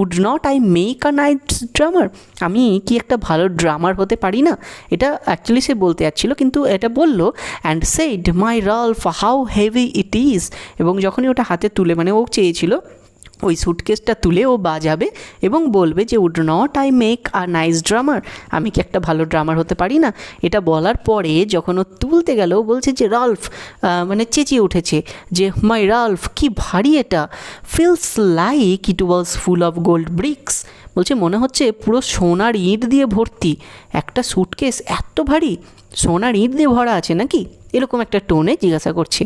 would not I make a nice drummer, আমি কি একটা ভালো ড্রামার হতে পারি না, এটা অ্যাকচুয়ালি সে বলতে যাচ্ছিল, কিন্তু এটা বলল, and said my Ralph how heavy it is, এবং যখনই ওটা হাতে তুলে, মানে ও চেয়েছিল ওই সুটকেসটা তুলে ও বাজাবে এবং বলবে যে would not I make a nice drummer, আমি কি একটা ভালো ড্রামার হতে পারি না। এটা বলার পরে যখন ও তুলতে গেল, ও বলছে যে রাল্ফ, মানে চেঁচিয়ে উঠেছে যে মাই রাল্ফ, কি ভারী এটা, feels like it was full of gold bricks, বলছে মনে হচ্ছে পুরো সোনার ইঁট দিয়ে ভর্তি, একটা সুটকেস এত ভারী, সোনার ইঁট দিয়ে ভরা আছে নাকি, এরকম একটা টোনে জিজ্ঞাসা করছে।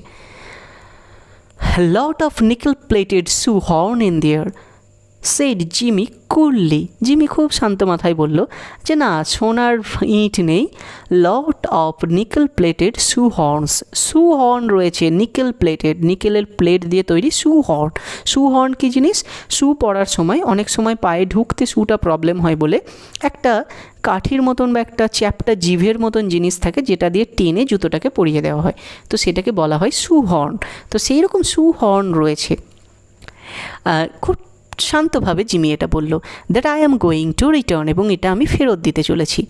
lot of nickel-plated shoehorn in there, said Jimmy coolly. Jimmy খুব শান্ত মাথায় বলল যে না, সোনার ইঁট নেই, lot of nickel plated shoehorns, shoehorn রয়েছে, নিকেল প্লেটেড, নিকেলের প্লেট দিয়ে তৈরি shoehorn, shoehorn কী জিনিস, শু পরার সময় অনেক সময় পায়ে ঢুকতে শুটা প্রবলেম হয় বলে একটা কাঠির মতন বা একটা চ্যাপ্টা জিভের মতন জিনিস থাকে, যেটা দিয়ে টেনে জুতোটাকে পরিয়ে দেওয়া হয়, তো সেটাকে বলা হয় shoehorn, তো সেই রকম shoehorn রয়েছে। খুব শান্তভাবে জিমি এটা বলল, that I am going to return, এবং এটা আমি ফেরত দিতে চলেছি।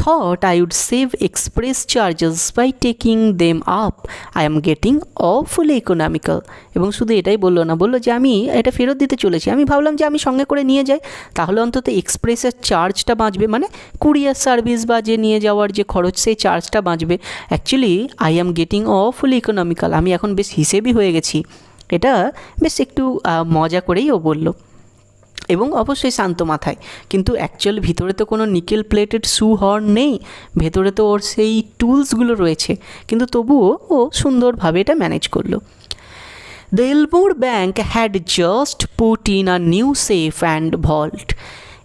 Thought I would save express charges by taking them up, I am getting awfully economical, এবং শুধু এটাই বললো না, বললো যে আমি এটা ফেরত দিতে চলেছি, আমি ভাবলাম যে আমি সঙ্গে করে নিয়ে যাই, তাহলে অন্তত এক্সপ্রেসের চার্জটা বাঁচবে, মানে কুরিয়ার সার্ভিস বা যে নিয়ে যাওয়ার যে খরচ, সেই চার্জটা বাঁচবে। Actually I am getting awfully economical, আমি এখন বেশ হিসেবই হয়ে গেছি, এটা বেশ একটু মজা করেই ও বলল, এবং অবশ্যই শান্ত মাথায়, কিন্তু অ্যাকচুয়াল ভিতরে তো কোনো নিকেল প্লেটেড shoehorn নেই, ভেতরে তো ওর সেই টুলসগুলো রয়েছে, কিন্তু তবুও ও সুন্দরভাবে এটা ম্যানেজ করলো। The এলমোর bank had just put in a new safe and vault,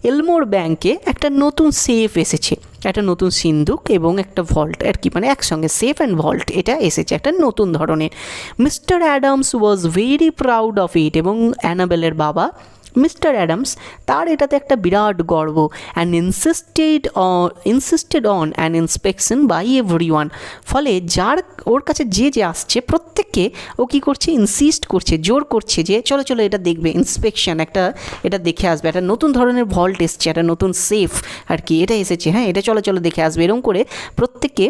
এলমোর ব্যাঙ্কে একটা নতুন সেফ এসেছে, একটা নতুন সিন্দুক এবং একটা ভল্ট আর কি, মানে একসঙ্গে সেফ অ্যান্ড ভল্ট এটা এসেছে একটা নতুন ধরনের। Mister Adams was very proud of it, এবং অ্যানাবেলের বাবা মিস্টার অ্যাডামস, তার এটাতে একটা বিরাট গর্ব, and insisted on an inspection by everyone, ফলে যার ওর কাছে যে আসছে প্রত্যেককে ও কী করছে, ইনসিস্ট করছে, জোর করছে যে চলো চলো এটা দেখবে, ইন্সপেকশন, একটা এটা দেখে আসবে, একটা নতুন ধরনের ভল্ট এসছে, একটা নতুন সেফ আর কি এটা এসেছে, হ্যাঁ এটা চলো চলো দেখে আসবে, এরকম করে প্রত্যেককে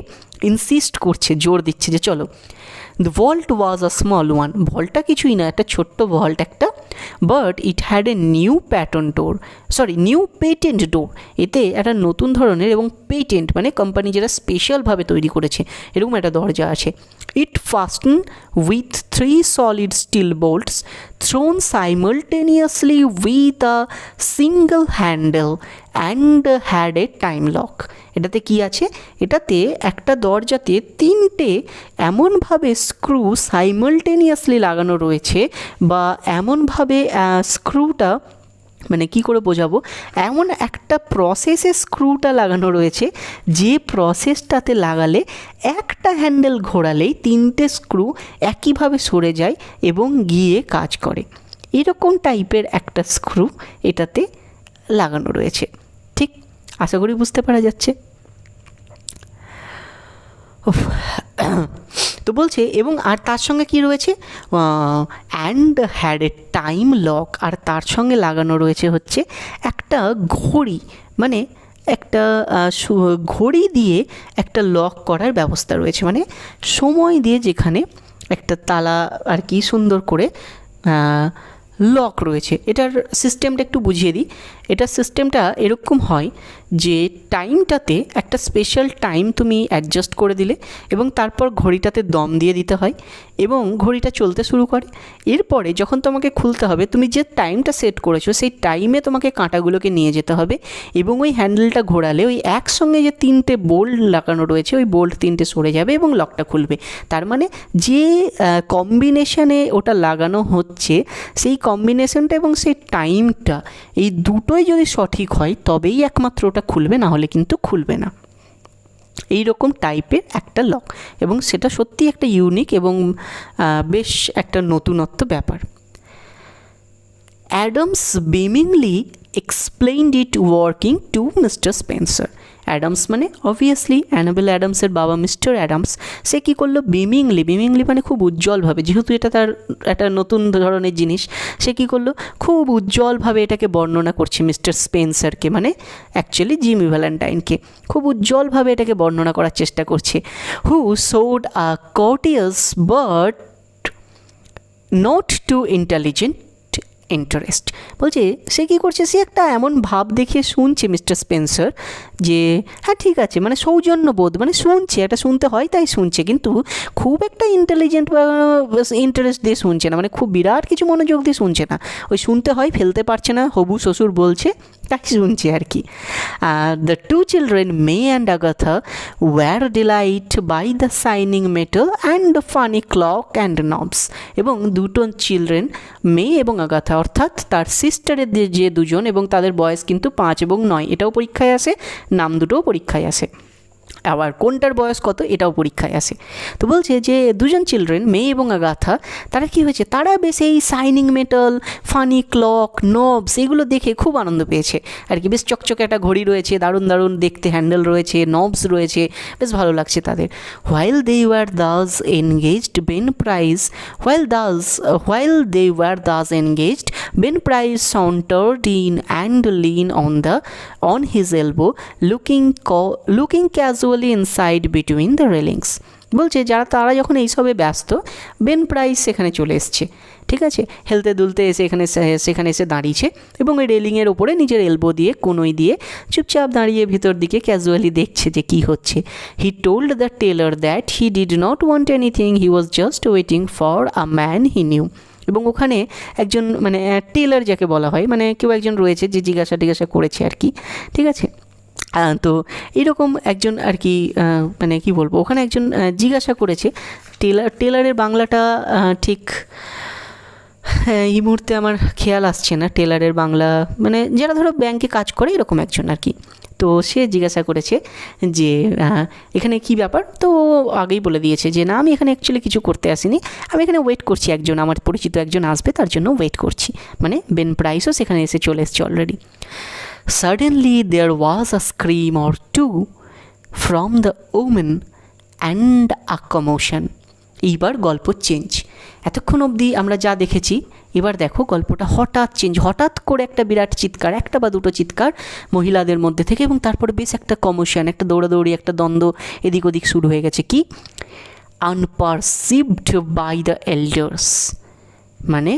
ইনসিস্ট করছে, জোর দিচ্ছে যে চলো। The vault was a small one, ভল্টটা কিছুই না, একটা ছোট্ট ভল্ট একটা, but it had a new patent door, এতে একটা নতুন ধরনের এবং পেটেন্ট মানে কোম্পানি যেটা স্পেশালভাবে তৈরি করেছে এরকম একটা দরজা আছে। ইট fasten with 3 solid steel bolts thrown simultaneously with a single handle and had a time lock, এটাতে কি আছে, এটাতে একটা দরজাতে 3টে এমনভাবে স্ক্রু সাইমালটেনিয়াসলি লাগানো রয়েছে, বা এমনভাবে স্ক্রুটা মানে কি করে বোঝাবো, এমন একটা প্রসেসে স্ক্রুটা লাগানো রয়েছে যে প্রসেসটাতে লাগালে একটা হ্যান্ডেল ঘোরালেই 3টে স্ক্রু একইভাবে সরে যায় এবং গিয়ে কাজ করে, এরকম টাইপের একটা স্ক্রু এটাতে লাগানো রয়েছে। ঠিক, আশা করি বুঝতে পারা যাচ্ছে। তো বলছে, এবং আর তার সঙ্গে কি রয়েছে, and had a time lock, আর তার সঙ্গে লাগানো রয়েছে হচ্ছে একটা ঘড়ি, মানে একটা ঘড়ি দিয়ে একটা লক করার ব্যবস্থা রয়েছে, মানে সময় দিয়ে যেখানে একটা তালা আর কি সুন্দর করে লক রয়েছে। এটার সিস্টেমটা একটু বুঝিয়ে দিই, এটার সিস্টেমটা এরকম হয় যে টাইমটাতে একটা স্পেশাল টাইম তুমি অ্যাডজাস্ট করে দিলে এবং তারপর ঘড়িটাতে দম দিয়ে দিতে হয় এবং ঘড়িটা চলতে শুরু করে। এরপরে যখন তোমাকে খুলতে হবে, তুমি যে টাইমটা সেট করেছো সেই টাইমে তোমাকে কাঁটাগুলোকে নিয়ে যেতে হবে এবং ওই হ্যান্ডেলটা ঘোরালে ওই একসঙ্গে যে 3টে বোল্ট লাগানো রয়েছে ওই বোল্ট 3টে সরে যাবে এবং লকটা খুলবে। তার মানে যে কম্বিনেশনে ওটা লাগানো হচ্ছে সেই কম্বিনেশনটা এবং সেই টাইমটা এই দুটোই যদি সঠিক হয় তবেই একমাত্র ওটা খুলবে, না হলে কিন্তু খুলবে না। এই রকম টাইপের একটা লক, এবং সেটা সত্যি একটা ইউনিক এবং বেশ একটা নতুনত্ব ব্যাপার। Adams beamingly explained it working to Mr. Spencer. Adams মানে অবভিয়াসলি অ্যানাবেল অ্যাডামসের বাবা মিস্টার অ্যাডামস, সে কী করলো, বিমিংলি মানে খুব উজ্জ্বলভাবে, যেহেতু এটা তার একটা নতুন ধরনের জিনিস, সে কী করলো, খুব উজ্জ্বলভাবে এটাকে বর্ণনা করছে মিস্টার স্পেন্সারকে, মানে অ্যাকচুয়ালি জিমি ভ্যালেন্টাইনকে খুব উজ্জ্বলভাবে এটাকে বর্ণনা করার চেষ্টা করছে। Who showed a courteous but not too intelligent interest. বলছে সে কী করছে, সে একটা এমন ভাব দেখিয়ে শুনছে মিস্টার স্পেন্সার যে হ্যাঁ ঠিক আছে, মানে সৌজন্যবোধ, মানে শুনছে, এটা শুনতে হয় তাই শুনছে, কিন্তু খুব একটা ইন্টেলিজেন্ট বা ইন্টারেস্ট দিয়ে শুনছে না, মানে খুব বিরাট কিছু মনোযোগ দিয়ে শুনছে না, ওই শুনতে হয় ফেলতে পারছে না, হবু শ্বশুর বলছে তাই শুনছে আর কি। The two children May and Agatha were delight by the shining metal and the funny clock and knobs. এবং দুটো চিলড্রেন মে এবং আগাথা অর্থাৎ তার সিস্টারের যে দুজন, এবং তাদের বয়স কিন্তু 5 এবং 9, এটাও পরীক্ষায় আসে, নাম দুটোও পরীক্ষায় আসে, আবার কোনটার বয়স কত এটাও পরীক্ষায় আসে। তো বলছে যে দুজন চিলড্রেন মে এবং আগাথা, তারা কি হয়েছে, তারা বেশ এই শাইনিং মেটাল, ফানি ক্লক, নবস এগুলো দেখে খুব আনন্দ পেয়েছে আর কি। বেশ চকচকে একটা ঘড়ি রয়েছে, দারুণ দারুণ দেখতে হ্যান্ডেল রয়েছে, নবস রয়েছে, বেশ ভালো লাগছে তাদের। While they were thus engaged Ben Price while they were thus engaged, Ben Price sauntered in and leaned on his elbow, looking casually inside between the railings. বলছে তারা যখন এইসবে ব্যস্ত, বেন প্রাইস সেখানে চলে এসছে, ঠিক আছে, হেলতে দুলতে এসে সেখানে এসে দাঁড়িয়েছে এবং ওই রেলিংয়ের ওপরে নিজের এলবো দিয়ে কোনোই দিয়ে চুপচাপ দাঁড়িয়ে ভিতর দিকে ক্যাজুয়ালি দেখছে যে কী হচ্ছে। He told the teller that he did not want anything, he was just waiting for a man he knew. এবং ওখানে একজন মানে টেলার যাকে বলা হয়, মানে কেউ একজন রয়েছে যে জিজ্ঞাসা করেছে আর কি, ঠিক আছে। তো এরকম একজন আর কি, মানে কি বলবো, ওখানে একজন জিজ্ঞাসা করেছে, টেলারের বাংলাটা ঠিক এই মুহূর্তে আমার খেয়াল আসছে না, টেলারের বাংলা মানে যারা ধরো ব্যাংকে কাজ করে এরকম একজন আর কি। তো সে জিজ্ঞাসা করেছে যে এখানে কি ব্যাপার, তো আগেই বলে দিয়েছে যে না, আমি এখানে অ্যাকচুয়ালি কিছু করতে আসিনি, আমি এখানে ওয়েট করছি, একজন আমার পরিচিত একজন আসবে তার জন্য ওয়েট করছি, মানে বেন প্রাইসও সেখানে এসে চলে এসছে already. Suddenly there was a scream or two from the woman and a commotion. এইবার গল্প চেঞ্জ। এতক্ষণ অবধি আমরা যা দেখেছি, এবার দেখো গল্পটা হঠাৎ চেঞ্জ, হঠাৎ করে একটা বিরাট চিৎকার, একটা বা দুটো চিৎকার মহিলাদের মধ্যে থেকে, এবং তারপরে বেশ একটা কমোশন, একটা দৌড়াদৌড়ি, একটা দ্বন্দ্ব এদিক ওদিক শুরু হয়ে গেছে। কি, আনপারসিভড বাই দ্য এল্ডার্স, মানে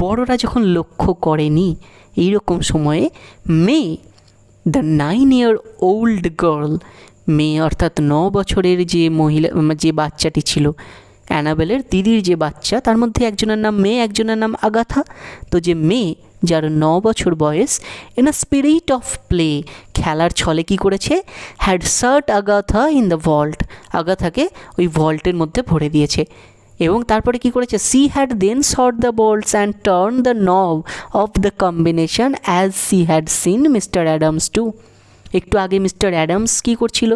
বড়রা যখন লক্ষ্য করেনি, এইরকম সময়ে মে, দ্য 9-year-old গার্ল, মেয়ে অর্থাৎ 9 বছরের যে মহিলা, যে বাচ্চাটি ছিল অ্যানাবেলের দিদির যে বাচ্চা, তার মধ্যে একজনের নাম মে, একজনের নাম আগাথা। তো যে মেয়ে, যার 9 বছর বয়স, in a spirit of play, খেলার ছলে কি করেছে, had shut Agatha in the vault, আগাথাকে ওই ভল্টের মধ্যে ভরে দিয়েছে। এবং তারপরে কি করেছে, she had then shot the bolts and turn the knob of the combination as she had seen mister Adams do. একটু আগে মিস্টার অ্যাডামস কী করছিল,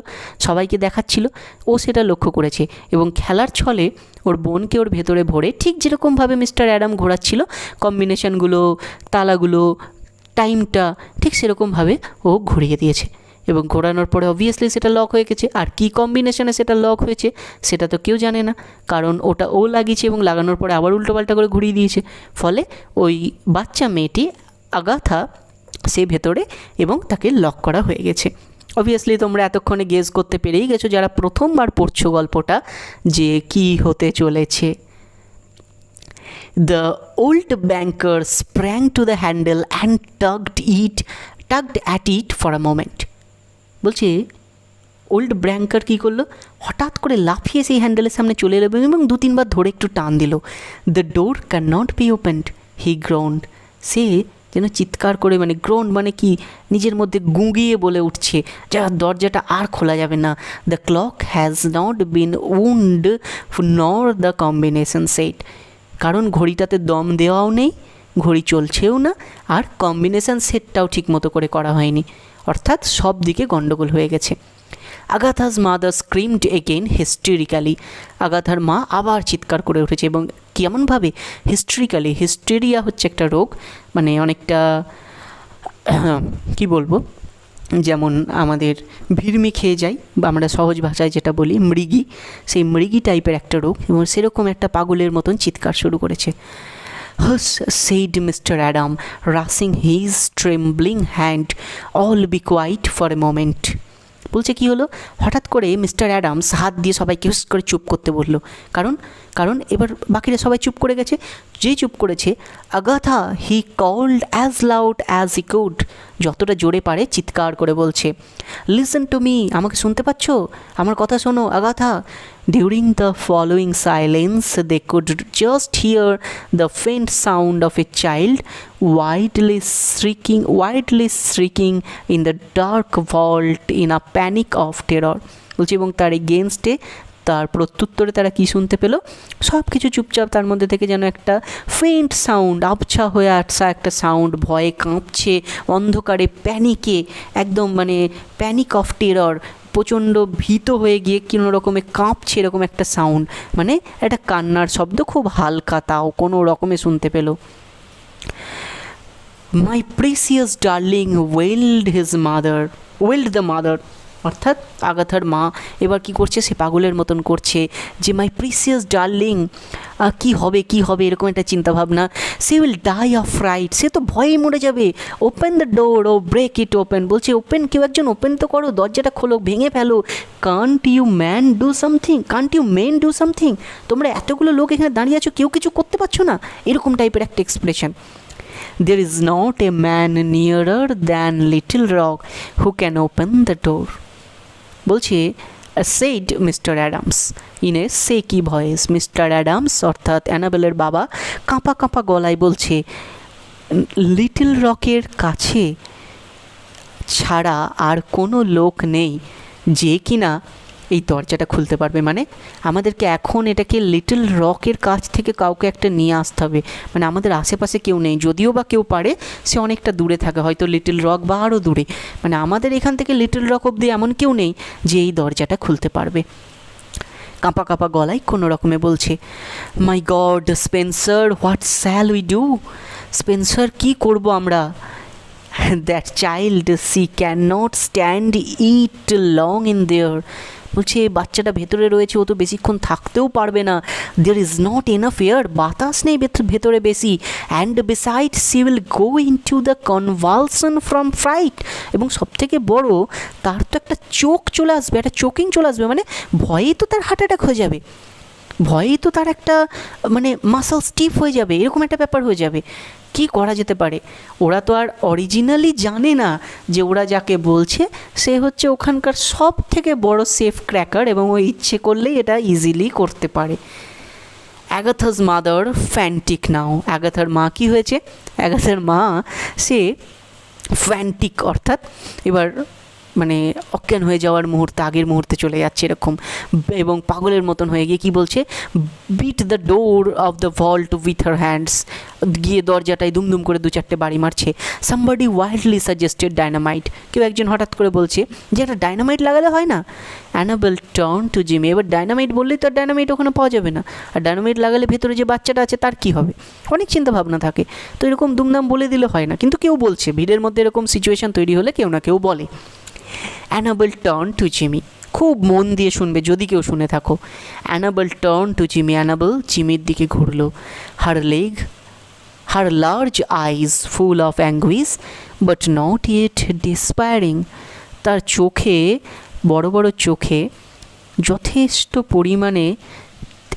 সবাইকে দেখাচ্ছিল, ও সেটা লক্ষ্য করেছে এবং খেলার ছলে ওর বোনকে ওর ভেতরে ভরে ঠিক যেরকমভাবে মিস্টার অ্যাডাম ঘোরাচ্ছিল কম্বিনেশনগুলো, তালাগুলো, টাইমটা, ঠিক সেরকমভাবে ও ঘুরিয়ে দিয়েছে। এবং ঘোরানোর পরে অবভিয়াসলি সেটা লক হয়ে গেছে। আর কী কম্বিনেশনে সেটা লক হয়েছে সেটা তো কেউ জানে না, কারণ ওটা ও লাগিয়েছে এবং লাগানোর পরে আবার উল্টোপাল্টা করে ঘুরিয়ে দিয়েছে। ফলে ওই বাচ্চা মেয়েটি আগাথা সে ভেতরে এবং তাকে লক করা হয়ে গেছে। অবভিয়াসলি তোমরা এতক্ষণে গেস করতে পেরেই গেছো যারা প্রথমবার পড়ছো গল্পটা, যে কি হতে চলেছে। The old banker sprang to the handle and tugged at it for a moment. বলছে ওল্ড ব্যাংকার কী করলো, হঠাৎ করে লাফিয়ে সেই হ্যান্ডেলের সামনে চলে এলো এবং 2-3 বার ধরে একটু টান দিল। The door can not be opened, he groaned, সে যেন চিৎকার করে, মানে গ্রোন মানে কি, নিজের মধ্যে গুঁগিয়ে বলে উঠছে যা দরজাটা আর খোলা যাবে না। The clock has not been wound নর দ্য কম্বিনেশন সেট, কারণ ঘড়িটাতে দম দেওয়াও নেই, ঘড়ি চলছেও না, আর কম্বিনেশন সেটটাও ঠিক মতো করে করা হয়নি, অর্থাৎ সব দিকে গণ্ডগোল হয়ে গেছে। আগাথাস মাদার স্ক্রিমড এগেইন হিস্টেরিক্যালি, আগাথার মা আবার চিৎকার করে উঠেছে এবং কেমনভাবে হিস্টেরিক্যালি, হিস্টেরিয়া হচ্ছে একটা রোগ, মানে অনেকটা কি বলবো, যেমন আমাদের ভিড়মি খেয়ে যাই বা আমরা সহজ ভাষায় যেটা বলি মৃগী, সেই মৃগী টাইপের একটা রোগ, এবং সেরকম একটা পাগলের মতন চিৎকার শুরু করেছে। "Hush," said Mr. Adam, rushing his trembling hand. "All be quiet for a moment." বলছে কি হলো, হঠাৎ করে মিস্টার অ্যাডামস হাত দিয়ে সবাইকে হুস করে চুপ করতে বললো। কারণ কারণ এবার বাকিরা সবাই চুপ করে গেছে। যেই চুপ করেছে, "Agatha," he called as loud as he could, যতটা জোরে পারে চিৎকার করে বলছে, "লিসেন টু মি," আমাকে শুনতে পাচ্ছ, আমার কথা শোনো Agatha. During the following silence, they could just hear the faint sound of a child wildly shrieking in the dark vault in a panic of terror. বলছি, এবং তার এগেনস্টে, তার প্রত্যুত্তরে তারা কি শুনতে পেল, সব কিছু চুপচাপ, তার মধ্যে থেকে যেন একটা ফেন্ট সাউন্ড, আবছা হয়ে আসা একটা সাউন্ড, ভয়ে কাঁপছে, অন্ধকারে, প্যানিকে, একদম মানে প্যানিক অফ টেরর, প্রচণ্ড ভীত হয়ে গিয়ে কোনো রকমে কাঁপছে, এরকম একটা সাউন্ড, মানে একটা কান্নার শব্দ, খুব হালকা, তাও কোনো রকমে শুনতে পেল। "মাই প্রিসিয়াস ডার্লিং," ওয়েলড দ্য মাদার, অর্থাৎ আগাথার মা এবার কি করছে, সে পাগলের মতন করছে যে মাই প্রিসিয়াস ডার্লিং, কি হবে এরকম একটা চিন্তাভাবনা। "She will die of fright," সে তো ভয়ে মরে যাবে। "Open the door or break it open," বলছে ওপেন, কেউ একজন ওপেন তো করো, দরজাটা খোলো, ভেঙে ফেলো। "Can't you men do something," তোমরা এতগুলো লোক এখানে দাঁড়িয়ে আছো, কেউ কিছু করতে পারছো না, এরকম টাইপের একটা expression. "There is not a man nearer than Little Rock who can open the door," বলছে said Mr. Adams in a shaky voice. Mister Adams অর্থাৎ অ্যানাবেলের বাবা কাঁপা কাঁপা গলায় বলছে, লিটল রকের কাছে ছাড়া আর কোনো লোক নেই যে কিনা এই দরজাটা খুলতে পারবে। মানে আমাদেরকে এখন এটাকে লিটল রকের কাছ থেকে কাউকে একটা নিয়ে আসতে হবে, মানে আমাদের আশেপাশে কেউ নেই, যদিও বা কেউ পারে সে অনেকটা দূরে থাকে, হয়তো লিটল রক বা আরও দূরে, মানে আমাদের এখান থেকে লিটল রক অবধি এমন কেউ নেই যে এই দরজাটা খুলতে পারবে। কাঁপা কাঁপা গলায় কোনো রকমে বলছে, "my god Spencer, what shall we do?" Spencer, কী করবো আমরা? "That child, she can not stand it long in there," বলছে বাচ্চাটা ভেতরে রয়েছে, ও তো বেশিক্ষণ থাকতেও পারবে না। "There is not enough air," বাতাস নেই ভেতরে বেশি। "And beside she will go into the convulsion from fright," এবং সবথেকে বড়, তার তো একটা চোখ চলে আসবে, একটা চোকিং চলে আসবে, মানে ভয়েই তো তার হার্ট অ্যাটাক হয়ে যাবে, ভয়েই তো তার একটা মানে মাসল স্টিফ হয়ে যাবে, এরকম একটা ব্যাপার হয়ে যাবে। কি করা যেতে পারে? ওরা তো আর অরিজিনালি জানে না যে ওরা যাকে বলছে সে হচ্ছে ওখানকার সব থেকে বড় সেফ ক্র্যাকার, এবং ও ইচ্ছে করলেই এটা ইজিলি করতে পারে। অ্যাগাথাস মাদার ফ্যান্টিক নাও, অ্যাগাথার মা কি হয়েছে? অ্যাগাথার মা সে ফ্যান্টিক, অর্থাৎ এবার মানে অজ্ঞান হয়ে যাওয়ার মুহূর্তে, আগের মুহূর্তে চলে যাচ্ছে এরকম, এবং পাগলের মতন হয়ে গিয়ে কি বলছে, beat the door of the vault with her hands, গিয়ে দরজাটায় দুমদুম করে 2-4টে বাড়ি মারছে। সামবডি ওয়াইল্ডলি সাজেস্টেড ডায়নামাইট, কেউ একজন হঠাৎ করে বলছে যে একটা ডায়নামাইট লাগালে হয় না? অ্যানাবেল টার্ন টু জিমি, এবার ডায়নামাইট বললেই তো আর ডায়নামাইট ওখানে পাওয়া যাবে না, আর ডায়নামাইট লাগালে ভেতরে যে বাচ্চাটা আছে তার কী হবে, অনেক চিন্তা ভাবনা থাকে, তো এরকম দুমদাম বলে দিলে হয় না, কিন্তু কেউ বলছে, ভিড়ের মধ্যে এরকম সিচুয়েশান তৈরি হলে কেউ না কেউ বলে। অ্যানাবেল টার্ন টু জিমি, খুব মন দিয়ে শুনবে যদি কেউ শুনে থাকো। Annabel turn to Jimmy, Annabel জিমির দিকে ঘুরলো। Her large eyes full of anguish but not yet despairing, তার চোখে, বড় বড় চোখে যথেষ্ট পরিমাণে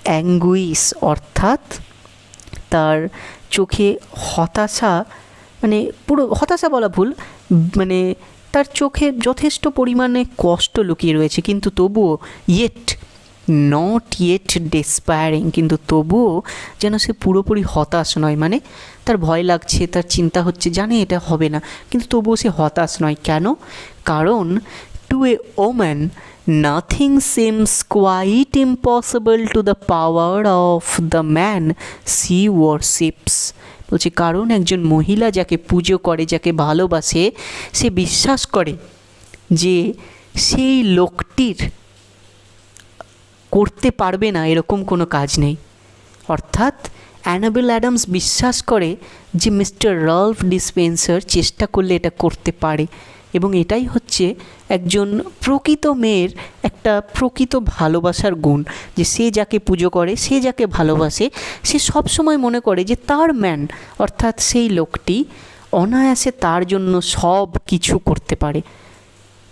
অ্যাঙ্গুইশ, অর্থাৎ তার চোখে হতাশা, মানে পুরো হতাশা বলা ভুল, মানে তার চোখে যথেষ্ট পরিমাণে কষ্ট লুকিয়ে রয়েছে, কিন্তু তবুও নট ইয়েট ডেসপায়ারিং, কিন্তু তবুও যেন সে পুরোপুরি হতাশ নয়, মানে তার ভয় লাগছে, তার চিন্তা হচ্ছে, জানে এটা হবে না, কিন্তু তবুও সে হতাশ নয়। কেন? কারণ to a woman nothing seems quite impossible to the power of the man she worships, বলছে কারণ একজন মহিলা যাকে পুজো করে, যাকে ভালোবাসে, সে বিশ্বাস করে যে সেই লোকটির করতে পারবে না এরকম কোনো কাজ নেই। অর্থাৎ অ্যানাবেল অ্যাডামস বিশ্বাস করে যে মিস্টার রাল্ফ ডিসপেন্সার চেষ্টা করলে এটা করতে পারে, এবং এটাই হচ্ছে একজন প্রকৃত মেয়ের একটা প্রকৃত ভালোবাসার গুণ, যে সে যাকে পুজো করে, সে যাকে ভালোবাসে, সে সবসময় মনে করে যে তার ম্যান অর্থাৎ সেই লোকটি অনায়াসে তার জন্য সব কিছু করতে পারে।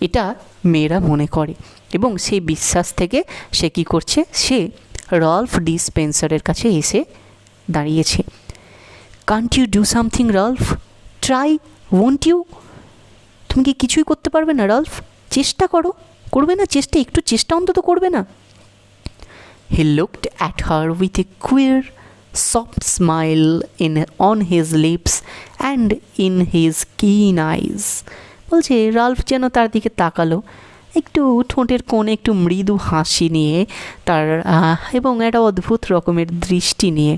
এটা মেয়েরা মনে করে, এবং সেই বিশ্বাস থেকে সে কী করছে, সে রাল্ফ ডিসপেন্সারের কাছে এসে দাঁড়িয়েছে। Can't you do something Ralph, try, won't you? তুমি কি কিছুই করতে পারবে না রাল্ফ? চেষ্টা করো, করবে না চেষ্টা? একটু চেষ্টা অন্তত করবে না? He looked at her with a queer soft smile on his lips and in his keen eyes. বলছে রাল্ফ যেন তার দিকে তাকালো, একটু ঠোঁটের কোণে একটু মৃদু হাসি নিয়ে তার, এবং একটা অদ্ভুত রকমের দৃষ্টি নিয়ে।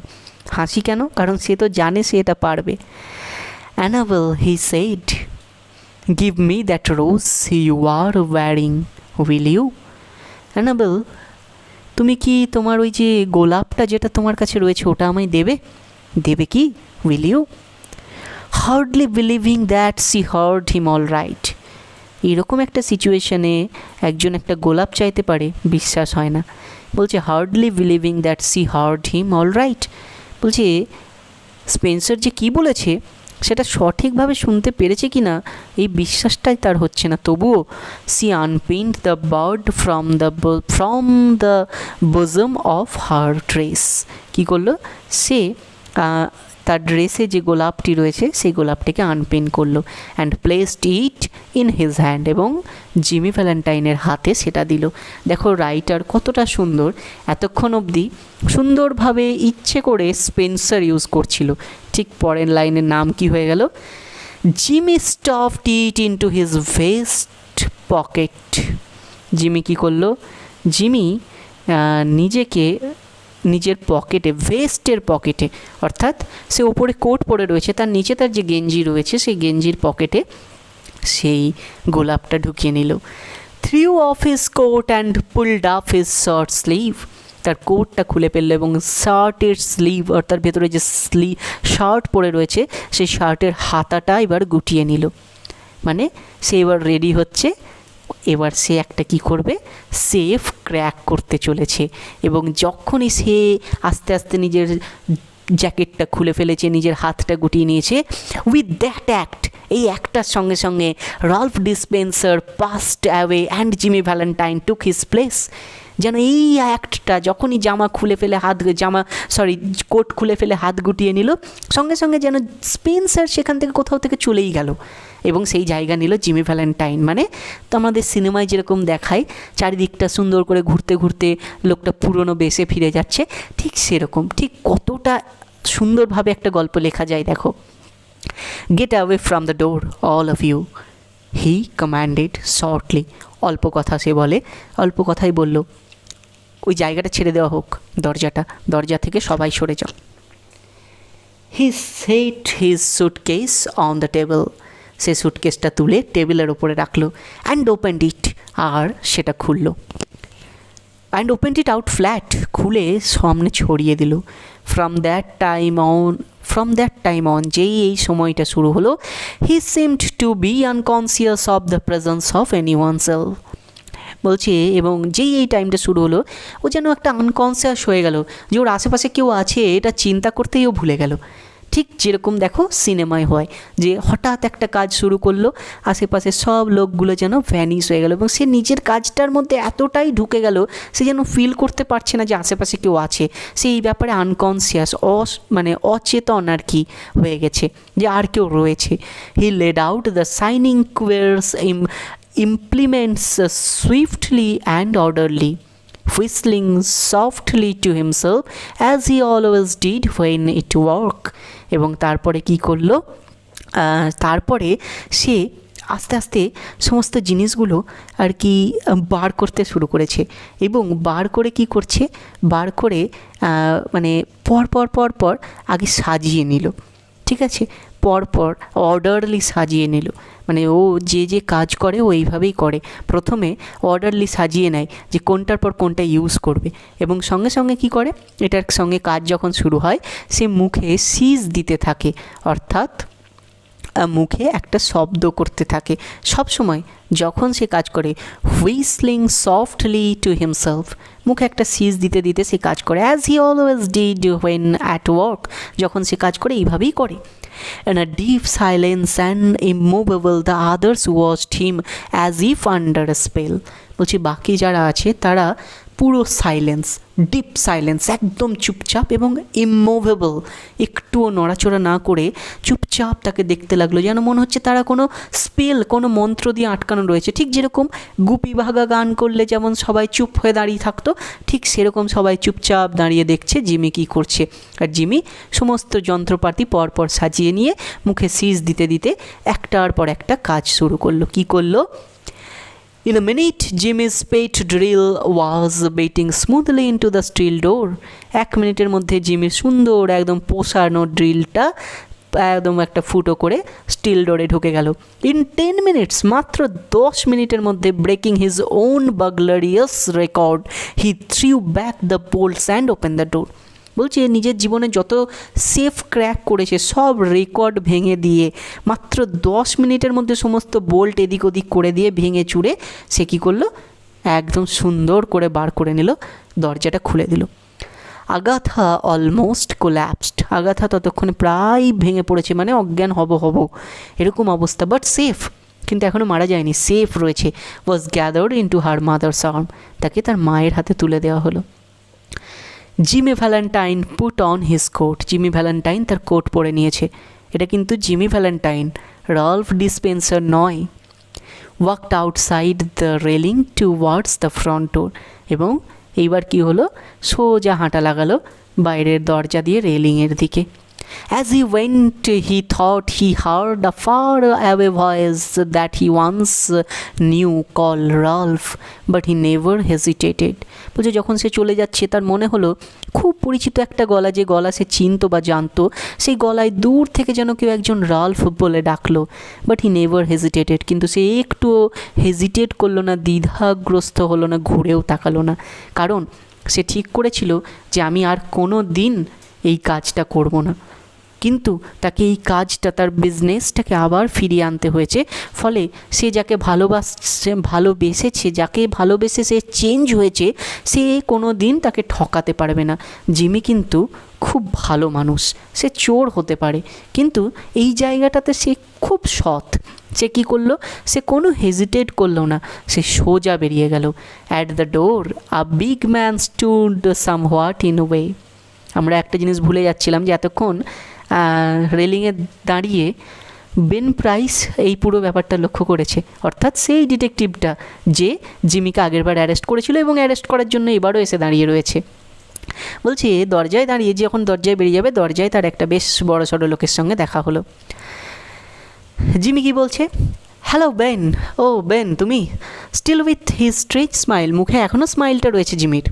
হাসি কেন? কারণ সে তো জানে সে এটা পারবে। Annabel, he said, give me that rose you are wearing, will you? Annabel, তুমি কি তোমার ওই যে গোলাপটা যেটা তোমার কাছে রয়েছে ওটা আমায় দেবে? দেবে কি? Will you? Hardly believing that she heard him all right. এরকম একটা সিচুয়েশনে একজন একটা গোলাপ চাইতে পারে, বিশ্বাস হয় না। বলছে hardly believing that she heard him all right. বলছে স্পেন্সার যে কী বলেছে সেটা সঠিকভাবে শুনতে পেরেছে কি না এই বিশ্বাসটাই তার হচ্ছে না। তবুও she unpinned the bird from the bosom of her dress. কী করলো সে? তার ড্রেসে যে গোলাপটি রয়েছে সেই গোলাপটিকে আনপিন করলো, and placed it in his hand, এবং জিমি ভ্যালেন্টাইনের হাতে সেটা দিল। দেখো রাইটার কতটা সুন্দর, এতক্ষণ অবধি সুন্দরভাবে ইচ্ছে করে স্পেন্সার ইউজ করছিল। ঠিক পরের লাইনের নাম কি হয়ে গেল? Jimmy stuffed it into his vest pocket. Jimmy কী করলো? জিমি নিজেকে নিজের পকেটে, ভেস্টের পকেটে, অর্থাৎ সে ওপরে কোট পরে রয়েছে, তার নিচে তার যে গেঞ্জি রয়েছে সেই গেঞ্জির পকেটে সেই গোলাপটা ঢুকিয়ে নিল। Threw off his coat and pulled up his shirt sleeve. তার কোটটা খুলে ফেললো এবং শার্টের স্লিভ, অর্থাৎ ভেতরে যে শার্ট পরে রয়েছে সেই শার্টের হাতাটা এবার গুটিয়ে নিল। মানে সে এবার রেডি হচ্ছে, এবার সে একটা কি করবে, সেফ ক্র্যাক করতে চলেছে। এবং যখনই সে আস্তে আস্তে নিজের জ্যাকেটটা খুলে ফেলেছে, নিজের হাতটা গুটিয়ে নিয়েছে, উইথ দ্যাট অ্যাক্ট, এই একটার সঙ্গে সঙ্গে Ralph dispenser passed away and Jimmy Valentine took his place. যেন এই অ্যাক্টটা যখনই কোট খুলে ফেলে হাত গুটিয়ে নিল, সঙ্গে সঙ্গে যেন স্পেন্সার সেখান থেকে কোথাও থেকে চলেই গেল এবং সেই জায়গা নিল জিমি ভ্যালেন্টাইন। মানে তো আমাদের সিনেমায় যেরকম দেখায় চারিদিকটা সুন্দর করে ঘুরতে ঘুরতে লোকটা পুরনো বেশে ফিরে যাচ্ছে, ঠিক সেরকম, ঠিক কতটা সুন্দরভাবে একটা গল্প লেখা যায় দেখো। Get away from the door all of you, he commanded shortly. অল্প কথা সে বলে, অল্প কথাই বলল, ওই জায়গাটা ছেড়ে দেওয়া হোক, দরজা থেকে সবাই সরে যাও। He set his suitcase on the table. সে সুটকেসটা তুলে টেবিলের ওপরে রাখলো, অ্যান্ড ওপেন্ড ইট, আর সেটা খুললো। And opened it out flat, খুলে সামনে ছড়িয়ে দিল। ফ্রম দ্যাট টাইম অন, যেই এই সময়টা শুরু হলো, he seemed to be unconscious of the presence of anyone's else. বলছে এবং যেই এই টাইমটা শুরু হলো, ও যেন একটা আনকনসিয়াস হয়ে গেল, যে ওর আশেপাশে কেউ আছে এটা চিন্তা করতেই ও ভুলে গেল। ঠিক যেরকম দেখো সিনেমায় হয়, যে হঠাৎ একটা কাজ শুরু করলো, আশেপাশে সব লোকগুলো যেন ভ্যানিশ হয়ে গেল এবং সে নিজের কাজটার মধ্যে এতটাই ঢুকে গেল সে যেন ফিল করতে পারছে না যে আশেপাশে কেউ আছে। সে এই ব্যাপারে আনকনসিয়াস, অচেতন আর কি হয়ে গেছে যে আর কেউ রয়েছে। He laid out the shining queer implements swiftly and orderly, whistling softly to himself as he always did when it worked. এবং তারপরে কি করলো, তারপরে সে আস্তে আস্তে সমস্ত জিনিসগুলো আর কি বার করতে শুরু করেছে এবং বার করে কি করছে, বার করে মানে পর আগে সাজিয়ে নিল। ঠিক আছে, পরপর অর্ডারলি সাজিয়ে নিল। মানে ও যে যে কাজ করে ও এইভাবেই করে, প্রথমে অর্ডারলি সাজিয়ে নেয় যে কোনটার পর কোনটা ইউজ করবে, এবং সঙ্গে সঙ্গে কি করে, এটার সঙ্গে কাজ যখন শুরু হয় সে মুখে সিজ দিতে থাকে, অর্থাৎ মুখে একটা শব্দ করতে থাকে সব সময় যখন সে কাজ করে, হুইসলিং সফটলি টু হিমসেলফ, মুখে একটা সিজ দিতে দিতে সে কাজ করে, as he always did when at work, যখন সে কাজ করে এইভাবেই করে। In a deep silence and immovable, the others watched him as if under a spell. বলছি বাকি যারা আছে তারা পুরো সাইলেন্স, ডিপ সাইলেন্স, একদম চুপচাপ এবং ইমুভেবল, একটুও নড়াচড়া না করে চুপচাপ তাকে দেখতে লাগলো, যেন মনে হচ্ছে তারা কোনো স্পেল, কোনো মন্ত্র দিয়ে আটকানো রয়েছে। ঠিক যেরকম গুপি ভাগা গান করলে যেমন সবাই চুপ হয়ে দাঁড়িয়ে থাকতো, ঠিক সেরকম সবাই চুপচাপ দাঁড়িয়ে দেখছে জিমি কী করছে। আর জিমি সমস্ত যন্ত্রপাতি পরপর সাজিয়ে নিয়ে মুখে সিজ দিতে দিতে একটার পর একটা কাজ শুরু করলো। কী করলো? In a minute, Jimmy's pet drill was beating smoothly into the steel door. 1 মিনিটের মধ্যে জিমির সুন্দর একদম পোষানো ড্রিলটা একদম একটা ফুটো করে স্টিল ডোরে ঢুকে গেল। ইন 10 minutes, মাত্র 10 মিনিটের মধ্যে, breaking his own burglarious record, he threw back the bolts and open the door. বলছি নিজের জীবনে যত সেফ ক্র্যাক করেছে সব রেকর্ড ভেঙে দিয়ে মাত্র 10 মিনিটের মধ্যে সমস্ত বোল্ট এদিক ওদিক করে দিয়ে ভেঙে চুড়ে সে কী করলো, একদম সুন্দর করে বার করে নিল, দরজাটা খুলে দিল। আগাথা অলমোস্ট কোল্যাপসড, আগাথা ততক্ষণে প্রায় ভেঙে পড়েছে, মানে অজ্ঞান হব এরকম অবস্থা, বাট সেফ, কিন্তু এখনও মারা যায়নি, সেফ রয়েছে। Was gathered into her mother's arm, তাকে তার মায়ের হাতে তুলে দেওয়া হলো। Jimmy Valentine put on his coat, Jimmy Valentine তার কোট পরে নিয়েছে, এটা কিন্তু জিমি ভ্যালেন্টাইন, রলফ ডিসপেন্সার নয়। Walked outside the railing towards the front door, এবং এইবার কি হলো, সোজা হাঁটা লাগালো বাইরের দরজা দিয়ে রেলিংয়ের দিকে। As he went, he thought he heard a far away voice that he once knew call Ralph, but he never hesitated. বলছে যখন সে চলে যাচ্ছে তার মনে হলো খুব পরিচিত একটা গলা, যে গলা সে চিনতো বা জানতো, সেই গলায় দূর থেকে যেন কেউ একজন রালফ বলে ডাকলো, বাট হি নেভার হেজিটেটেড, কিন্তু সে একটুও হেজিটেট করলো না, দ্বিধাগ্রস্ত হলো না, ঘুরেও তাকালো না, কারণ সে ঠিক করেছিল যে আমি আর কোনো দিন এই কাজটা করব না। কিন্তু তাকে এই কাজটা, তার বিজনেসটাকে আবার ফিরিয়ে আনতে হয়েছে, ফলে সে যাকে ভালোবেসেছে, যাকে ভালোবেসে সে চেঞ্জ হয়েছে, সে কোনো দিন তাকে ঠকাতে পারবে না। জিমি কিন্তু খুব ভালো মানুষ, সে চোর হতে পারে, কিন্তু এই জায়গাটাতে সে খুব সৎ। সে কী করলো, সে কোনো হেজিটেট করলো না, সে সোজা বেরিয়ে গেল। At the door a big man stood somewhat in way. আমরা একটা জিনিস ভুলে যাচ্ছিলাম, যে এতক্ষণ রেলিংয়ে দাঁড়িয়ে বেন প্রাইস এই পুরো ব্যাপারটা লক্ষ্য করেছে, অর্থাৎ সেই ডিটেকটিভটা যে জিমিকে আগেরবার অ্যারেস্ট করেছিল এবং অ্যারেস্ট করার জন্য এবারও এসে দাঁড়িয়ে রয়েছে। বলছি দরজায় দাঁড়িয়ে, যখন দরজায় বেরিয়ে যাবে, দরজায় তার একটা বেশ বড় সড়ো লোকের সঙ্গে দেখা হলো। জিমি কি বলছে, হ্যালো বেন, ও বেন তুমি, still with his straight smile, মুখে এখনও স্মাইলটা রয়েছে জিমির।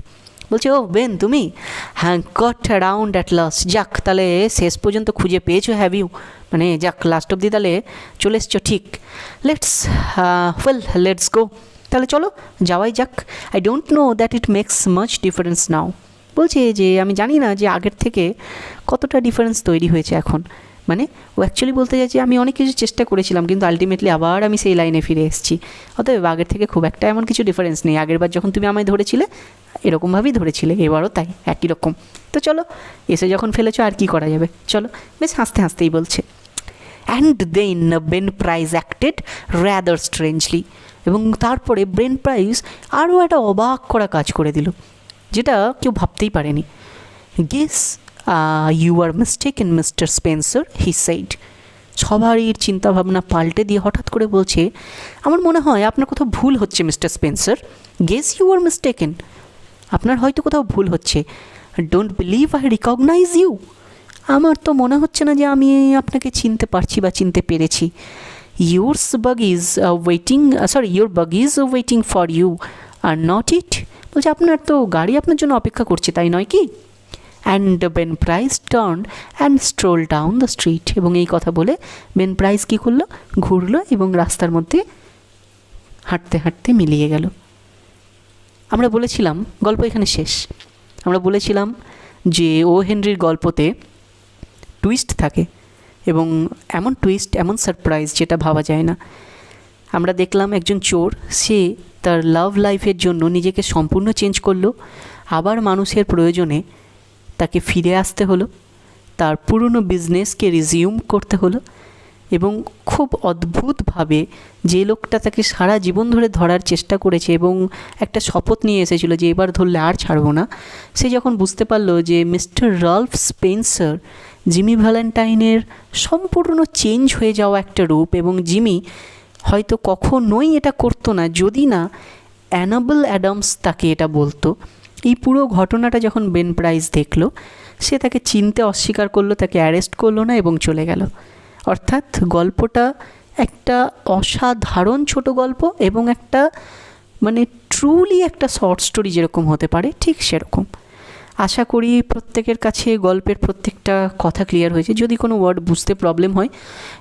বলছে ও বেন তুমি, হ্যাঁ গট অ্যারাউন্ড অ্যাট লাস্ট, যাক তাহলে শেষ পর্যন্ত খুঁজে পেয়েছো, হ্যাভ ইউ, মানে যাক লাস্ট অবধি তাহলে চলে এসছো, ঠিক, লেটস গো, তাহলে চলো যাওয়াই যাক। I don't know that it makes much difference now. বলছে যে আমি জানি না যে আগের থেকে কতটা ডিফারেন্স তৈরি হয়েছে এখন, মানে ও অ্যাকচুয়ালি বলতে চাইছে আমি অনেক কিছু চেষ্টা করেছিলাম, কিন্তু আলটিমেটলি আবার আমি সেই লাইনে ফিরে এসেছি, অতএব আগের থেকে খুব একটা এমন কিছু ডিফারেন্স নেই। আগেরবার যখন তুমি আমায় ধরেছিলে এরকমভাবেই ধরেছিলে, এবারও তাই একই রকম, তো চলো এসে যখন ফেলেছো আর কি করা যাবে, চলো। বেশ হাসতে হাসতেই বলছে। And then Ben Price acted rather strangely, এবং তারপরে বেন প্রাইস আরও একটা অবাক করা কাজ করে দিল, যেটা কেউ ভাবতেই পারেনি। Guess you are mistaken mister Spencer, he said. সবারই চিন্তাভাবনা পাল্টে দিয়ে হঠাৎ করে বলছে, আমার মনে হয় আপনার কোথাও ভুল হচ্ছে mister Spencer, guess you are mistaken, আপনার হয়তো কোথাও ভুল হচ্ছে। Don't believe I recognize you, আমার তো মনে হচ্ছে না যে আমি আপনাকে চিনতে পারছি বা চিনতে পেরেছি। Your buggy's waiting for you are not it, বলছে আপনার তো গাড়ি আপনার জন্য অপেক্ষা করছে, তাই নয় কি? And Ben Price turn and stroll down the street. এবং এই কথা বলে বেন প্রাইস কী করলো, ঘুরলো এবং রাস্তার মধ্যে হাঁটতে হাঁটতে মিলিয়ে গেল। আমরা বলেছিলাম গল্প এখানে শেষ। আমরা বলেছিলাম যে ও হেনরির গল্পতে টুইস্ট থাকে এবং এমন টুইস্ট, এমন সারপ্রাইজ যেটা ভাবা যায় না। আমরা দেখলাম একজন চোর, সে তার লাভ লাইফের জন্য নিজেকে সম্পূর্ণ চেঞ্জ করলো, আবার মানুষের প্রয়োজনে তাকে ফিরে আসতে হলো, তার পুরনো বিজনেসকে রিজিউম করতে হলো এবং খুব অদ্ভুতভাবে যে লোকটা তাকে সারা জীবন ধরে ধরার চেষ্টা করেছে এবং একটা শপথ নিয়ে এসেছিলো যে এবার ধরলে আর ছাড়বো না, সে যখন বুঝতে পারলো যে মিস্টার রাল্ফ স্পেন্সার জিমি ভ্যালেন্টাইনের সম্পূর্ণ চেঞ্জ হয়ে যাওয়া একটা রূপ, এবং জিমি হয়তো কখনোই এটা করতো না যদি না অ্যানাবেল অ্যাডামস তাকে এটা বলতো। এই পুরো ঘটনাটা যখন বেন প্রাইস দেখলো, সে তাকে চিনতে অস্বীকার করলো, তাকে অ্যারেস্ট করলো না এবং চলে গেল। অর্থাৎ গল্পটা একটা অসাধারণ ছোট গল্প এবং একটা মানে ট্রুলি একটা শর্ট স্টোরি যেরকম হতে পারে ঠিক সেরকম। আশা করি প্রত্যেকের কাছে গল্পের প্রত্যেকটা কথা ক্লিয়ার হয়েছে। যদি কোনো ওয়ার্ড বুঝতে প্রবলেম হয়,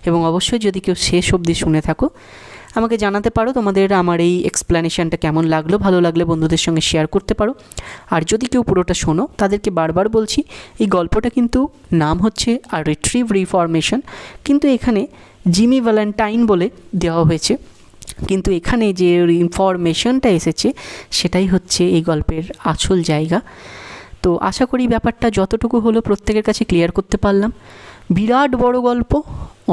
এবং অবশ্যই যদি কেউ শেষ অবধি শুনে থাকো, আমাকে জানাতে পারো তোমাদের আমার এই এক্সপ্লেনেশনটা কেমন লাগলো। ভালো লাগলে বন্ধুদের সঙ্গে শেয়ার করতে পারো। আর যদি কেউ পুরোটা শোনো, তাদেরকে বারবার বলছি এই গল্পটা কিন্তু নাম হচ্ছে আ রিট্রিভ রিফরমেশন, কিন্তু এখানে জিমি ভ্যালেন্টাইন বলে দেওয়া হয়েছে, কিন্তু এখানে যে ইনফরমেশনটা এসেছে সেটাই হচ্ছে এই গল্পের আসল জায়গা। তো আশা করি ব্যাপারটা যতটুকু হলো প্রত্যেকের কাছে ক্লিয়ার করতে পারলাম। বিরাট বড় গল্প,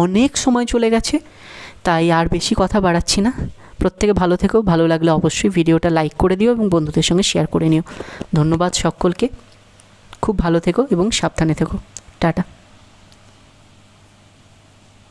অনেক সময় চলে গেছে, তাই আর বেশি কথা বাড়াচ্ছি না। প্রত্যেকে ভালো থেকো, ভালো লাগলে অবশ্যই ভিডিওটা লাইক করে দিও এবং বন্ধুদের সঙ্গে শেয়ার করে নিও। ধন্যবাদ সকলকে, খুব ভালো থেকো এবং সাবধানে থেকো। টাটা।